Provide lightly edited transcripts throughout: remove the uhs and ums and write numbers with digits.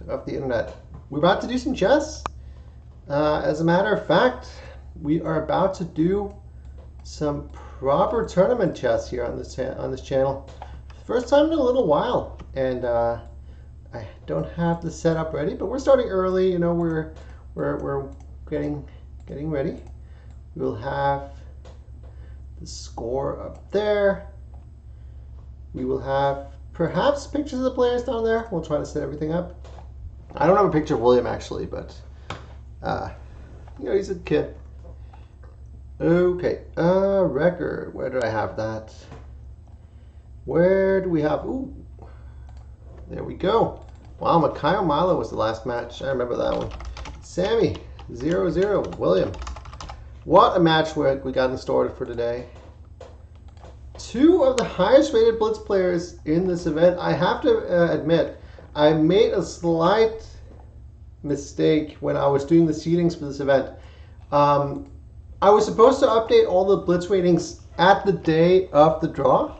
of the internet. We're about to do some chess. As a matter of fact, we are about to do some proper tournament chess here on this channel. First time in a little while, and I don't have the setup ready, but we're starting early. You know, we're getting ready. We'll have the score up there. We will have perhaps pictures of the players down there. We'll try to set everything up. I don't have a picture of William actually, but you know, he's a kid. Okay, record. Where did I have that? Where do we have? Ooh, there we go. Wow, Makayo Milo was the last match. I remember that one. Sammy, 0-0. William. What a match we got in store for today. Two of the highest rated Blitz players in this event. I have to admit, I made a slight mistake when I was doing the seedings for this event. I was supposed to update all the Blitz ratings at the day of the draw,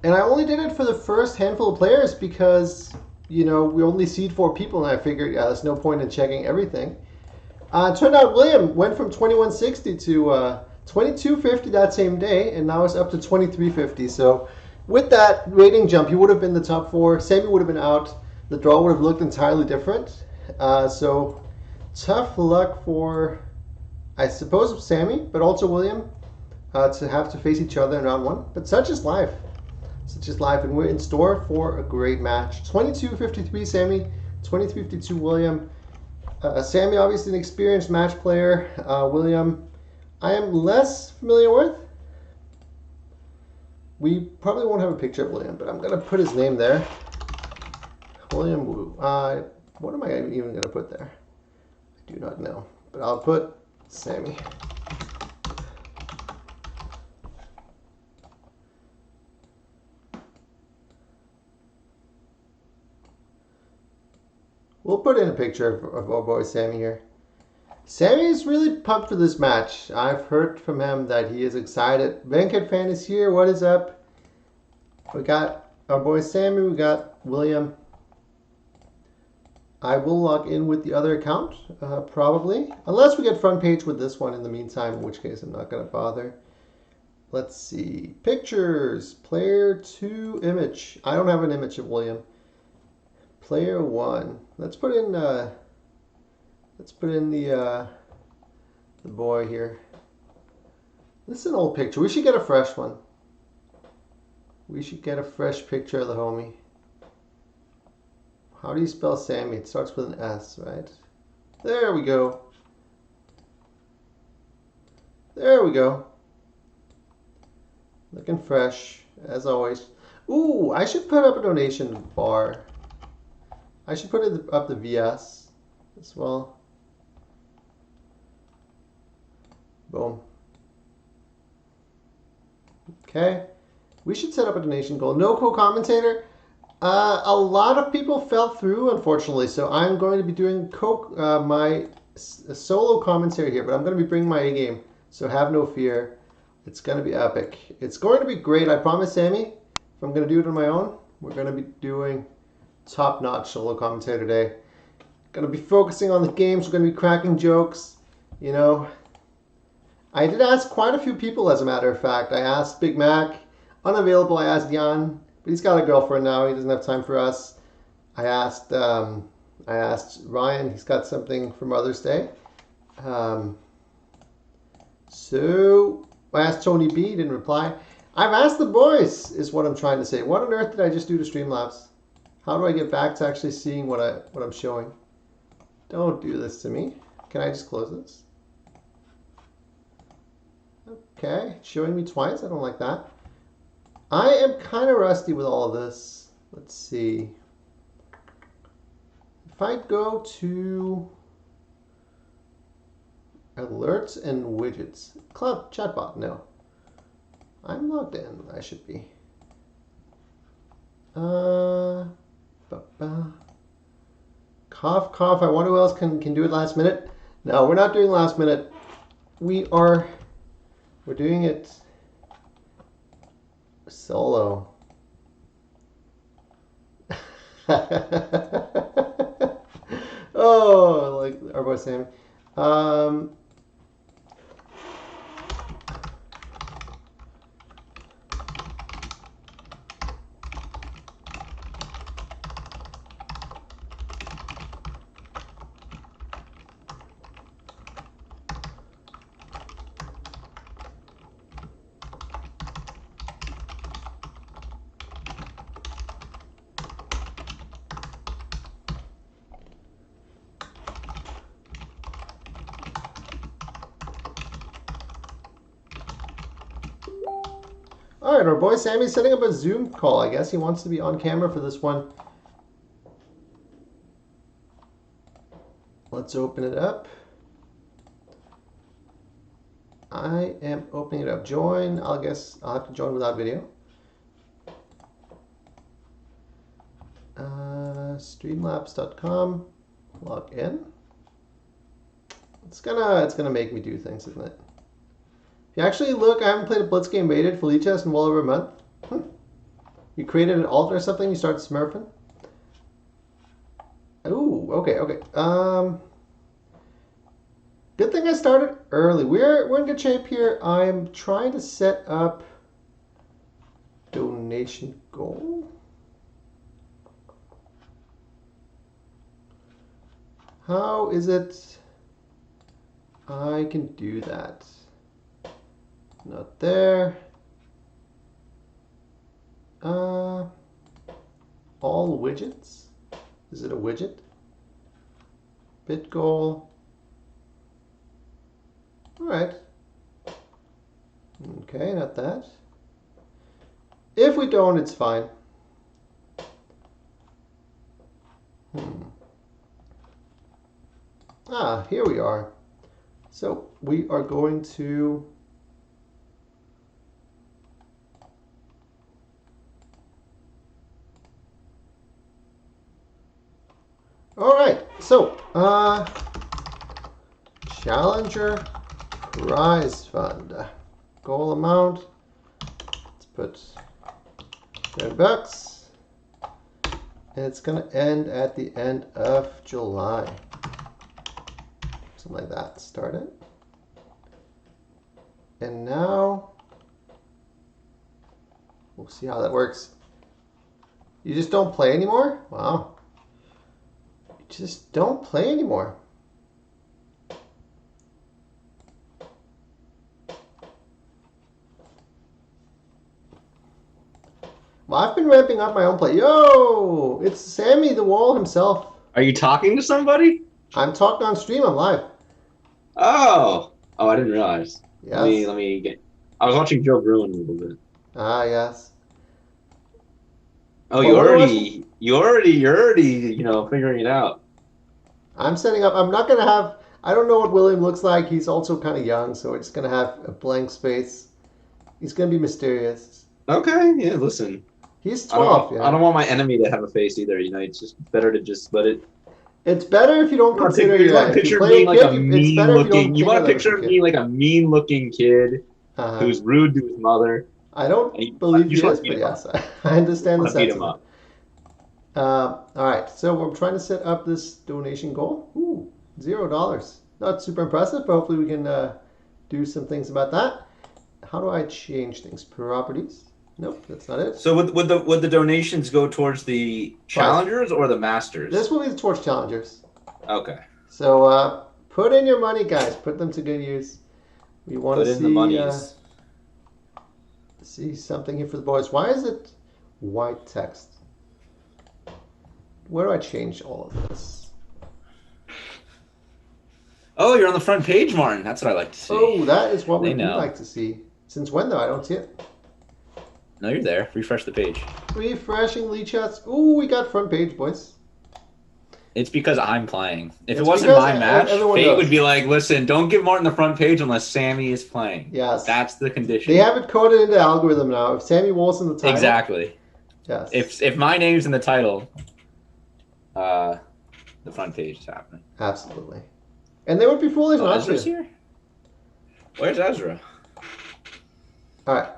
and I only did it for the first handful of players because, you know, we only seed 4 people, and I figured, yeah, there's no point in checking everything. It turned out William went from 2160 to 2250 that same day, and now it's up to 2350. So with that rating jump, he would have been the top 4. Sammy would have been out. The draw would have looked entirely different. So tough luck for, I suppose, Sammy, but also William, to have to face each other in round 1. But such is life. Such is life, and we're in store for a great match. 22-53 Sammy, 23-52 William. Sammy, obviously an experienced match player. William, I am less familiar with. We probably won't have a picture of William, but I'm going to put his name there. William Wu. What am I even going to put there? I do not know, but I'll put Sammy. We'll put in a picture of our boy Sammy here. Sammy is really pumped for this match. I've heard from him that he is excited. Venkat fan is here. What is up? We got our boy Sammy. We got William. I will log in with the other account, probably. Unless we get front page with this one in the meantime, in which case I'm not going to bother. Let's see. Pictures. Player 2 image. I don't have an image of William. Player 1. Let's put in the boy here. This is an old picture. We should get a fresh one. We should get a fresh picture of the homie. How do you spell Sammy? It starts with an S, right? There we go. There we go. Looking fresh, as always. Ooh, I should put up a donation bar. I should put up the VS as well. Boom. Okay. We should set up a donation goal. No co-commentator. A lot of people fell through, unfortunately, so I'm going to be doing my solo commentary here, but I'm going to be bringing my A game, so have no fear. It's going to be epic. It's going to be great, I promise, Sammy. If I'm going to do it on my own, we're going to be doing top-notch solo commentary today. Going to be focusing on the games. We're going to be cracking jokes. You know, I did ask quite a few people, as a matter of fact. I asked Big Mac, unavailable. I asked Jan, but he's got a girlfriend now. He doesn't have time for us. I asked Ryan. He's got something for Mother's Day. So I asked Tony B. He didn't reply. I've asked the boys, is what I'm trying to say. What on earth did I just do to Streamlabs? How do I get back to actually seeing what I'm showing? Don't do this to me. Can I just close this? Okay, it's showing me twice. I don't like that. I am kind of rusty with all of this. Let's see. If I go to alerts and widgets, cloud chatbot, no. I'm logged in. I should be. Cough, cough. I wonder who else can do it last minute. No, we're not doing last minute. We're doing it solo. Oh, like our boy Sammy. All right, our boy Sammy's setting up a Zoom call. I guess he wants to be on camera for this one. Let's open it up. I am opening it up. Join. I guess I'll have to join without video. Streamlabs.com. Log in. It's gonna make me do things, isn't it? If you actually look, I haven't played a Blitz game rated for Leech Test in well over a month. You created an alt or something, you started smurfing. Ooh, okay. Good thing I started early. We're in good shape here. I'm trying to set up donation goal. How is it I can do that? Not there. All widgets. Is it a widget? Bit goal. All right. Okay, not that. If we don't, it's fine. Ah, here we are. So we are going to all right, so Challenger Prize Fund. Goal amount. Let's put $10. And it's gonna end at the end of July. Something like that. Start it. And now we'll see how that works. You just don't play anymore? Wow. Just don't play anymore. Well, I've been ramping up my own play. Yo, it's Sammy the Wohl himself. Are you talking to somebody? I'm talking on stream. I'm live. Oh, I didn't realize. Yes. Let me get. I was watching Joe Bruin a little bit. Ah, yes. Oh, you're already, figuring it out. I'm setting up. I'm not gonna have. I don't know what William looks like. He's also kind of young, so we're just gonna have a blank space. He's gonna be mysterious. Okay, yeah. Listen, he's 12. I don't want my enemy to have a face either. It's just better to just let it. It's better if you don't consider. You want to picture me like a mean-looking. You want to picture me like a mean-looking kid who's rude to his mother. I don't believe he is, but yes, I understand the sentiment. All right, so we're trying to set up this donation goal. Ooh, $0. Not super impressive, but hopefully we can do some things about that. How do I change things? Properties? Nope, that's not it. So would the donations go towards the challengers or the masters? This will be towards challengers. Okay. So put in your money, guys. Put them to good use. We want to see the monies. See something here for the boys. Why is it white text? Where do I change all of this? Oh, you're on the front page, Martin. That's what I like to see. Oh, that is what we do like to see. Since when, though? I don't see it. No, you're there. Refresh the page. Refreshing lead chats. Ooh, we got front page, boys. It's because I'm playing. If it wasn't my match, Fate would be like, listen, don't give Martin the front page unless Sammy is playing. Yes. That's the condition. They have it coded into the algorithm now. If Sammy Wohl's in the title. Exactly. Yes. If my name's in the title, the front page is happening. Absolutely. And they would be foolish not to. Ezra's here? Where's Ezra? All right.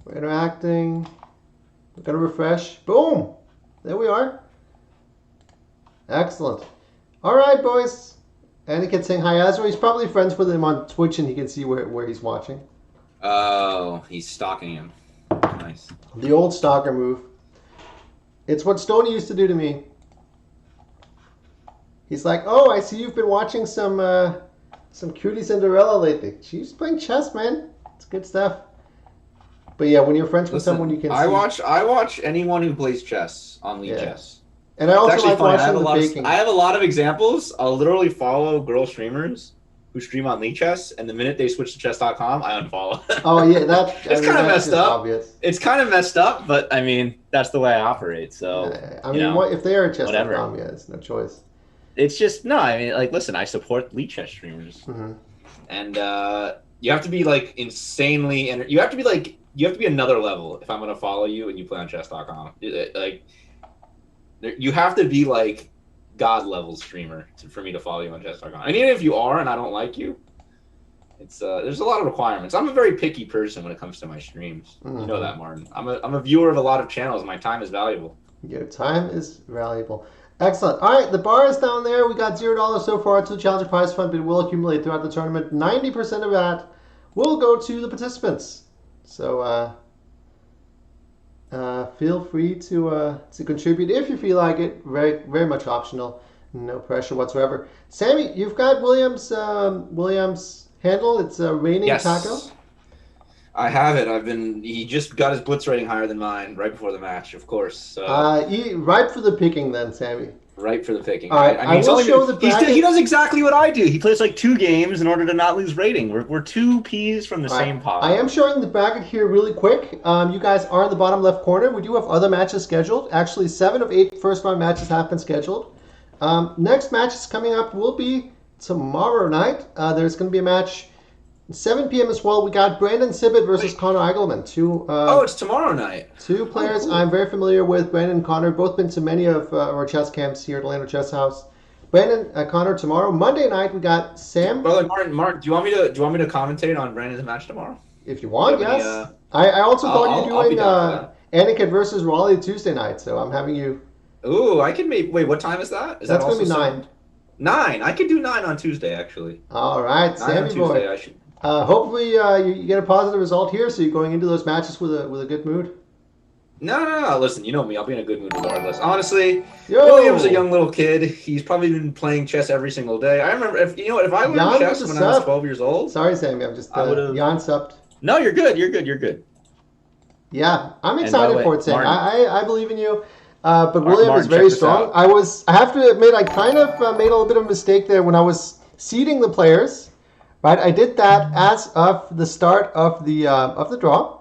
We're interacting. We're going to refresh. Boom. There we are. Excellent. All right, boys. Anakin saying hi, Ezra. He's probably friends with him on Twitch, and he can see where he's watching. Oh, he's stalking him. Nice. The old stalker move. It's what Stoney used to do to me. He's like, "Oh, I see you've been watching some Cutie Cinderella lately. She's playing chess, man. It's good stuff." But yeah, when you're friends with someone, you can. I watch anyone who plays chess on League Chess. And I also like watching the baking. I have a lot of examples. I'll literally follow girl streamers who stream on League Chess, and the minute they switch to chess.com, I unfollow. Oh yeah, it's kind of messed up. Obvious. It's kind of messed up, but I mean that's the way I operate. So I mean, if they are at chess.com, it's no choice. It's just no. I mean, like, listen, I support League Chess streamers, and you have to be like insanely, and you have to be another level if I'm going to follow you and you play on chess.com. Like, you have to be like God level streamer for me to follow you on chess.com. And even if you are and I don't like you, it's there's a lot of requirements. I'm a very picky person when it comes to my streams. You know that, Martin. I'm a viewer of a lot of channels. My time is valuable. Your time is valuable. Excellent. All right, the bar is down there. We got $0 so far to the Challenger Prize Fund, but it will accumulate throughout the tournament. 90% of that will go to the participants. So feel free to contribute if you feel like it. Very, very much optional. No pressure whatsoever. Sammy, you've got Williams' handle. It's a Reigning Taco. I have it. He just got his blitz rating higher than mine right before the match, of course. So. Ripe for the picking then, Sammy. Ripe for the picking. All right. I will show the bracket. He does exactly what I do. He plays like 2 games in order to not lose rating. We're 2 peas from the same pot. I am showing the bracket here really quick. You guys are in the bottom left corner. We do have other matches scheduled. Actually, 7 of 8 first-round matches have been scheduled. Next match is coming up will be tomorrow night. There's going to be a match 7 p.m. as well. We got Brandon Sibbett versus Connor Eigelman. It's tomorrow night. 2 players I'm very familiar with. Brandon and Connor, both been to many of our chess camps here at Orlando Chess House. Brandon, Connor tomorrow. Monday night we got Sam. Brother Martin, do you want me to commentate on Brandon's match tomorrow? If you want, yes. I also thought you were doing Anakin versus Raleigh Tuesday night, so I'm having you. Ooh, I can make. Wait, what time is that? That's going to be 9. 9. I could do 9 on Tuesday, actually. All right, Sammy boy. I should. Hopefully you get a positive result here, so you're going into those matches with a good mood. No. Listen, you know me. I'll be in a good mood regardless. Honestly, William's a young little kid. He's probably been playing chess every single day. I remember, if I learned chess when I was 12 years old. Sorry, Sammy. I'm just Jan subbed. No, you're good. You're good. Yeah, I'm excited for it, Sammy. I believe in you. But William is very strong. I have to admit, I kind of made a little bit of a mistake there when I was seeding the players. Right, I did that as of the start of the draw,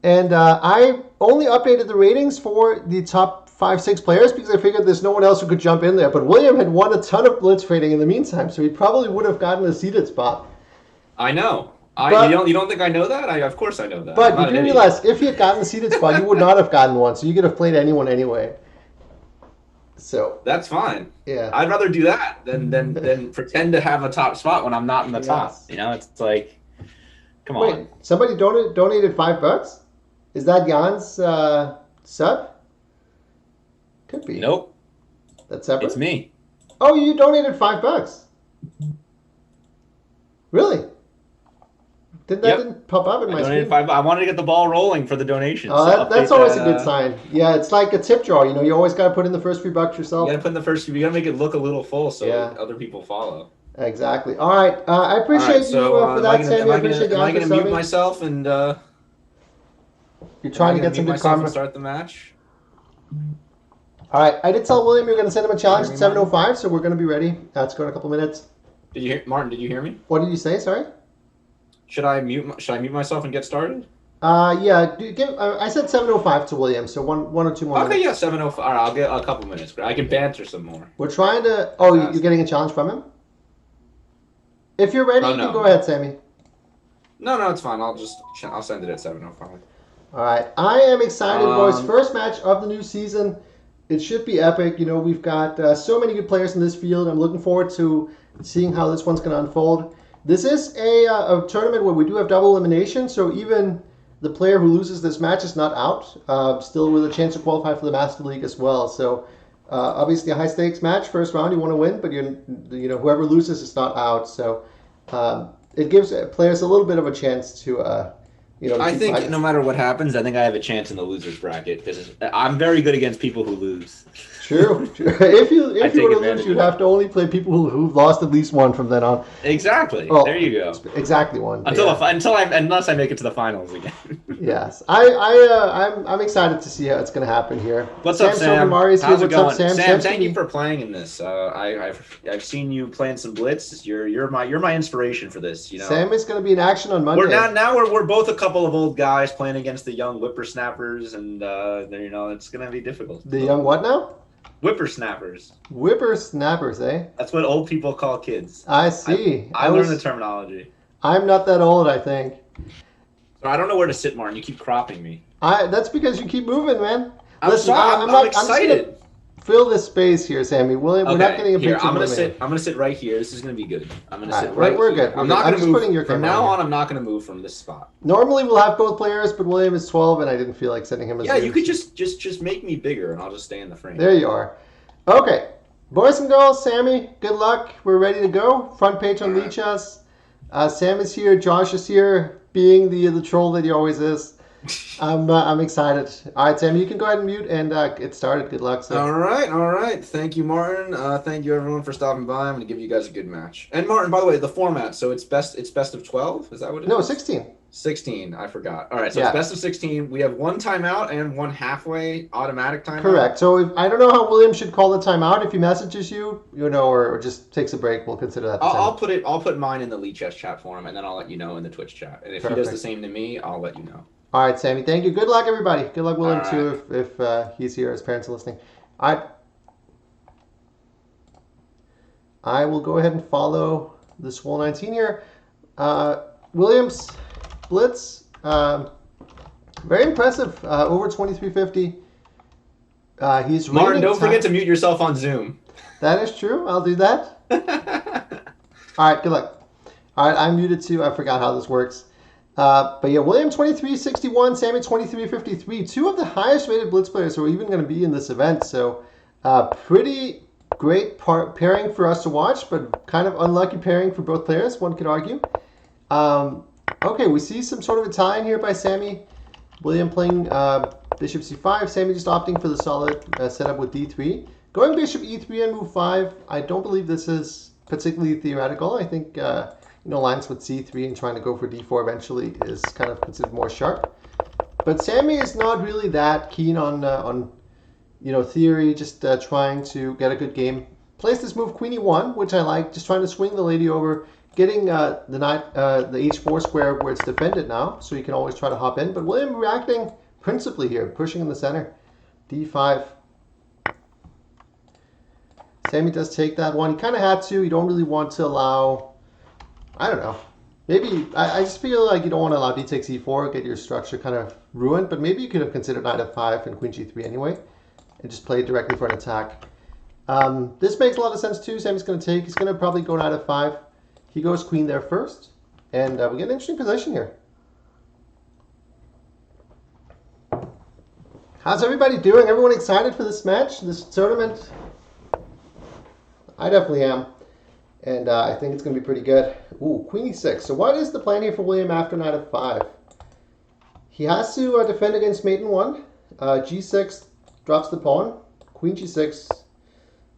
and I only updated the ratings for the top 5-6 players because I figured there's no one else who could jump in there. But William had won a ton of blitz rating in the meantime, so he probably would have gotten a seeded spot. I know. You don't think I know that? Of course I know that. But you do realize if he had gotten a seeded spot, you would not have gotten one, so you could have played anyone anyway. So that's fine. Yeah, I'd rather do that than pretend to have a top spot when I'm not in the top. You know, it's like, come on. Wait, somebody donated $5. Is that Jan's sub? Could be. Nope. That's separate. It's me. Oh, you donated $5. Really? Didn't pop up in my screen. I wanted to get the ball rolling for the donation. Oh, that's always a good sign. Yeah, it's like a tip jar. You always got to put in the first few bucks yourself. You got to put in the first few. You got to make it look a little full so other people follow. Exactly. All right. I appreciate you for that, Sammy. I appreciate you. Am I going to mute myself and? You're trying to get some good karma. Start the match. All right. I did tell William you're going to send him a challenge at 7:05, so we're going to be ready. That's going in a couple minutes. Did you hear, Martin? Did you hear me? What did you say? Sorry. Should I mute myself and get started? Yeah. I said 7:05 to William, so one or two more. Okay, minutes. Yeah, 7:05. All right, I'll get a couple minutes. I can banter some more. We're trying to. Oh, you're getting a challenge from him. If you're ready, you can go ahead, Sammy. No, it's fine. I'll send it at 7:05. All right, I am excited, boys. First match of the new season. It should be epic. We've got so many good players in this field. I'm looking forward to seeing how this one's going to unfold. This is a tournament where we do have double elimination, so even the player who loses this match is not out, still with a chance to qualify for the Master League as well. So Obviously, a high stakes match. First round, you want to win, but whoever loses is not out. So it gives players a little bit of a chance to I keep think fighting. no matter what happens, I think I have a chance in the losers bracket because I'm very good against people who lose. True. If you I were take to lose, advantage you'd of have to only play people who've lost at least one from then on. Exactly. Well, there you go. Exactly one. Unless I make it to the finals again. Yes, I'm excited to see how it's going to happen here. What's up, Sam? How's How's it going, up, Sam? Sam, thank you for playing in this. I've seen you playing some Blitz. You're my inspiration for this. You know, Sam is going to be in action on Monday. We're both a couple of old guys playing against the young whippersnappers, and it's going to be difficult. The young what now? Whippersnappers. Whippersnappers, eh? That's what old people call kids. I see. I learned the terminology. I'm not that old, I think. So I don't know where to sit, Martin. You keep cropping me. That's because you keep moving, man. I'm excited. Fill this space here, Sammy. William, we're not getting a picture. I'm gonna sit right here. This is gonna be good. I'm gonna sit right. We're here. good. I'm not gonna move. From now on, I'm not gonna move from this spot. Normally we'll have both players, but William is 12, and I didn't feel like sending him a Yeah, you could just make me bigger, and I'll just stay in the frame. There you are. Okay, boys and girls, Sammy, good luck. We're ready to go. Front page on Lead Chess. Sam is here. Josh is here, being the troll that he always is. I'm excited. All right, Sam, you can go ahead and mute and get started. Good luck. All right. Thank you, Martin. Thank you, everyone, for stopping by. I'm going to give you guys a good match. And Martin, by the way, the format. So it's best of 12. Is that what it is? No, 16. 16. I forgot. All right. So it's best of 16. We have one timeout and one halfway automatic timeout. Correct. So I don't know how William should call the timeout. If he messages you, or just takes a break, we'll consider that. I'll put mine in the Lead Chess chat for him, and then I'll let you know in the Twitch chat. And if he does the same to me, I'll let you know. All right, Sammy. Thank you. Good luck, everybody. Good luck, William, too, if he's here. His parents are listening. All right. I will go ahead and follow the Swole 19 here. Williams, Blitz, very impressive. Over 2350. He's Martin, don't forget to mute yourself on Zoom. That is true. I'll do that. All right. Good luck. All right. I'm muted too. I forgot how this works. But yeah, William 2361, Sammy 2353. Two of the highest rated Blitz players who are even going to be in this event. So pretty great pairing for us to watch, but kind of unlucky pairing for both players, one could argue. Okay, we see some sort of Italian here by Sammy. William playing bishop c5. Sammy just opting for the solid setup with d3. Going bishop e3 and move 5. I don't believe this is particularly theoretical. I think lines with c3 and trying to go for d4 eventually is kind of considered more sharp. But Sammy is not really that keen on theory, just trying to get a good game. Plays this move queen e1, which I like, just trying to swing the lady over, getting the knight, the h4 square where it's defended now, so you can always try to hop in. But William reacting principally here, pushing in the center. d5. Sammy does take that one. He kind of had to. You don't really want to allow, I don't know. Maybe, I just feel like you don't want to allow d takes e4, get your structure kind of ruined, but maybe you could have considered knight f5 and queen g3 anyway, and just play directly for an attack. This makes a lot of sense too. Sammy's going to take. He's going to probably go knight f5. He goes queen there first, and we get an interesting position here. How's everybody doing? Everyone excited for this match, this tournament? I definitely am. And I think it's going to be pretty good. Ooh, queen e6. So what is the plan here for William after knight f5? He has to defend against mate in 1. g6 drops the pawn. Queen g6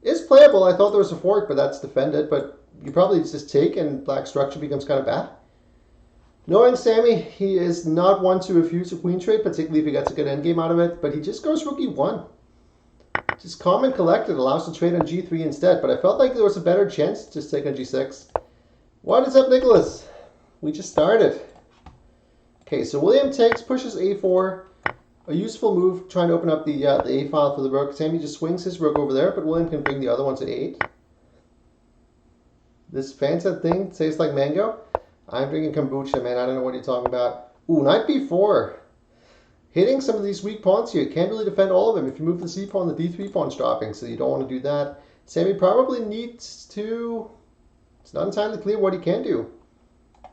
is playable. I thought there was a fork, but that's defended. But you probably just take, and black structure becomes kind of bad. Knowing Sammy, he is not one to refuse a queen trade, particularly if he gets a good endgame out of it. But he just goes rook e1. Just calm and collected, allows to trade on g3 instead, but I felt like there was a better chance to just take on g6. What is up, Nicholas? We just started. Okay, so William takes, pushes a4. A useful move, trying to open up the a file for the rook. Sammy just swings his rook over there, but William can bring the other one to 8. This fancy thing tastes like mango. I'm drinking kombucha, man. I don't know what you're talking about. Ooh, knight b4. Hitting some of these weak pawns here. Can't really defend all of them. If you move the c pawn, the d3 pawn's dropping, so you don't want to do that. Sammy probably needs to... It's not entirely clear what he can do.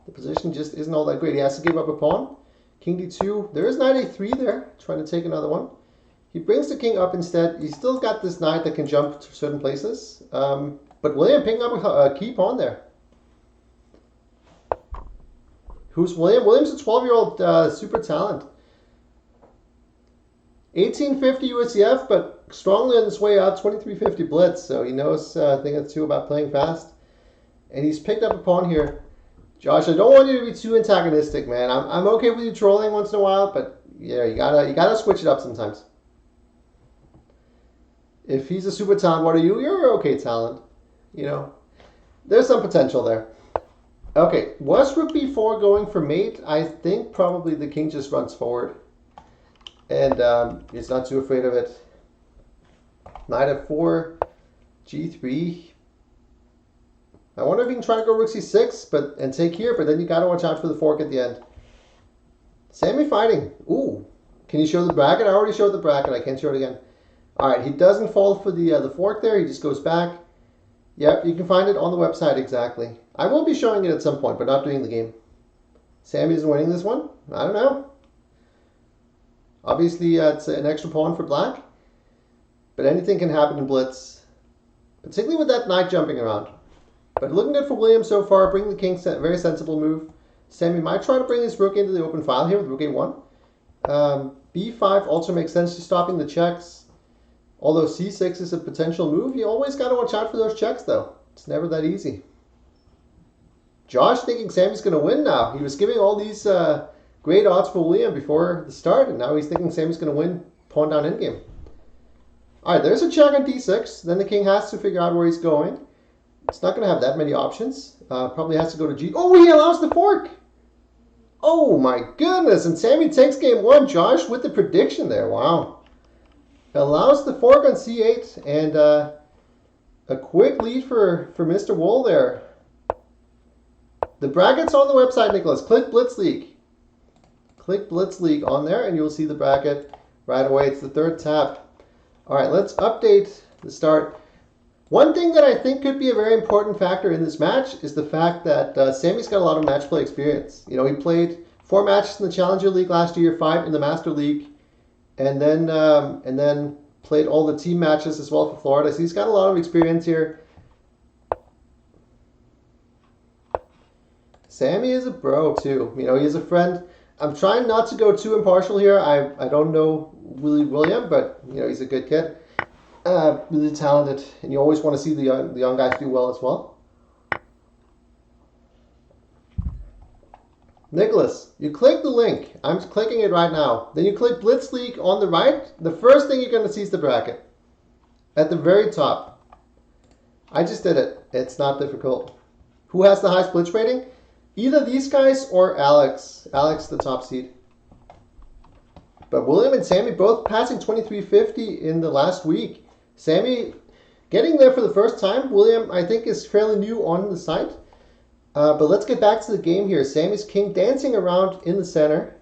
The position just isn't all that great. He has to give up a pawn. King d2. There is knight a3 there, trying to take another one. He brings the king up instead. He's still got this knight that can jump to certain places. But William picking up a key pawn there. Who's William? William's a 12-year-old super talent. 1850 USCF, but strongly on his way out, 2350 Blitz. So he knows a thing or two about playing fast. And he's picked up a pawn here. Josh, I don't want you to be too antagonistic, man. I'm okay with you trolling once in a while, but yeah, you gotta switch it up sometimes. If he's a super talent, what are you? You're an okay talent. You know, there's some potential there. Okay, was rook b4 going for mate? I think probably the king just runs forward. And he's not too afraid of it. Knight f4, g3. I wonder if he can try to go rook c6 and take here, but then you gotta watch out for the fork at the end. Sammy fighting. Ooh, can you show the bracket? I already showed the bracket. I can't show it again. All right, he doesn't fall for the fork there. He just goes back. Yep, you can find it on the website exactly. I will be showing it at some point, but not during the game. Sammy isn't winning this one? I don't know. Obviously, it's an extra pawn for black. But anything can happen in Blitz. Particularly with that knight jumping around. But looking good for William so far. Bring the king, very sensible move. Sammy might try to bring his rook into the open file here with rook a1. b5 also makes sense to stopping the checks. Although c6 is a potential move, you always got to watch out for those checks, though. It's never that easy. Josh thinking Sammy's going to win now. He was giving all these great odds for William before the start, and now he's thinking Sammy's going to win pawn down endgame. All right, there's a check on d6. Then the king has to figure out where he's going. It's not going to have that many options. Probably has to go to g. Oh, he allows the fork. Oh, my goodness. And Sammy takes game one. Josh with the prediction there. Wow. Allows the fork on c8, and a quick lead for Mr. Wohl there. The bracket's on the website, Nicholas. Click Blitz League. Click Blitz League on there, and you'll see the bracket right away. It's the third tab. All right, let's update the start. One thing that I think could be a very important factor in this match is the fact that Sammy's got a lot of match play experience. You know, he played 4 matches in the Challenger League last year, 5 in the Master League. And then played all the team matches as well for Florida. So he's got a lot of experience here. Sammy is a bro too. You know, he's a friend. I'm trying not to go too impartial here. I don't know William, but you know, he's a good kid. Really talented, and you always want to see the young guys do well as well. Nicholas, you click the link. I'm clicking it right now. Then you click Blitz League on the right. The first thing you're going to see is the bracket. At the very top. I just did it. It's not difficult. Who has the highest Blitz rating? Either these guys or Alex. Alex, the top seed. But William and Sammy both passing 2350 in the last week. Sammy getting there for the first time. William, I think, is fairly new on the site. But let's get back to the game here. Sammy's king dancing around in the center.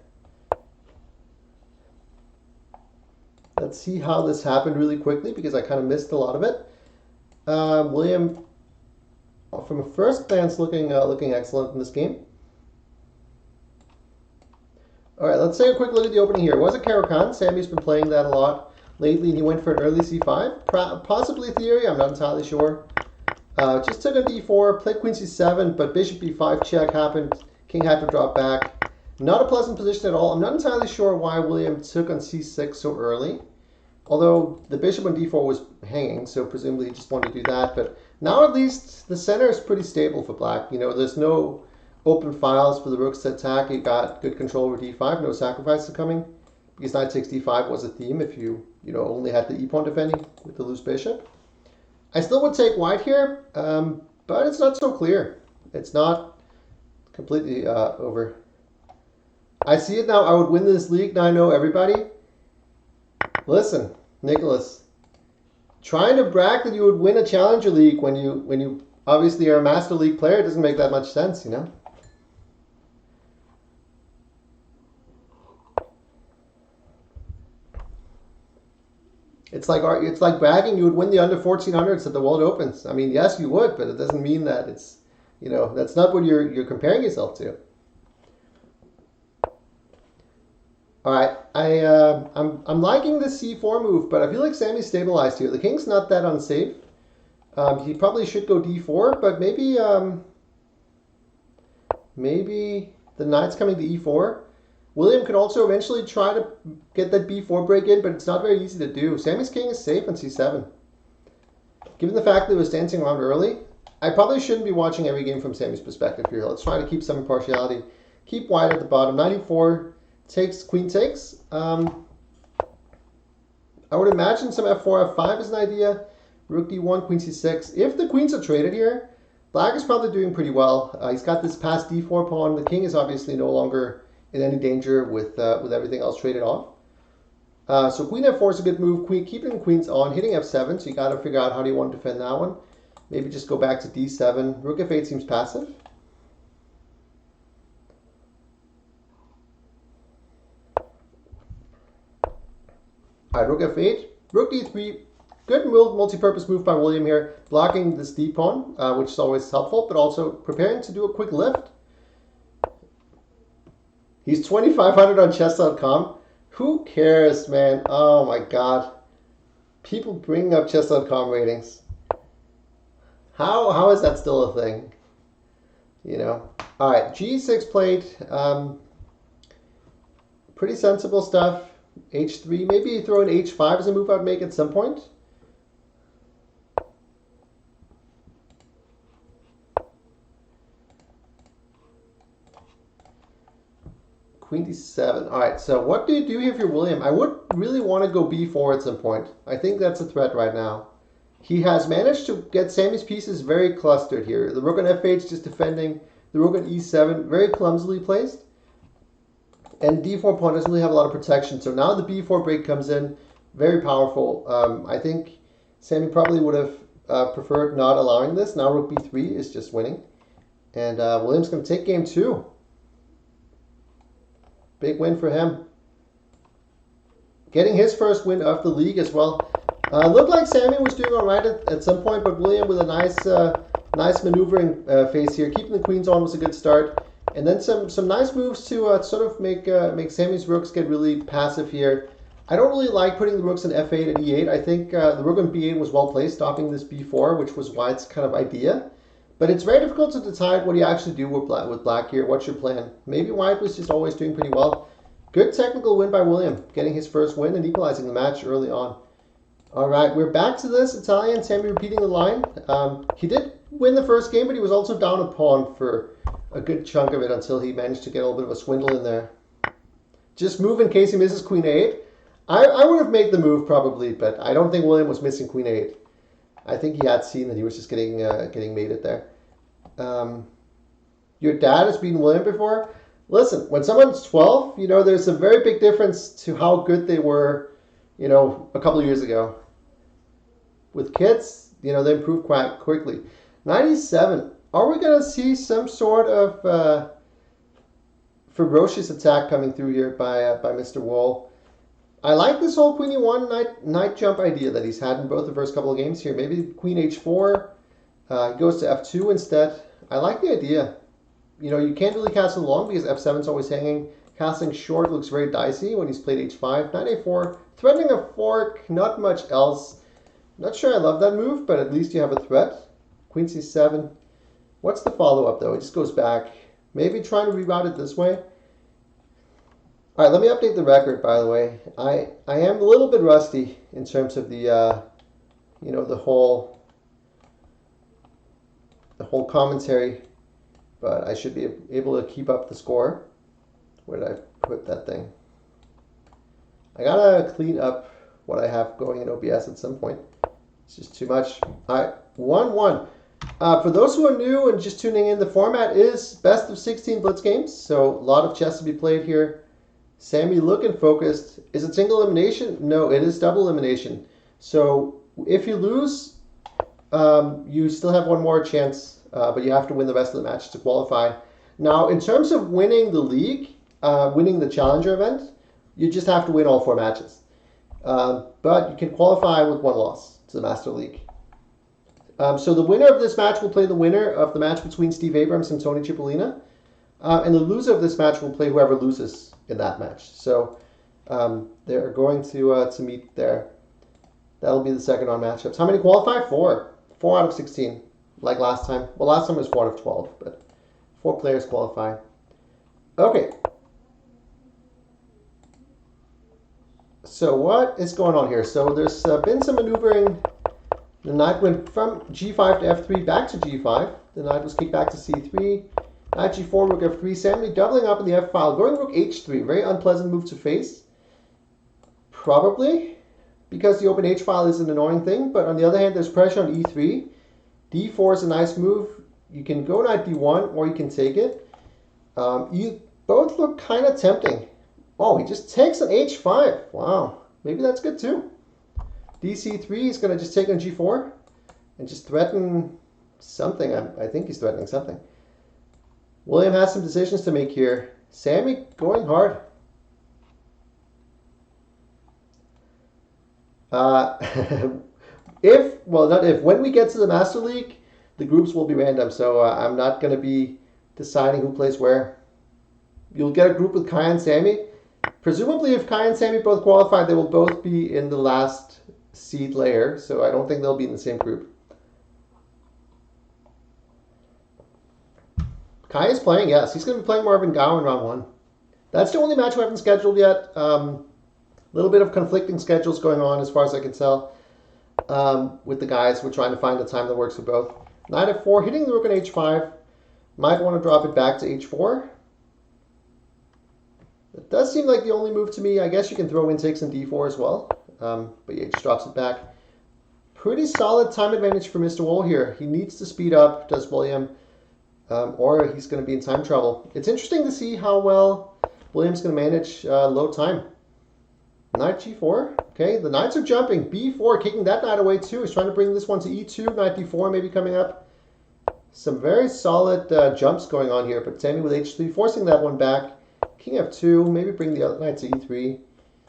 Let's see how this happened really quickly because I kind of missed a lot of it. William, from a first glance, looking excellent in this game. All right, let's take a quick look at the opening here. It was a Caro-Kann. Sammy's been playing that a lot lately, and he went for an early c5. Possibly theory, I'm not entirely sure. Just took on d4, played queen c7, but bishop b5 check happened. King had to drop back. Not a pleasant position at all. I'm not entirely sure why William took on c6 so early. Although the bishop on d4 was hanging, so presumably he just wanted to do that. But now at least the center is pretty stable for black. You know, there's no open files for the rooks to attack. You got good control over d5, no sacrifices coming. Because knight takes d5 was a theme if you only had the e-pawn defending with the loose bishop. I still would take white here, but it's not so clear. It's not completely over. I see it now. I would win this league. Now I know everybody. Listen, Nicholas, trying to brag that you would win a Challenger League when you obviously are a Master League player doesn't make that much sense, you know? It's like bragging you would win the under 1400s at the World Opens. I mean, yes, you would, but it doesn't mean that it's, that's not what you're comparing yourself to. All right, I'm liking the c4 move, but I feel like Sammy's stabilized here. The king's not that unsafe. He probably should go d4, but maybe the knight's coming to e4. William could also eventually try to get that b4 break in, but it's not very easy to do. Sammy's king is safe on c7. Given the fact that it was dancing around early, I probably shouldn't be watching every game from Sammy's perspective here. Let's try to keep some impartiality. Keep white at the bottom. 94 takes, queen takes. I would imagine some f4, f5 is an idea. Rook d1, queen c6. If the queens are traded here, black is probably doing pretty well. He's got this passed d4 pawn. The king is obviously no longer in any danger with everything else traded off. So queen f4 is a good move. Keeping queens on, hitting f7. So you got to figure out how do you want to defend that one. Maybe just go back to d7. Rook f8 seems passive. All right, rook f8, rook d3. Good multi-purpose move by William here, blocking this d pawn, which is always helpful, but also preparing to do a quick lift. He's 2,500 on chess.com. Who cares, man? Oh my god. People bringing up chess.com ratings. How is that still a thing? You know. All right, g6 plate. Pretty sensible stuff. h3. Maybe throw in h5 as a move I'd make at some point. Queen d7. All right, so what do you do here if you're William? I would really want to go b4 at some point. I think that's a threat right now. He has managed to get Sammy's pieces very clustered here. The rook on f8 just defending. The rook on e7, very clumsily placed. And d4 pawn doesn't really have a lot of protection. So now the b4 break comes in, very powerful. I think Sammy probably would have preferred not allowing this. Now rook b3 is just winning. And William's going to take game 2. Big win for him. Getting his first win of the league as well. Looked like Sammy was doing all right at some point, but William with a nice maneuvering phase here. Keeping the queens on was a good start. And then some nice moves to sort of make Sammy's rooks get really passive here. I don't really like putting the rooks in f8 and e8. I think the rook on b8 was well placed, stopping this b4, which was White's kind of idea. But it's very difficult to decide what you actually do with black here. What's your plan? Maybe White was just always doing pretty well. Good technical win by William, getting his first win and equalizing the match early on. All right, we're back to this. Italian, Sammy repeating the line. He did win the first game, but he was also down a pawn for a good chunk of it until he managed to get a little bit of a swindle in there. Just move in case he misses queen 8. I would have made the move probably, but I don't think William was missing queen 8. I think he had seen that he was just getting mated there. Your dad has beaten William before. Listen, when someone's 12, you know, there's a very big difference to how good they were, you know, a couple of years ago. With kids, you know, they improve quite quickly. 97. Are we going to see some sort of ferocious attack coming through here by Mr. Wohl? I like this whole queen e1 knight jump idea that he's had in both the first couple of games here. Maybe queen h4. He goes to f2 instead. I like the idea. You know, you can't really castle long because f7 is always hanging. Castling short looks very dicey when he's played h5. Knight a4. Threatening a fork. Not much else. Not sure I love that move, but at least you have a threat. Queen c7. What's the follow-up, though? It just goes back. Maybe trying to reroute it this way. All right, let me update the record, by the way. I am a little bit rusty in terms of the, you know, the whole commentary, but I should be able to keep up the score. Where did I put that thing? I gotta clean up what I have going in OBS at some point. It's just too much. All right, 1-1. For those who are new and just tuning in, the format is best of 16 Blitz games, so a lot of chess to be played here. Sammy looking focused. Is it single elimination? No, it is double elimination. So if you lose, you still have one more chance, but you have to win the rest of the match to qualify. Now, in terms of winning the league, winning the Challenger event, you just have to win all 4 matches. But you can qualify with 1 loss to the Master League. So the winner of this match will play the winner of the match between Steve Abrams and Tony Cipollina. And the loser of this match will play whoever loses in that match. So They're going to meet there. That'll be the second round matchups. How many qualify? 4. 4 out of 16, like last time. Well, last time was 4 out of 12, but 4 players qualify. Okay. So what is going on here? So there's been some maneuvering. The knight went from g5 to f3 back to g5. The knight was kicked back to c3. Knight g4, rook f3. Sammy doubling up in the f file. Going rook h3. Very unpleasant move to face. Probably because the open h file is an annoying thing. But on the other hand, there's pressure on e3. d4 is a nice move. You can go knight d1 or you can take it. You both look kind of tempting. Oh, he just takes an h5. Wow. Maybe that's good too. dc3 is going to just take on g4 and just threaten something. I think he's threatening something. William has some decisions to make here. Sammy going hard. When we get to the Master League, the groups will be random, so I'm not going to be deciding who plays where. You'll get a group with Kai and Sammy. Presumably, if Kai and Sammy both qualify, they will both be in the last seed layer, so I don't think they'll be in the same group. Kai is playing, yes. He's going to be playing Marvin Gao in round 1. That's the only match we haven't scheduled yet. A little bit of conflicting schedules going on as far as I can tell with the guys. We're trying to find a time that works for both. Knight f4, hitting the rook on h5. Might want to drop it back to h4. It does seem like the only move to me. I guess you can throw in takes and d4 as well. But yeah, he just drops it back. Pretty solid time advantage for Mr. Wohl here. He needs to speed up, does William, or he's going to be in time trouble. It's interesting to see how well William's going to manage low time. Knight g4. Okay, the knights are jumping. b4, kicking that knight away too. He's trying to bring this one to e2. Knight d4 maybe coming up. Some very solid jumps going on here, but Sammy with h3, forcing that one back. King f2, maybe bring the other knight to e3.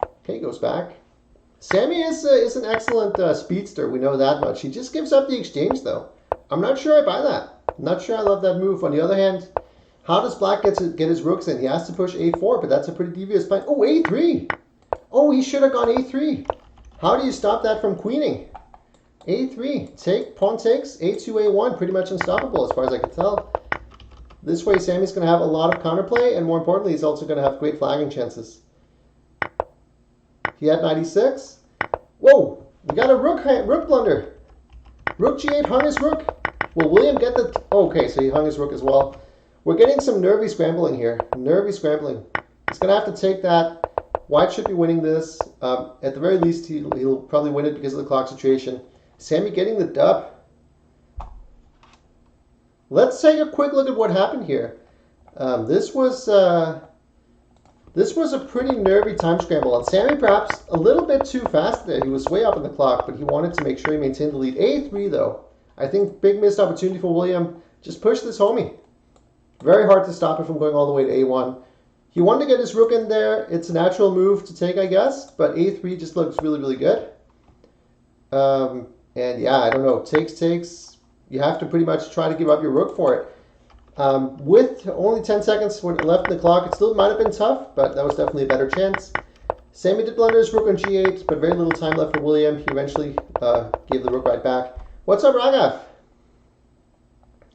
Okay, goes back. Sammy is an excellent speedster, we know that much. He just gives up the exchange, though. I'm not sure I buy that. I'm not sure I love that move. On the other hand, how does Black get his rooks in? He has to push a4, but that's a pretty devious plan. Oh, a3! Oh, he should have gone a3. How do you stop that from queening? a3, take, pawn takes, a2, a1, pretty much unstoppable as far as I can tell. This way, Sammy's going to have a lot of counterplay, and more importantly, he's also going to have great flagging chances. He had 96. Whoa, we got a rook blunder. Rook g8 hung his rook. Will William get the... Okay, so he hung his rook as well. We're getting some nervy scrambling here. Nervy scrambling. He's going to have to take that. White should be winning this. At the very least, he'll probably win it because of the clock situation. Sammy getting the dub. Let's take a quick look at what happened here. This was a pretty nervy time scramble. And Sammy perhaps a little bit too fast there. He was way up on the clock, but he wanted to make sure he maintained the lead. a3 though. I think big missed opportunity for William. Just push this homie. Very hard to stop it from going all the way to a1. He wanted to get his rook in there. It's a natural move to take, I guess. But a3 just looks really, really good. And yeah, I don't know. Takes. You have to pretty much try to give up your rook for it. With only 10 seconds left in the clock, it still might have been tough, but that was definitely a better chance. Sammy did blunder his rook on g8, but very little time left for William. He eventually gave the rook right back. What's up, Raghav?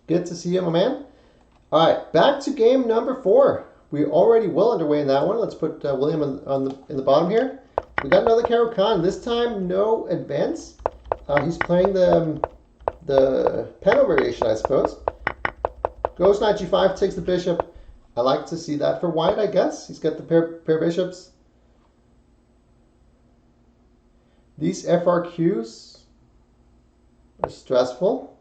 Good to see you, my man. All right, back to game number 4. We're already well underway in that one. Let's put William in the bottom here. We got another Caro Khan. This time, no advance. He's playing the Peno variation, I suppose. Goes knight g5, takes the bishop. I like to see that for white, I guess. He's got the pair bishops. These FRQs are stressful.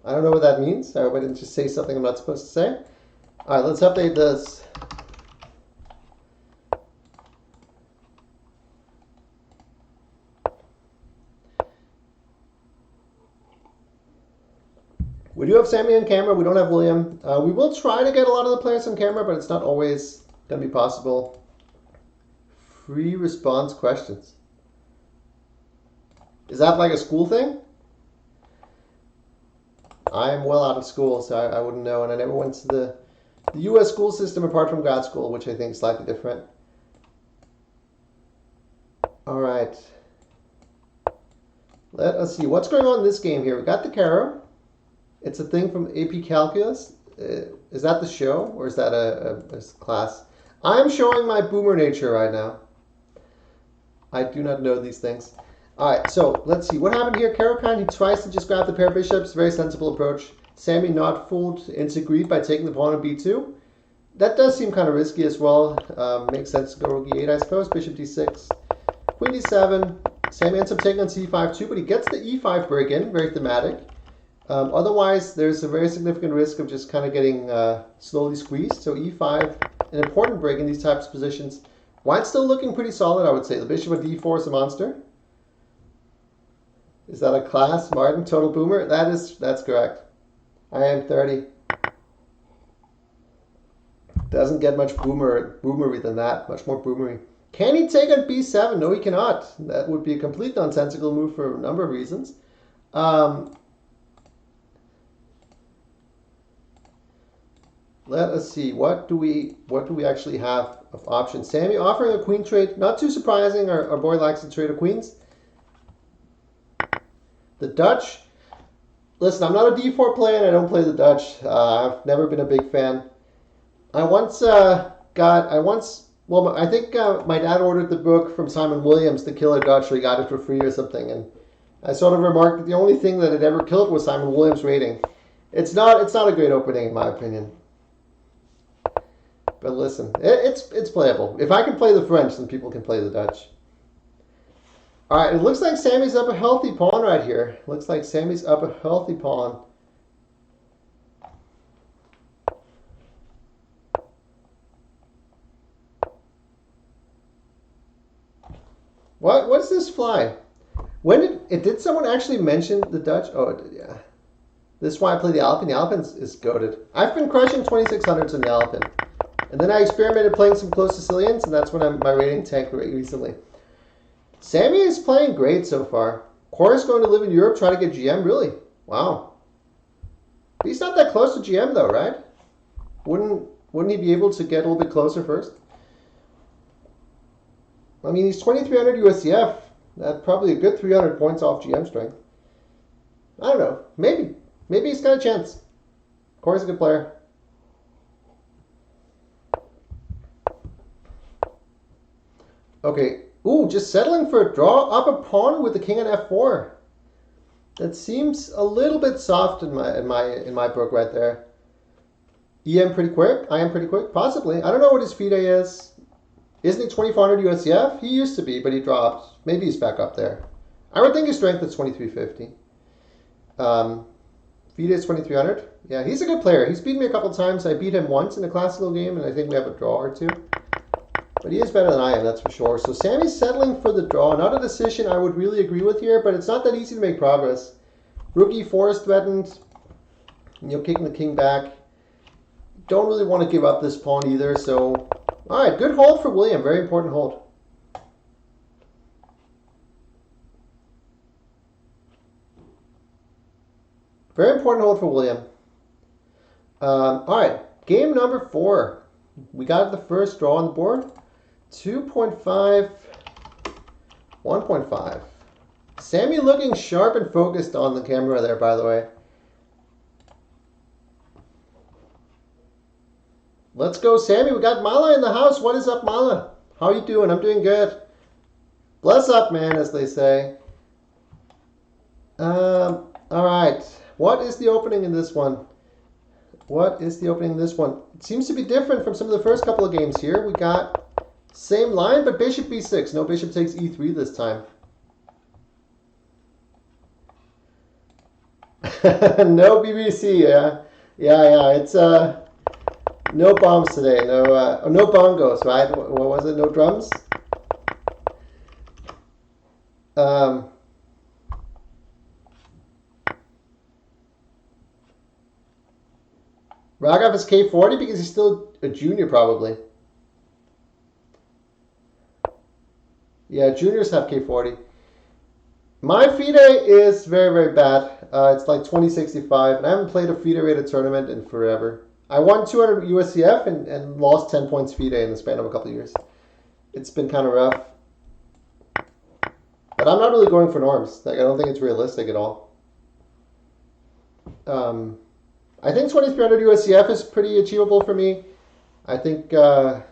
I don't know what that means. I hope I didn't just say something I'm not supposed to say. All right, let's update this. We do have Sammy on camera. We don't have William. We will try to get a lot of the players on camera, but it's not always going to be possible. Free response questions. Is that like a school thing? I am well out of school, so I wouldn't know. And I never went to the U.S. school system apart from grad school, which I think is slightly different. Let us see. What's going on in this game here? We got the Caro. It's a thing from AP Calculus. Is that the show, or is that a class? I'm showing my boomer nature right now. I do not know these things. All right, so let's see. What happened here? Caro-Kann, he tries to just grab the pair of bishops. Very sensible approach. Sammy not fooled into greed by taking the pawn on b2. That does seem kind of risky as well. Makes sense to go rook e8, I suppose. Bishop d6. Queen d7. Sammy ends up taking on c5 too, but he gets the e5 break in. Very thematic. Otherwise, there's a very significant risk of just kind of getting slowly squeezed. So e5, an important break in these types of positions. White's still looking pretty solid, I would say. The bishop of d4 is a monster. Is that a class, Martin? Total boomer? That's correct. I am 30. Doesn't get much boomery than that. Much more boomery. Can he take on b7? No, he cannot. That would be a complete nonsensical move for a number of reasons. Let us see. What do we actually have of options? Sammy offering a queen trade. Not too surprising. Our boy likes to trade of queens. The Dutch. Listen, I'm not a d4 player and I don't play the Dutch. I've never been a big fan. I think my dad ordered the book from Simon Williams, The Killer Dutch, or he got it for free or something, and I sort of remarked that the only thing that had ever killed was Simon Williams' rating. It's not a great opening in my opinion. But listen, it's playable. If I can play the French, then people can play the Dutch. All right, it looks like Sammy's up a healthy pawn right here. Looks like Sammy's up a healthy pawn. What's this fly? Did someone actually mention the Dutch? Oh, it did, yeah. This is why I play the Alpine. The Alpine is goated. I've been crushing 2600s in the Alpine. And then I experimented playing some close Sicilians, and that's when my rating tanked recently. Sammy is playing great so far. Corey's going to live in Europe, try to get GM, really? Wow. He's not that close to GM though, right? Wouldn't he be able to get a little bit closer first? I mean, he's 2300 USCF. That's probably a good 300 points off GM strength. I don't know. Maybe he's got a chance. Corey's a good player. Okay. Ooh, just settling for a draw. Up a pawn with the king on f4. That seems a little bit soft in my book right there. EM pretty quick. I am pretty quick. Possibly. I don't know what his FIDE is. Isn't he 2400 USCF? He used to be, but he dropped. Maybe he's back up there. I would think his strength is 2350. FIDE is 2300. Yeah, he's a good player. He's beaten me a couple times. I beat him once in a classical game, and I think we have a draw or two. But he is better than I am, that's for sure. So Sammy's settling for the draw. Not a decision I would really agree with here, but it's not that easy to make progress. Rook e4 is threatened. Kicking the king back. Don't really want to give up this pawn either, so... Alright, good hold for William. Very important hold. Very important hold for William. Alright, game number 4. We got the first draw on the board. 2.5, 1.5. Sammy looking sharp and focused on the camera there, by the way. Let's go, Sammy. We got Mala in the house. What is up, Mala? How you doing? I'm doing good. Bless up, man, as they say. All right. What is the opening in this one? What is the opening in this one? It seems to be different from some of the first couple of games here. We got same line, but bishop b6. No, bishop takes e3 this time. No BBC, yeah. Yeah, it's no bombs today. No bongos, right? What was it? No drums? Raghav is K40 because he's still a junior, probably. Yeah, juniors have K40. My FIDE is very, very bad. It's like 2065, and I haven't played a FIDE rated tournament in forever. I won 200 USCF and lost 10 points FIDE in the span of a couple of years. It's been kind of rough. But I'm not really going for norms. Like, I don't think it's realistic at all. I think 2300 USCF is pretty achievable for me. I think, FIDE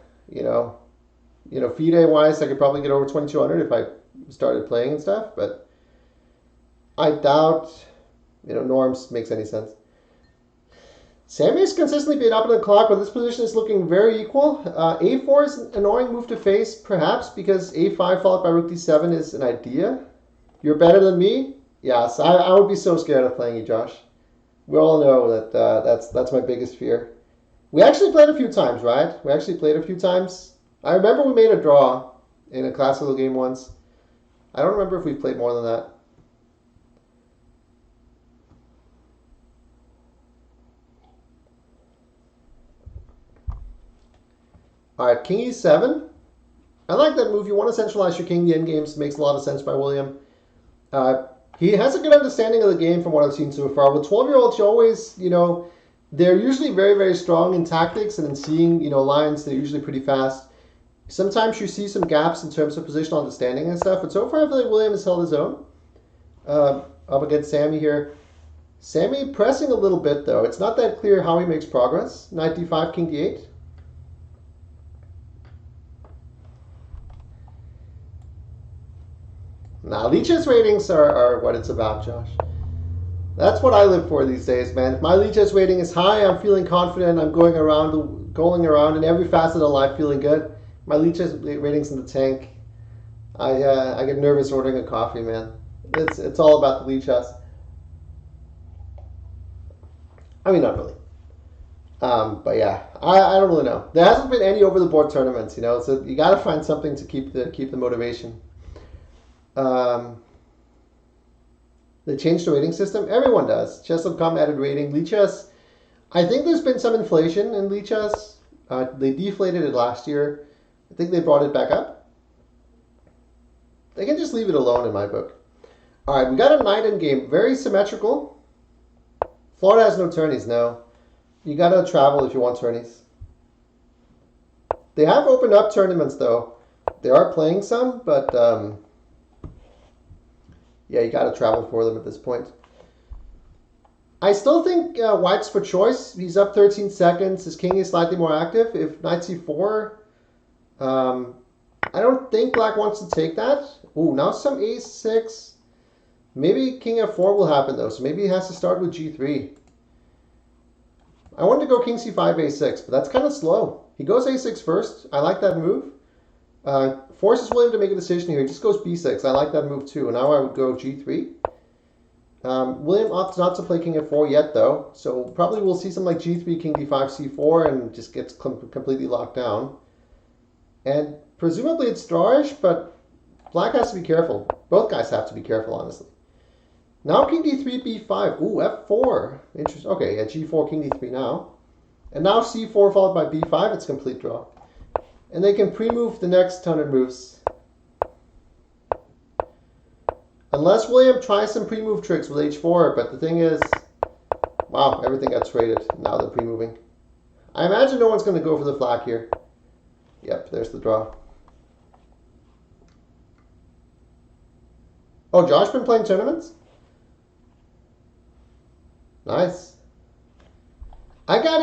wise, I could probably get over 2200 if I started playing and stuff. But I doubt, norms makes any sense. Sammy's consistently been up in the clock, but this position is looking very equal. A4 is an annoying move to face, perhaps, because A5 followed by Rook D7 is an idea. You're better than me? Yes, I would be so scared of playing you, Josh. We all know that that's my biggest fear. We actually played a few times, right? We actually played a few times. I remember we made a draw in a classical game once. I don't remember if we played more than that. All right, King E7. I like that move. You want to centralize your king. The end games makes a lot of sense by William. He has a good understanding of the game from what I've seen so far. With 12-year-olds, you always, they're usually very, very strong in tactics and in seeing, lines. They're usually pretty fast. Sometimes you see some gaps in terms of positional understanding and stuff. But so far, I feel like William has held his own up against Sammy here. Sammy pressing a little bit, though. It's not that clear how he makes progress. Knight D5, King D8. Now, lichess ratings are what it's about, Josh. That's what I live for these days, man. If my lichess rating is high, I'm feeling confident. I'm going around in every facet of life feeling good. My lichess rating's in the tank. I get nervous ordering a coffee, man. It's all about the lichess. I mean, not really. But yeah, I don't really know. There hasn't been any over-the-board tournaments, so you got to find something to keep the motivation. They changed the rating system. Everyone does. Chess.com added rating. Lichess, I think there's been some inflation in Lichess. They deflated it last year. I think they brought it back up. They can just leave it alone in my book. All right, we got a knight in game. Very symmetrical. Florida has no tourneys, no. You got to travel if you want tourneys. They have opened up tournaments, though. They are playing some, but yeah, you got to travel for them at this point. I still think White's for choice. He's up 13 seconds. His king is slightly more active. If Knight C4, I don't think Black wants to take that. Ooh, now some A6. Maybe King F4 will happen, though, so maybe he has to start with G3. I wanted to go King C5, A6, but that's kind of slow. He goes A6 first. I like that move. Forces William to make a decision here. He just goes B6. I like that move too. And now I would go G3. William opts not to play King F4 yet, though. So probably we'll see something like G3, King D5, C4, and just gets completely locked down. And presumably it's drawish, but Black has to be careful. Both guys have to be careful, honestly. Now King D3, B5. Ooh, F4. Interesting. Okay, yeah, G4, King D3 now. And now C4 followed by B5. It's complete draw. And they can pre-move the next 100 moves. Unless William tries some pre-move tricks with H4, but the thing is, wow, everything got traded. Now they're pre-moving. I imagine no one's going to go for the flag here. Yep, there's the draw. Oh, Josh been playing tournaments? Nice. I got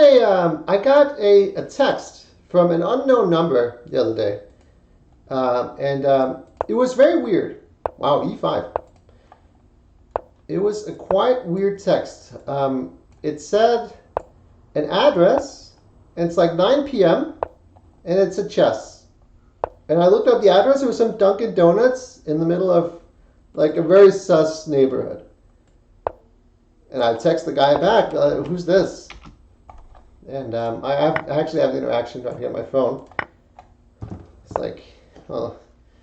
a text from an unknown number the other day. It was very weird. Wow, E5. It was a quite weird text. It said an address, and it's like 9 p.m., and it's a chess. And I looked up the address. It was some Dunkin' Donuts in the middle of like a very sus neighborhood. And I text the guy back, who's this? And I actually have the interaction right here on my phone. It's like, well,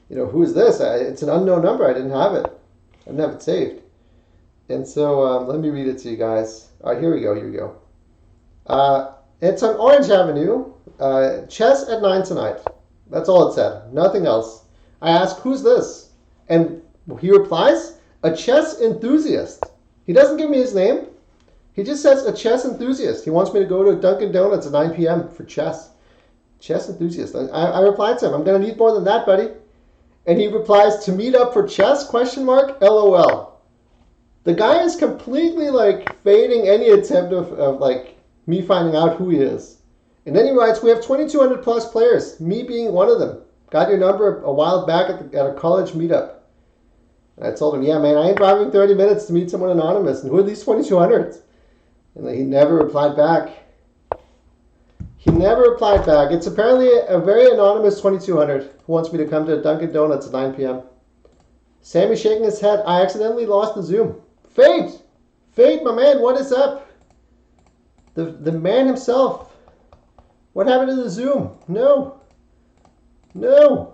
who is this? It's an unknown number. I didn't have it. I didn't have it saved. And so let me read it to you guys. All right, here we go. It's on Orange Avenue. Chess at 9 tonight. That's all it said. Nothing else. I ask, who's this? And he replies, a chess enthusiast. He doesn't give me his name. He just says a chess enthusiast. He wants me to go to Dunkin' Donuts at 9 p.m. for chess. Chess enthusiast. I replied to him, I'm going to need more than that, buddy. And he replies, to meet up for chess, question mark, LOL. The guy is completely like fading any attempt of like me finding out who he is. And then he writes, we have 2,200 plus players, me being one of them. Got your number a while back at a college meetup. And I told him, yeah, man, I ain't driving 30 minutes to meet someone anonymous. And who are these 2,200? And he never replied back. He never replied back. It's apparently a very anonymous 2,200 who wants me to come to Dunkin' Donuts at 9 p.m. Sammy shaking his head. I accidentally lost the Zoom. Fade! Fade, my man, what is up? The man himself. What happened to the Zoom? No. No.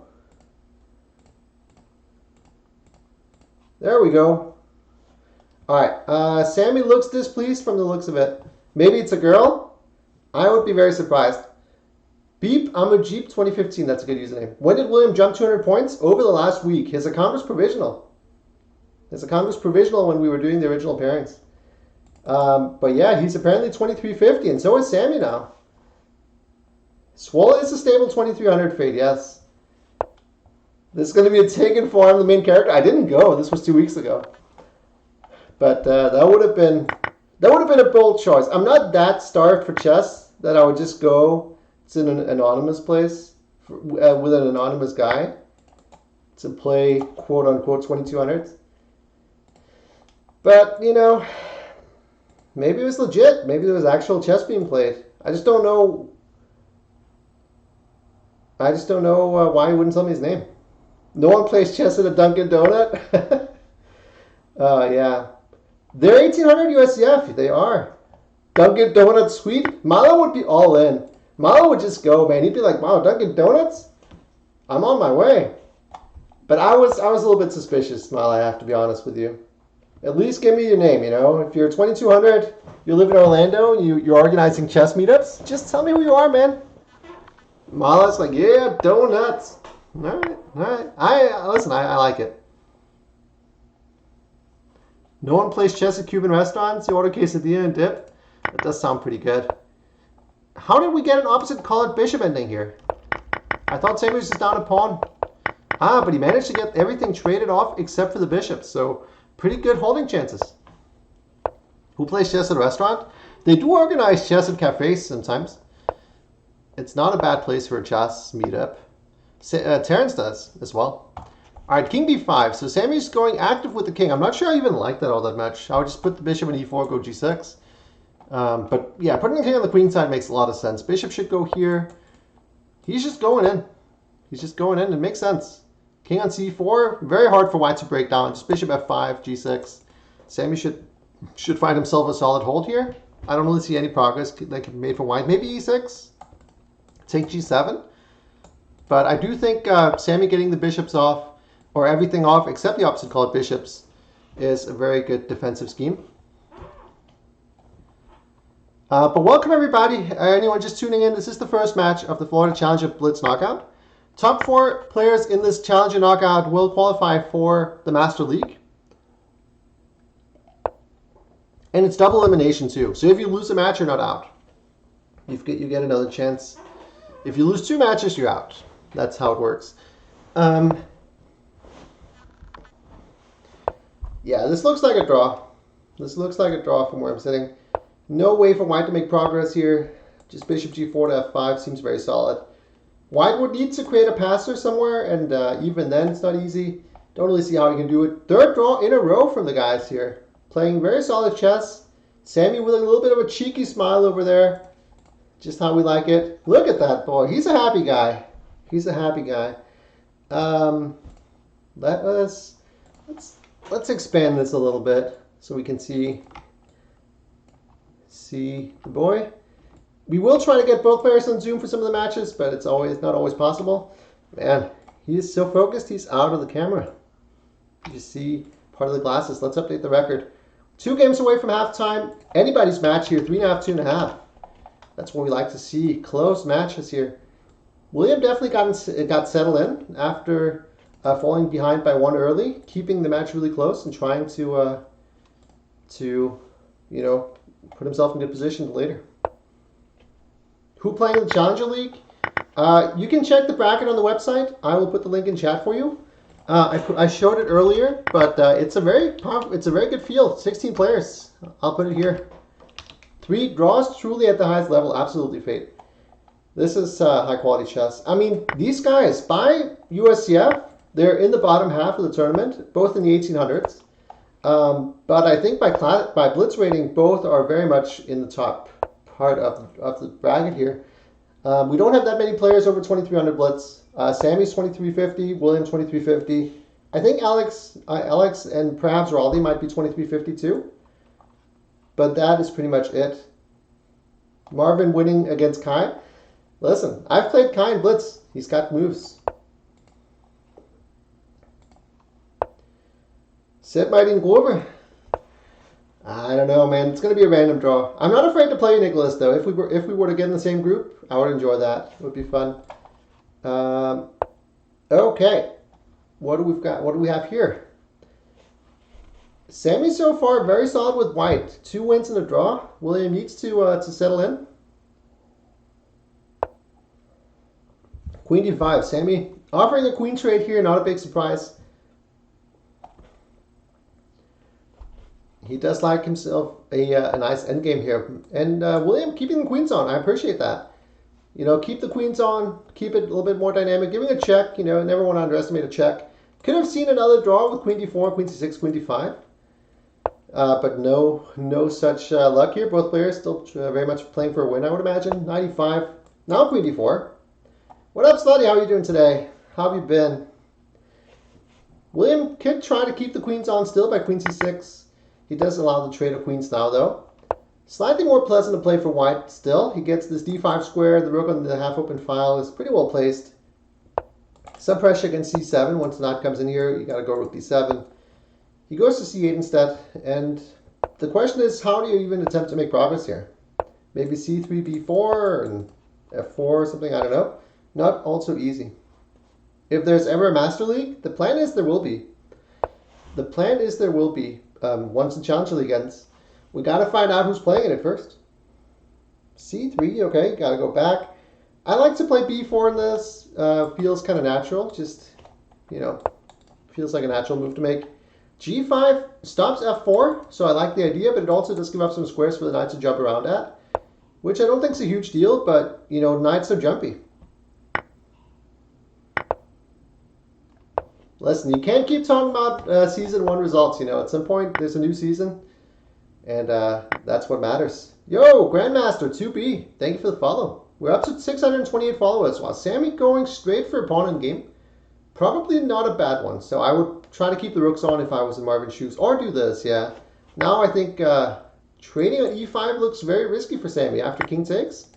There we go. Alright, Sammy looks displeased from the looks of it. Maybe it's a girl? I would be very surprised. Beep, I'm a Jeep 2015. That's a good username. When did William jump 200 points? Over the last week. His account was provisional. His account was provisional when we were doing the original pairings. But yeah, he's apparently 2350, and so is Sammy now. Swole is a stable 2300 fade, yes. This is going to be a taken form, the main character. I didn't go. This was 2 weeks ago. But that would have been a bold choice. I'm not that starved for chess that I would just go to an anonymous place with an anonymous guy to play quote unquote 2200s. But you know, maybe it was legit. Maybe there was actual chess being played. I just don't know. Why he wouldn't tell me his name. No one plays chess at a Dunkin' Donut. Yeah. They're 1800 USCF. They are. Dunkin' Donuts sweet. Malo would be all in. Malo would just go, man. He'd be like, wow, Dunkin' Donuts? I'm on my way. But I was a little bit suspicious, Malo, I have to be honest with you. At least give me your name, you know. If you're 2200, you live in Orlando, you're organizing chess meetups, just tell me who you are, man. Malo's like, yeah, donuts. All right. I like it. No one plays chess at Cuban restaurants. You order quesadilla and dip. That does sound pretty good. How did we get an opposite colored bishop ending here? I thought Sammy was just down a pawn. But he managed to get everything traded off except for the bishop. So pretty good holding chances. Who plays chess at a restaurant? They do organize chess at cafes sometimes. It's not a bad place for a chess meetup. Terrence does as well. All right, king b5. So Sammy's going active with the king. I'm not sure I even like that all that much. I would just put the bishop in e4, go g6. But yeah, putting the king on the queen side makes a lot of sense. Bishop should go here. He's just going in. He's just going in. It makes sense. King on c4. Very hard for white to break down. Just bishop f5, g6. Sammy should find himself a solid hold here. I don't really see any progress that can be made for white. Maybe e6. Take g7. But I do think Sammy getting the bishops off, or everything off except the opposite colored bishops, is a very good defensive scheme. But welcome everybody. Anyone just tuning in, this is the first match of the Florida Challenger Blitz Knockout. Top 4 players in this Challenger Knockout will qualify for the Master League. And it's double elimination too. So if you lose a match, you're not out. You get another chance. If you lose 2 matches, you're out. That's how it works. Yeah, this looks like a draw. This looks like a draw from where I'm sitting. No way for white to make progress here. Just bishop g4 to f5 seems very solid. White would need to create a passer somewhere, and even then it's not easy. Don't really see how he can do it. Third draw in a row from the guys here. Playing very solid chess. Sammy with a little bit of a cheeky smile over there. Just how we like it. Look at that boy. He's a happy guy. He's a happy guy. Let's expand this a little bit so we can see the boy. We will try to get both players on Zoom for some of the matches, but it's not always possible. Man, he is so focused, he's out of the camera. You see part of the glasses. Let's update the record. 2 games away from halftime. Anybody's match here, 3.5, 2.5. That's what we like to see. Close matches here. William definitely got settled in after falling behind by 1 early, keeping the match really close and trying to put himself in good position later. Who playing in the Challenger League? You can check the bracket on the website. I will put the link in chat for you. I showed it earlier, but it's a very good field. 16 players. I'll put it here. 3 draws truly at the highest level. Absolutely fate. This is high quality chess. I mean, these guys by USCF, they're in the bottom half of the tournament, both in the 1800s. But I think by Blitz rating, both are very much in the top part of the bracket here. We don't have that many players over 2300 Blitz. Sammy's 2350, William 2350. I think Alex and perhaps Raleigh might be 2350 too. But that is pretty much it. Marvin winning against Kai. Listen, I've played Kai in Blitz. He's got moves. Sid Mighty and Glover. I don't know, man. It's going to be a random draw. I'm not afraid to play Nicholas, though. If we were to get in the same group, I would enjoy that. It would be fun. Okay. What do we have here? Sammy so far very solid with white. 2 wins and a draw. William needs to settle in. Queen d5. Sammy offering a queen trade here. Not a big surprise. He does like himself a nice endgame here. And William keeping the queens on. I appreciate that. You know, keep the queens on. Keep it a little bit more dynamic. Giving a check. You know, never want to underestimate a check. Could have seen another draw with queen d4, queen c6, queen d5. But no such luck here. Both players still very much playing for a win, I would imagine. 95. Now queen d4. What up, Slutty? How are you doing today? How have you been? William could try to keep the queens on still by queen c6. He does allow the trade of queens now, though. Slightly more pleasant to play for white still. He gets this d5 square. The rook on the half-open file is pretty well placed. Some pressure against c7. Once the knight comes in here, you got to go rook d7. He goes to c8 instead. And the question is, how do you even attempt to make progress here? Maybe c3, b4, and f4 or something, I don't know. Not also easy. If there's ever a Master League, the plan is there will be. The plan is there will be. Once the Challenger League ends, we got to find out who's playing it first. c3, okay, got to go back. I like to play b4 in this. Feels kind of natural. Just, you know, feels like a natural move to make. g5 stops f4, so I like the idea, but it also does give up some squares for the knight to jump around at, which I don't think is a huge deal, but, you know, knights are jumpy. Listen, you can't keep talking about season 1 results, you know. At some point, there's a new season, and that's what matters. Yo, Grandmaster 2B, thank you for the follow. We're up to 628 followers. Wow, Sammy going straight for a pawn in game. Probably not a bad one, so I would try to keep the rooks on if I was in Marvin's shoes, or do this, yeah. Now I think trading on e5 looks very risky for Sammy after king takes.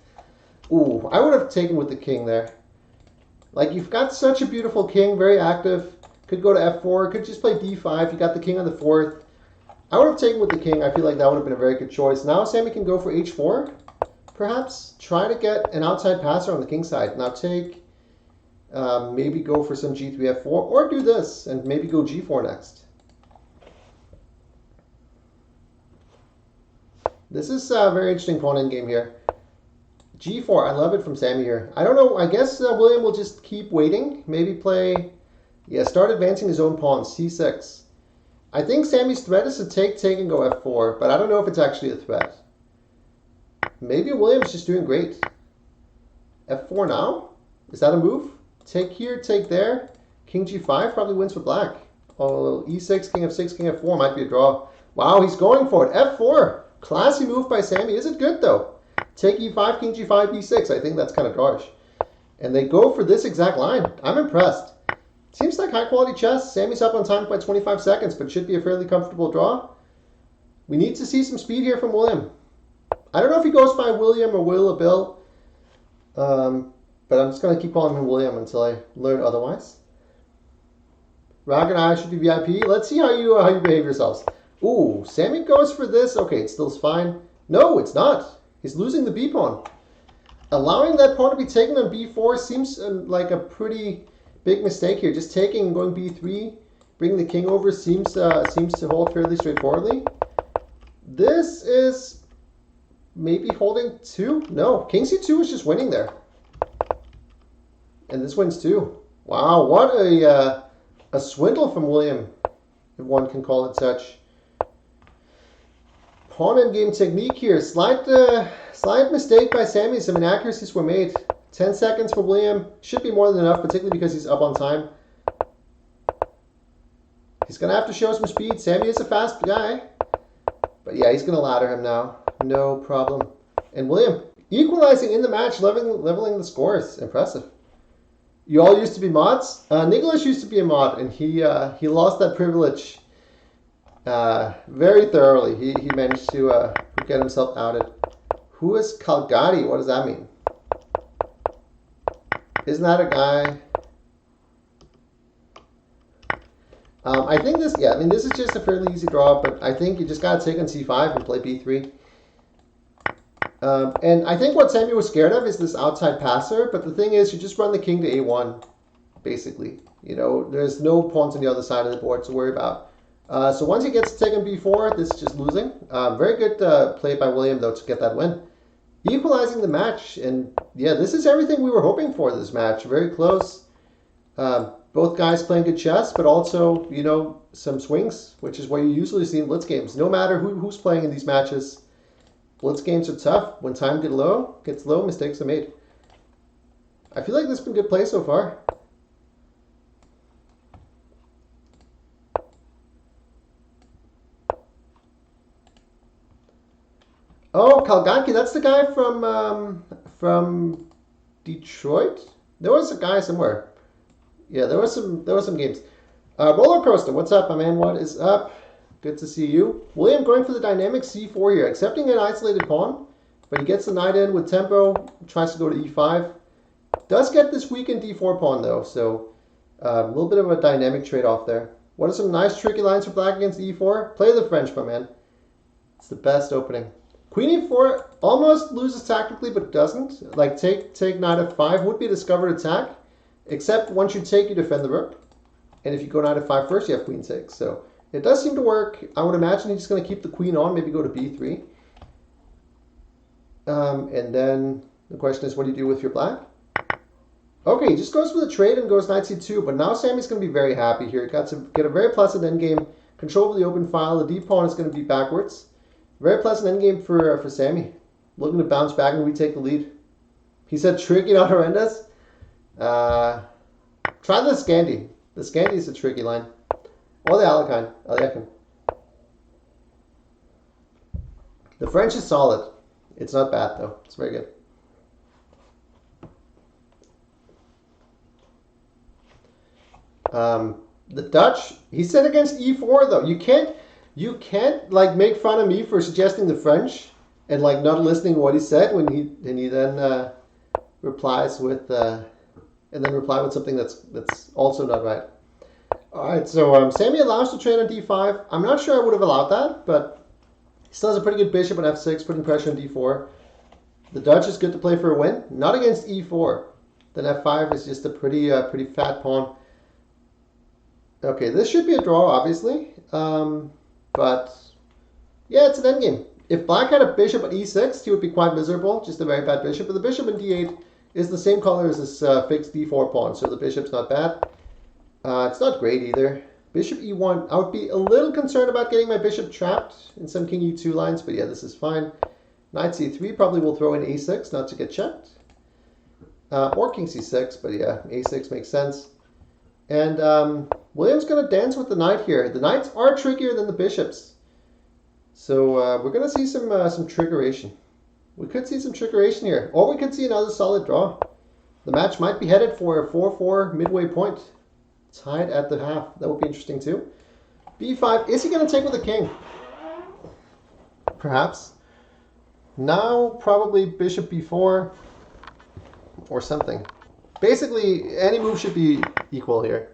Ooh, I would have taken with the king there. Like, you've got such a beautiful king, very active. Could go to f4, could just play d5. You got the king on the 4th. I would have taken with the king. I feel like that would have been a very good choice. Now Sammy can go for h4, perhaps. Try to get an outside passer on the king side. Now take, maybe go for some g3, f4, or do this, and maybe go g4 next. This is a very interesting pawn endgame here. g4, I love it from Sammy here. I don't know, I guess William will just keep waiting. Maybe play... Yeah, start advancing his own pawn, c6. I think Sammy's threat is to take, and go f4, but I don't know if it's actually a threat. Maybe William's just doing great. f4 now? Is that a move? Take here, take there. King g5 probably wins for black. Oh, e6, king f6, king f4 might be a draw. Wow, he's going for it. f4. Classy move by Sammy. Is it good, though? Take e5, king g5, b6. I think that's kind of drawish. And they go for this exact line. I'm impressed. Seems like high-quality chess. Sammy's up on time by 25 seconds, but should be a fairly comfortable draw. We need to see some speed here from William. I don't know if he goes by William or Will or Bill, but I'm just going to keep calling him William until I learn otherwise. Rag and I should be VIP. Let's see how you behave yourselves. Ooh, Sammy goes for this. Okay, it still's fine. No, it's not. He's losing the b pawn. Allowing that pawn to be taken on b4 seems like a pretty... big mistake here. Just taking and going b3, bringing the king over seems to hold fairly straightforwardly. This is maybe holding 2. No, king c2 is just winning there, and this wins too. Wow, what A swindle from William, if one can call it such. Pawn endgame technique here. Slight mistake by Sammy. Some inaccuracies were made. 10 seconds for William. Should be more than enough, particularly because he's up on time. He's going to have to show some speed. Sammy is a fast guy. But yeah, he's going to ladder him now. No problem. And William equalizing in the match, leveling the scores. Impressive. You all used to be mods? Nicholas used to be a mod, and he lost that privilege very thoroughly. He managed to get himself outed. Who is Calgary? What does that mean? Isn't that a guy? I think this, yeah, I mean, this is just a fairly easy draw, but I think you just got to take on c5 and play b3. And I think what Sammy was scared of is this outside passer, but the thing is, you just run the king to a1, basically. You know, there's no pawns on the other side of the board to worry about. So once he gets to take on b4, this is just losing. Very good play by William, though, to get that win. Equalizing the match, and yeah, this is everything we were hoping for this match. Very close. Both guys playing good chess, but also, you know, some swings, which is what you usually see in Blitz games. No matter who's playing in these matches, Blitz games are tough. When time gets low, mistakes are made. I feel like this has been good play so far. Oh, Kalganki, that's the guy from Detroit. There was a guy somewhere. Yeah, there was some games. Roller Coaster, what's up, my man? What is up? Good to see you. William going for the dynamic c4 here, accepting an isolated pawn, but he gets the knight in with tempo, tries to go to e5. Does get this weakened d4 pawn, though, so a little bit of a dynamic trade-off there. What are some nice tricky lines for black against e4? Play the French, my man. It's the best opening. Queen e4 almost loses tactically, but doesn't. Like, take knight f5 would be a discovered attack, except once you take, you defend the rook. And if you go knight f5 first, you have queen 6. So it does seem to work. I would imagine he's going to keep the queen on, maybe go to b3. And then the question is, what do you do with your black? Okay, he just goes for the trade and goes knight c2, but now Sammy's going to be very happy here. He got to get a very pleasant endgame, control of the open file. The d pawn is going to be backwards. Very pleasant endgame for Sammy. Looking to bounce back and retake the lead. He said tricky, not horrendous. Try the Scandi. The Scandi is a tricky line. Or the Alekhine. The French is solid. It's not bad, though. It's very good. The Dutch, he said against e4, though. You can't like make fun of me for suggesting the French and like not listening to what he said when he then replies with something that's also not right. All right, so Sammy allows to trade on d5. I'm not sure I would have allowed that, but he still has a pretty good bishop on f6, putting pressure on d4. The Dutch is good to play for a win, not against e4. Then f5 is just a pretty fat pawn. Okay, this should be a draw, obviously. But yeah, it's an endgame. If black had a bishop at e6, he would be quite miserable. Just a very bad bishop. But the bishop in d8 is the same color as this fixed d4 pawn, so the bishop's not bad. It's not great either. Bishop e1. I would be a little concerned about getting my bishop trapped in some king e2 lines, but yeah, this is fine. Knight c3 probably will throw in a6, not to get checked. Or king c6, but yeah, a6 makes sense. And William's going to dance with the knight here. The knights are trickier than the bishops. So we're going to see some trickeration. We could see some trickeration here. Or we could see another solid draw. The match might be headed for a 4-4 midway point. Tied at the half. That would be interesting too. b5. Is he going to take with the king? Perhaps. Now probably bishop b4 or something. Basically, any move should be equal here.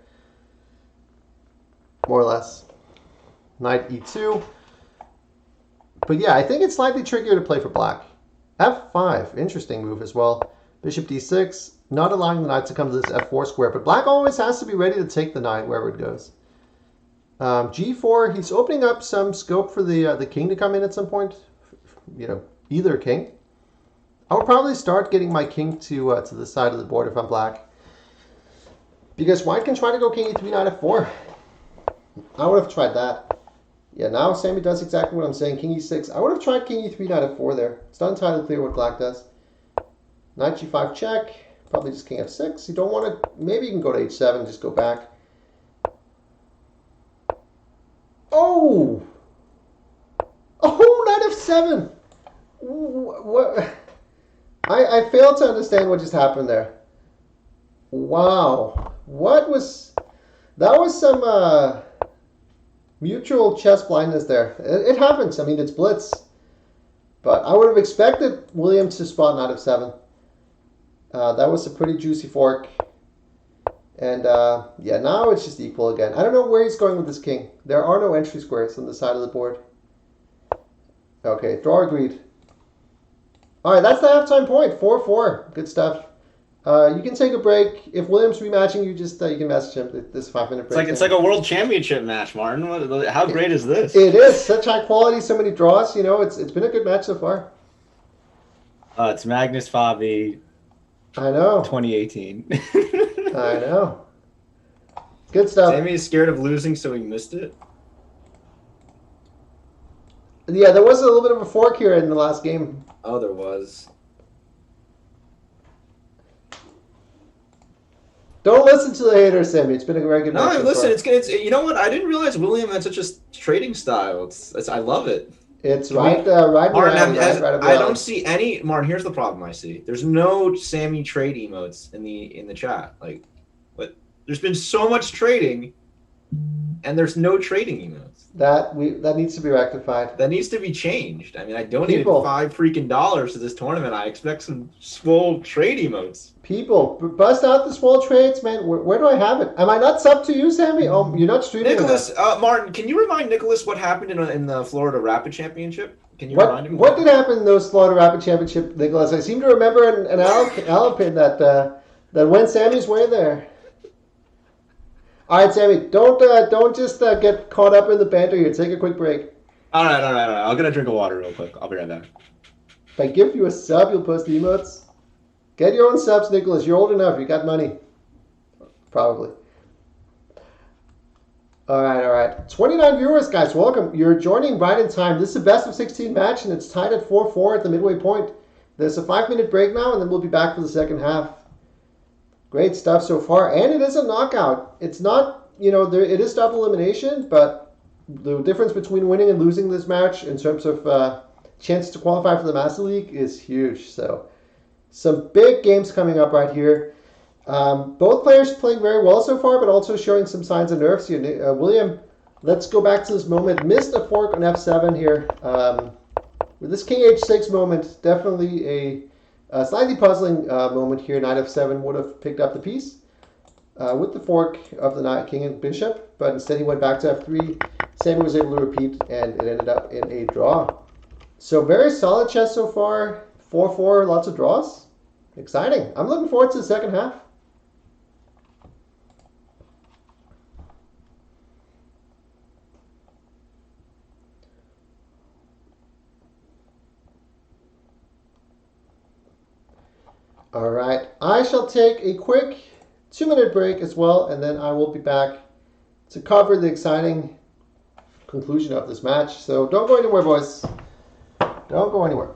More or less. Knight e2. But yeah, I think it's slightly trickier to play for black. f5, interesting move as well. Bishop d6, not allowing the knight to come to this f4 square, but black always has to be ready to take the knight wherever it goes. g4, he's opening up some scope for the king to come in at some point. You know, either king. I would probably start getting my king to the side of the board if I'm black. Because white can try to go king e3, knight f4. I would have tried that. Yeah, now Sammy does exactly what I'm saying. King e6. I would have tried king e3, knight f4 there. It's not entirely clear what black does. Knight g5 check. Probably just king f6. You don't want to... Maybe you can go to h7, just go back. Oh! Oh, knight f7! What? I failed to understand what just happened there. Wow. What was... That was some mutual chess blindness there. It happens. I mean, it's Blitz. But I would have expected William to spot knight f7. That was a pretty juicy fork. And yeah, now it's just equal again. I don't know where he's going with this king. There are no entry squares on the side of the board. Okay, draw agreed. All right, that's the halftime point. 4-4. Good stuff. You can take a break. If William's rematching, you just you can message him. This 5-minute break. It's like a world championship match, Martin. How great is this? It is such high quality, so many draws. You know, it's been a good match so far. It's Magnus Fabi. I know. 2018. I know. Good stuff. Sammy is scared of losing, so he missed it. Yeah, there was a little bit of a fork here in the last game. Oh, there was. Don't listen to the haters, Sammy. It's been a very good match. No, listen. It's you know what? I didn't realize William had such a trading style. I love it. It's right around. I don't see any. Martin, here's the problem I see. There's no Sammy trade emotes in the chat. Like, but there's been so much trading, and there's no trading emotes. That needs to be rectified. That needs to be changed. I mean, I donated $5 freaking to this tournament. I expect some swole trade emotes. People, bust out the swole trades, man. Where do I have it? Am I not sub to you, Sammy? Oh, you're not streaming. Nicholas, Martin, can you remind Nicholas what happened in the Florida Rapid Championship? Can you remind him? What did happen in those Florida Rapid Championship, Nicholas? I seem to remember an Alpin that went Sammy's way there. All right, Sammy, don't just get caught up in the banter here. Take a quick break. All right. I'll get a drink of water real quick. I'll be right back. If I give you a sub, you'll post emotes. Get your own subs, Nicholas. You're old enough. You got money. Probably. All right. 29 viewers, guys. Welcome. You're joining right in time. This is a best of 16 match, and it's tied at 4-4 at the midway point. There's a 5-minute break now, and then we'll be back for the second half. Great stuff so far, and it is a knockout. It's not, it is double elimination, but the difference between winning and losing this match in terms of chance to qualify for the Master League is huge. So, some big games coming up right here. Both players playing very well so far, but also showing some signs of nerves here. William, let's go back to this moment. Missed a fork on f7 here. With this king h6 moment, definitely a slightly puzzling moment here. Knight f7 would have picked up the piece with the fork of the knight, king, and bishop, but instead he went back to f3. Sammy was able to repeat, and it ended up in a draw. So very solid chess so far. 4-4, lots of draws. Exciting. I'm looking forward to the second half. All right, I shall take a quick 2-minute break as well, and then I will be back to cover the exciting conclusion of this match. So don't go anywhere, boys. Don't go anywhere.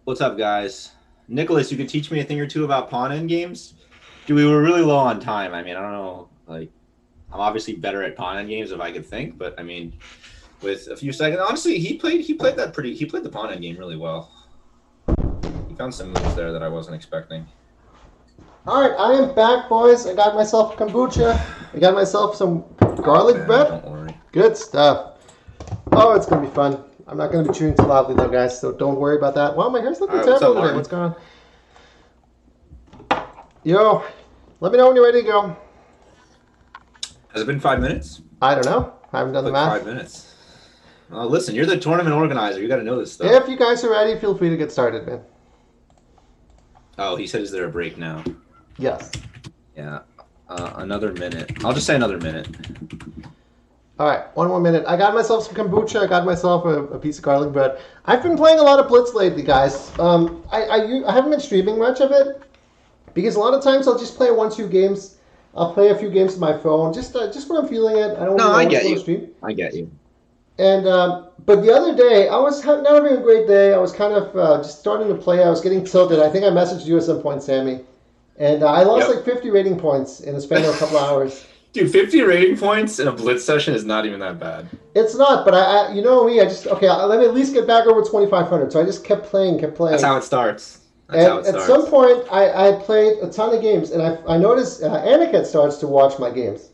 What's up, guys? Nicholas, you could teach me a thing or two about pawn end games? Dude, we were really low on time. I mean, I don't know. Like, I'm obviously better at pawn end games if I could think, but I mean, with a few seconds, honestly, he played the pawn end game really well. He found some moves there that I wasn't expecting. All right, I am back, boys. I got myself kombucha. I got myself some garlic bread. Don't worry. Good stuff. Oh, it's gonna be fun. I'm not going to be chewing too loudly, though, guys, so don't worry about that. Wow, my hair's looking terrible today. What's going on? Yo, let me know when you're ready to go. Has it been 5 minutes? I don't know. I haven't done the Like math. 5 minutes. Listen, you're the tournament organizer. You got to know this stuff. If you guys are ready, feel free to get started, man. Oh, he said, "Is there a break now?" Yes. Yeah. Another minute. I'll just say another minute. All right, one more minute. I got myself some kombucha. I got myself a piece of garlic bread. I've been playing a lot of Blitz lately, guys. I haven't been streaming much of it because a lot of times I'll just play 1-2 games. I'll play a few games on my phone, just when I'm feeling it. I don't No, really I want get to you. stream. I get you. And but the other day, I was not having a great day. I was kind of just starting to play. I was getting tilted. I think I messaged you at some point, Sammy, and I lost like 50 rating points in the span of a couple hours. Dude, 50 rating points in a Blitz session is not even that bad. It's not, but I you know me. I just let me at least get back over 2,500. So I just kept playing. That's how it starts. And at some point, I played a ton of games, and I noticed Anakin starts to watch my games.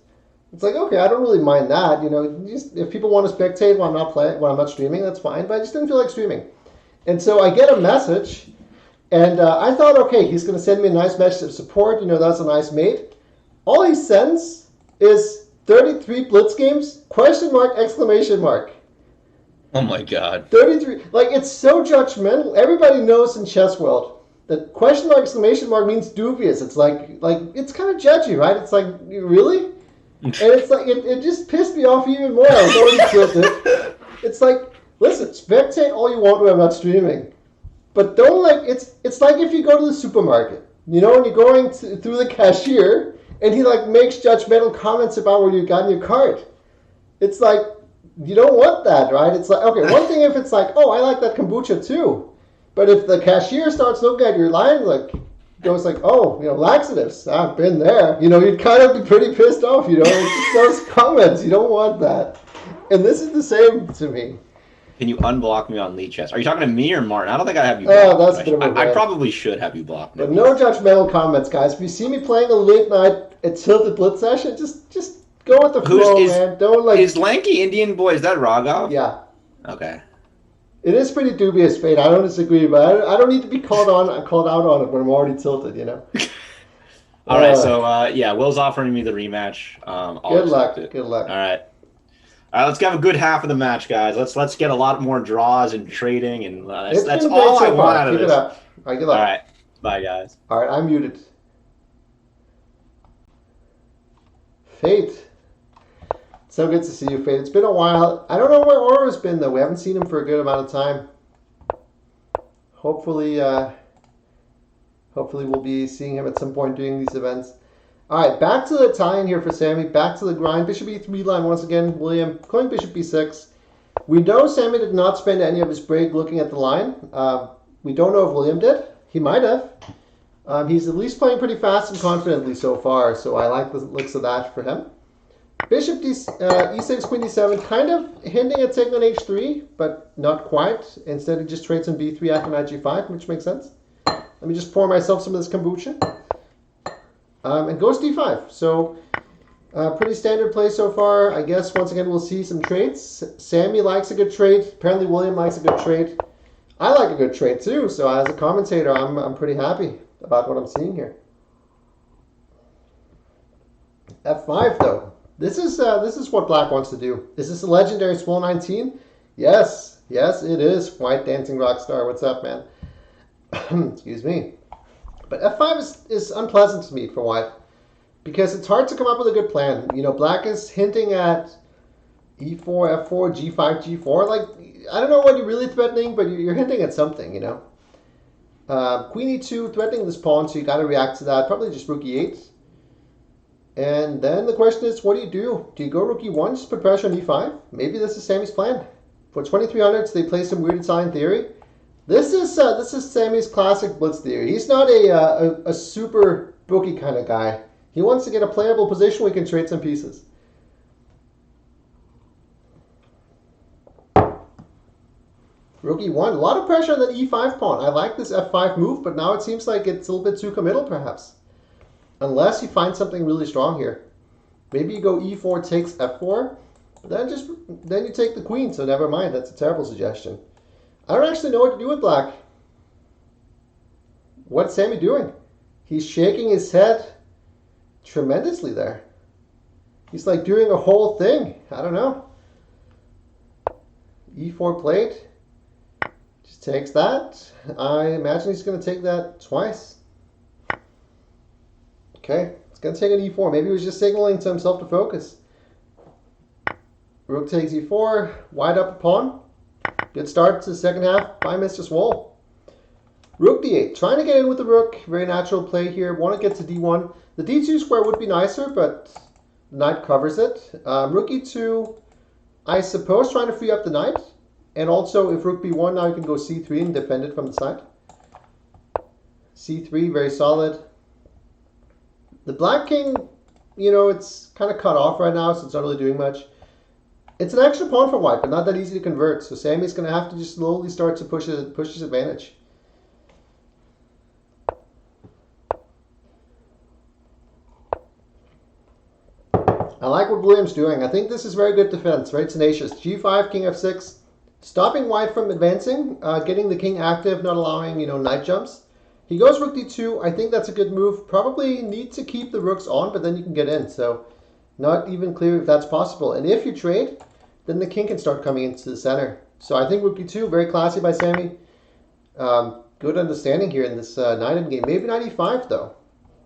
It's like, okay, I don't really mind that. You know, just if people want to spectate while I'm not streaming, that's fine. But I just didn't feel like streaming, and so I get a message, and I thought, okay, he's going to send me a nice message of support. You know, that's a nice mate. All he sends is 33 Blitz games, question mark, exclamation mark. Oh my god. 33. Like, it's so judgmental. Everybody knows in chess world that question mark, exclamation mark means dubious. It's like it's kind of judgy, right? It's like, really? And it's like, it just pissed me off even more. I was already tilted. It's like, listen, spectate all you want when I'm not streaming. But don't it's like if you go to the supermarket, you know, and you're going through the cashier, and he like makes judgmental comments about what you got in your cart. It's like, you don't want that, right? It's like, okay, one thing if it's like, oh, I like that kombucha too. But if the cashier starts looking at your line, like, goes like, oh, you know, laxatives, I've been there. You know, you'd kind of be pretty pissed off, you know. It's those comments, you don't want that. And this is the same to me. Can you unblock me on Lee Chess? Are you talking to me or Martin? I don't think I have you blocked. Oh, that's a bit of a I probably should have you blocked. But no judgmental comments, guys. If you see me playing a late night at Tilted Blitz session, just go with the flow, man. Don't like. Is Lanky Indian boy? Is that Raghav? Yeah. Okay. It is pretty dubious, Fate. I don't disagree, but I don't need to be called out on it when I'm already tilted, you know. All right, so yeah, Will's offering me the rematch. Good luck. Good luck. All right. All right, let's have a good half of the match, guys. Let's get a lot more draws and trading, and that's all I want out of this. Keep it up. All right, good luck. All right, bye, guys. All right, I'm muted. Fate. So good to see you, Fate. It's been a while. I don't know where Aura's been, though. We haven't seen him for a good amount of time. Hopefully we'll be seeing him at some point during these events. All right, back to the Italian here for Sammy. Back to the grind. Bishop e3 line once again. William going bishop b6. We know Sammy did not spend any of his break looking at the line. We don't know if William did. He might have. He's at least playing pretty fast and confidently so far, so I like the looks of that for him. Bishop e6, queen d7, kind of hinting at taking on h3, but not quite. Instead, he just trades on b3 after knight g5, which makes sense. Let me just pour myself some of this kombucha. And goes d5. So, pretty standard play so far. I guess, once again, we'll see some trades. Sammy likes a good trade. Apparently, William likes a good trade. I like a good trade, too. So, as a commentator, I'm pretty happy about what I'm seeing here. f5, though. This is what Black wants to do. Is this a legendary Swole 19? Yes. Yes, it is. White Dancing Rockstar. What's up, man? Excuse me. But f5 is unpleasant to me for White because it's hard to come up with a good plan. You know, Black is hinting at e4, f4, g5, g4. Like, I don't know what you're really threatening, but you're hinting at something, you know. Queen e2, threatening this pawn, so you got to react to that. Probably just rook e8. And then the question is, what do? Do you go rook e1, just put pressure on e5? Maybe this is Sammy's plan. For 2300s, they play some weird Italian theory. This is Sammy's classic blitz theory. He's not a super bookie kind of guy. He wants to get a playable position where he can trade some pieces. Rook e1, a lot of pressure on that e5 pawn. I like this f5 move, but now it seems like it's a little bit too committal, perhaps. Unless you find something really strong here. Maybe you go e4 takes f4, but then you take the queen, so never mind. That's a terrible suggestion. I don't actually know what to do with Black. What's Sammy doing? He's shaking his head tremendously there. He's like doing a whole thing. I don't know. E4 played. Just takes that. I imagine he's going to take that twice. Okay, it's going to take an E4. Maybe he was just signaling to himself to focus. Rook takes E4. Wide up a pawn. Good start to the second half by Mr. Wohl. Rook D8. Trying to get in with the rook. Very natural play here. Want to get to D1. The D2 square would be nicer, but the knight covers it. Rook E2, I suppose, trying to free up the knight. And also, if Rook B1, now you can go C3 and defend it from the side. C3, very solid. The black king, you know, it's kind of cut off right now, so it's not really doing much. It's an extra pawn for white, but not that easy to convert. So Sammy's going to have to just slowly start to push his advantage. I like what William's doing. I think this is very good defense, very tenacious. G5, king f6, stopping white from advancing, getting the king active, not allowing, you know, knight jumps. He goes rook d2. I think that's a good move. Probably need to keep the rooks on, but then you can get in. So not even clear if that's possible. And if you trade, then the king can start coming into the center. So I think rook d2, very classy by Sammy. Good understanding here in this knight game. Maybe knight e5 though.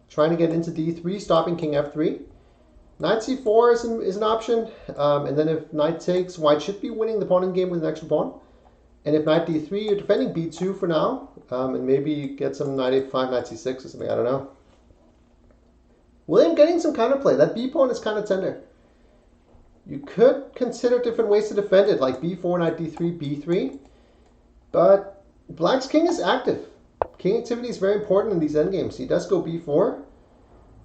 Trying to get into d3, stopping king f3. Knight c4 is an option. And then if knight takes, white should be winning the pawn in game with an extra pawn. And if knight d3, you're defending b2 for now. And maybe get some knight a5, knight c6 or something. I don't know. William getting some counterplay. That b pawn is kind of tender. You could consider different ways to defend it, like b4, knight d3, b3. But black's king is active. King activity is very important in these endgames. He does go b4.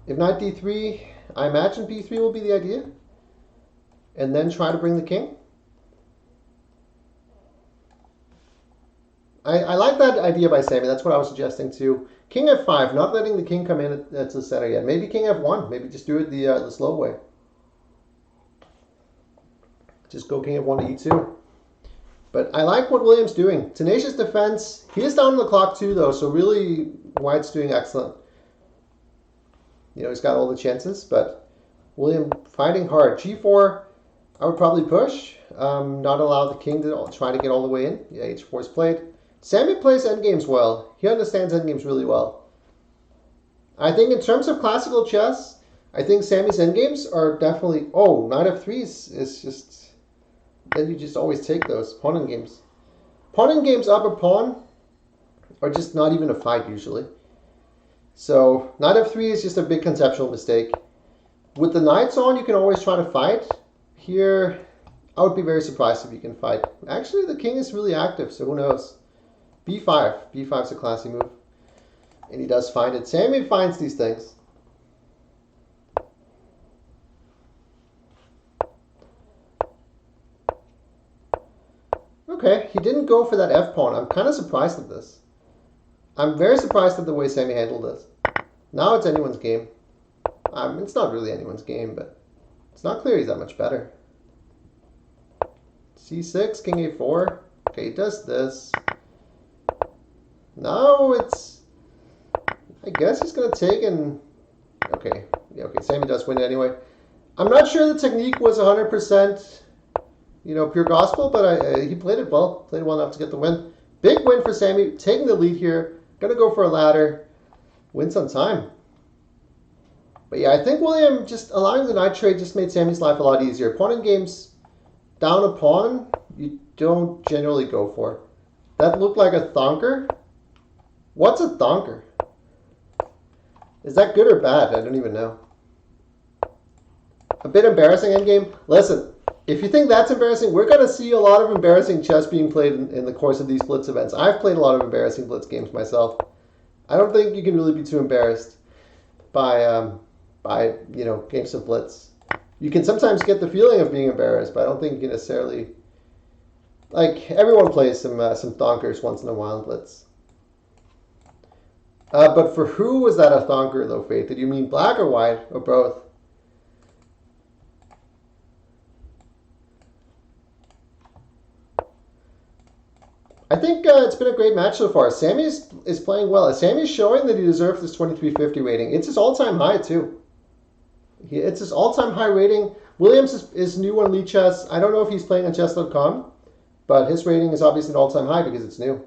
If knight d3, I imagine b3 will be the idea. And then try to bring the king. I like that idea by Sammy. That's what I was suggesting too. King f5, not letting the king come in to the center yet. Maybe king f1. Maybe just do it the slow way. Just go king f1 to e2. But I like what William's doing. Tenacious defense. He is down on the clock too, though. So really, white's doing excellent. You know, he's got all the chances. But William fighting hard. g4, I would probably push. Not allow the king to try to get all the way in. Yeah, h4 is played. Sammy plays endgames well. He understands endgames really well. I think in terms of classical chess, I think Sammy's endgames are definitely... Oh, knight f3 is just... Then you just always take those. Pawn in games. Pawn in games up a pawn are just not even a fight usually. So knight f3 is just a big conceptual mistake. With the knights on, you can always try to fight. Here, I would be very surprised if you can fight. Actually, the king is really active, so who knows. b5. b5 is a classy move. And he does find it. Sammy finds these things. Okay, he didn't go for that f-pawn. I'm kind of surprised at this. I'm very surprised at the way Sammy handled this. Now it's anyone's game. It's not really anyone's game, but it's not clear he's that much better. c6, king a4. Okay, he does this. Now it's... I guess he's going to take and... Okay, yeah, okay, Sammy does win it anyway. I'm not sure the technique was 100%, you know, pure gospel, but he played it well. Played it well enough to get the win. Big win for Sammy, taking the lead here. Going to go for a ladder. Wins on time. But yeah, I think William just allowing the knight trade just made Sammy's life a lot easier. Pawn in games, down a pawn, you don't generally go for. That looked like a thonker. What's a thonker? Is that good or bad? I don't even know. A bit embarrassing endgame. Listen, if you think that's embarrassing, we're going to see a lot of embarrassing chess being played in the course of these Blitz events. I've played a lot of embarrassing Blitz games myself. I don't think you can really be too embarrassed by you know, games of Blitz. You can sometimes get the feeling of being embarrassed, but I don't think you can necessarily... Like, everyone plays some thonkers once in a while in Blitz. But for who was that a thonker, though, Faith? Did you mean black or white, or both? I think it's been a great match so far. Sammy is playing well. Sammy's showing that he deserves this 2350 rating. It's his all-time high, too. It's his all-time high rating. Williams is new on League Chess. I don't know if he's playing on chess.com, but his rating is obviously an all-time high because it's new.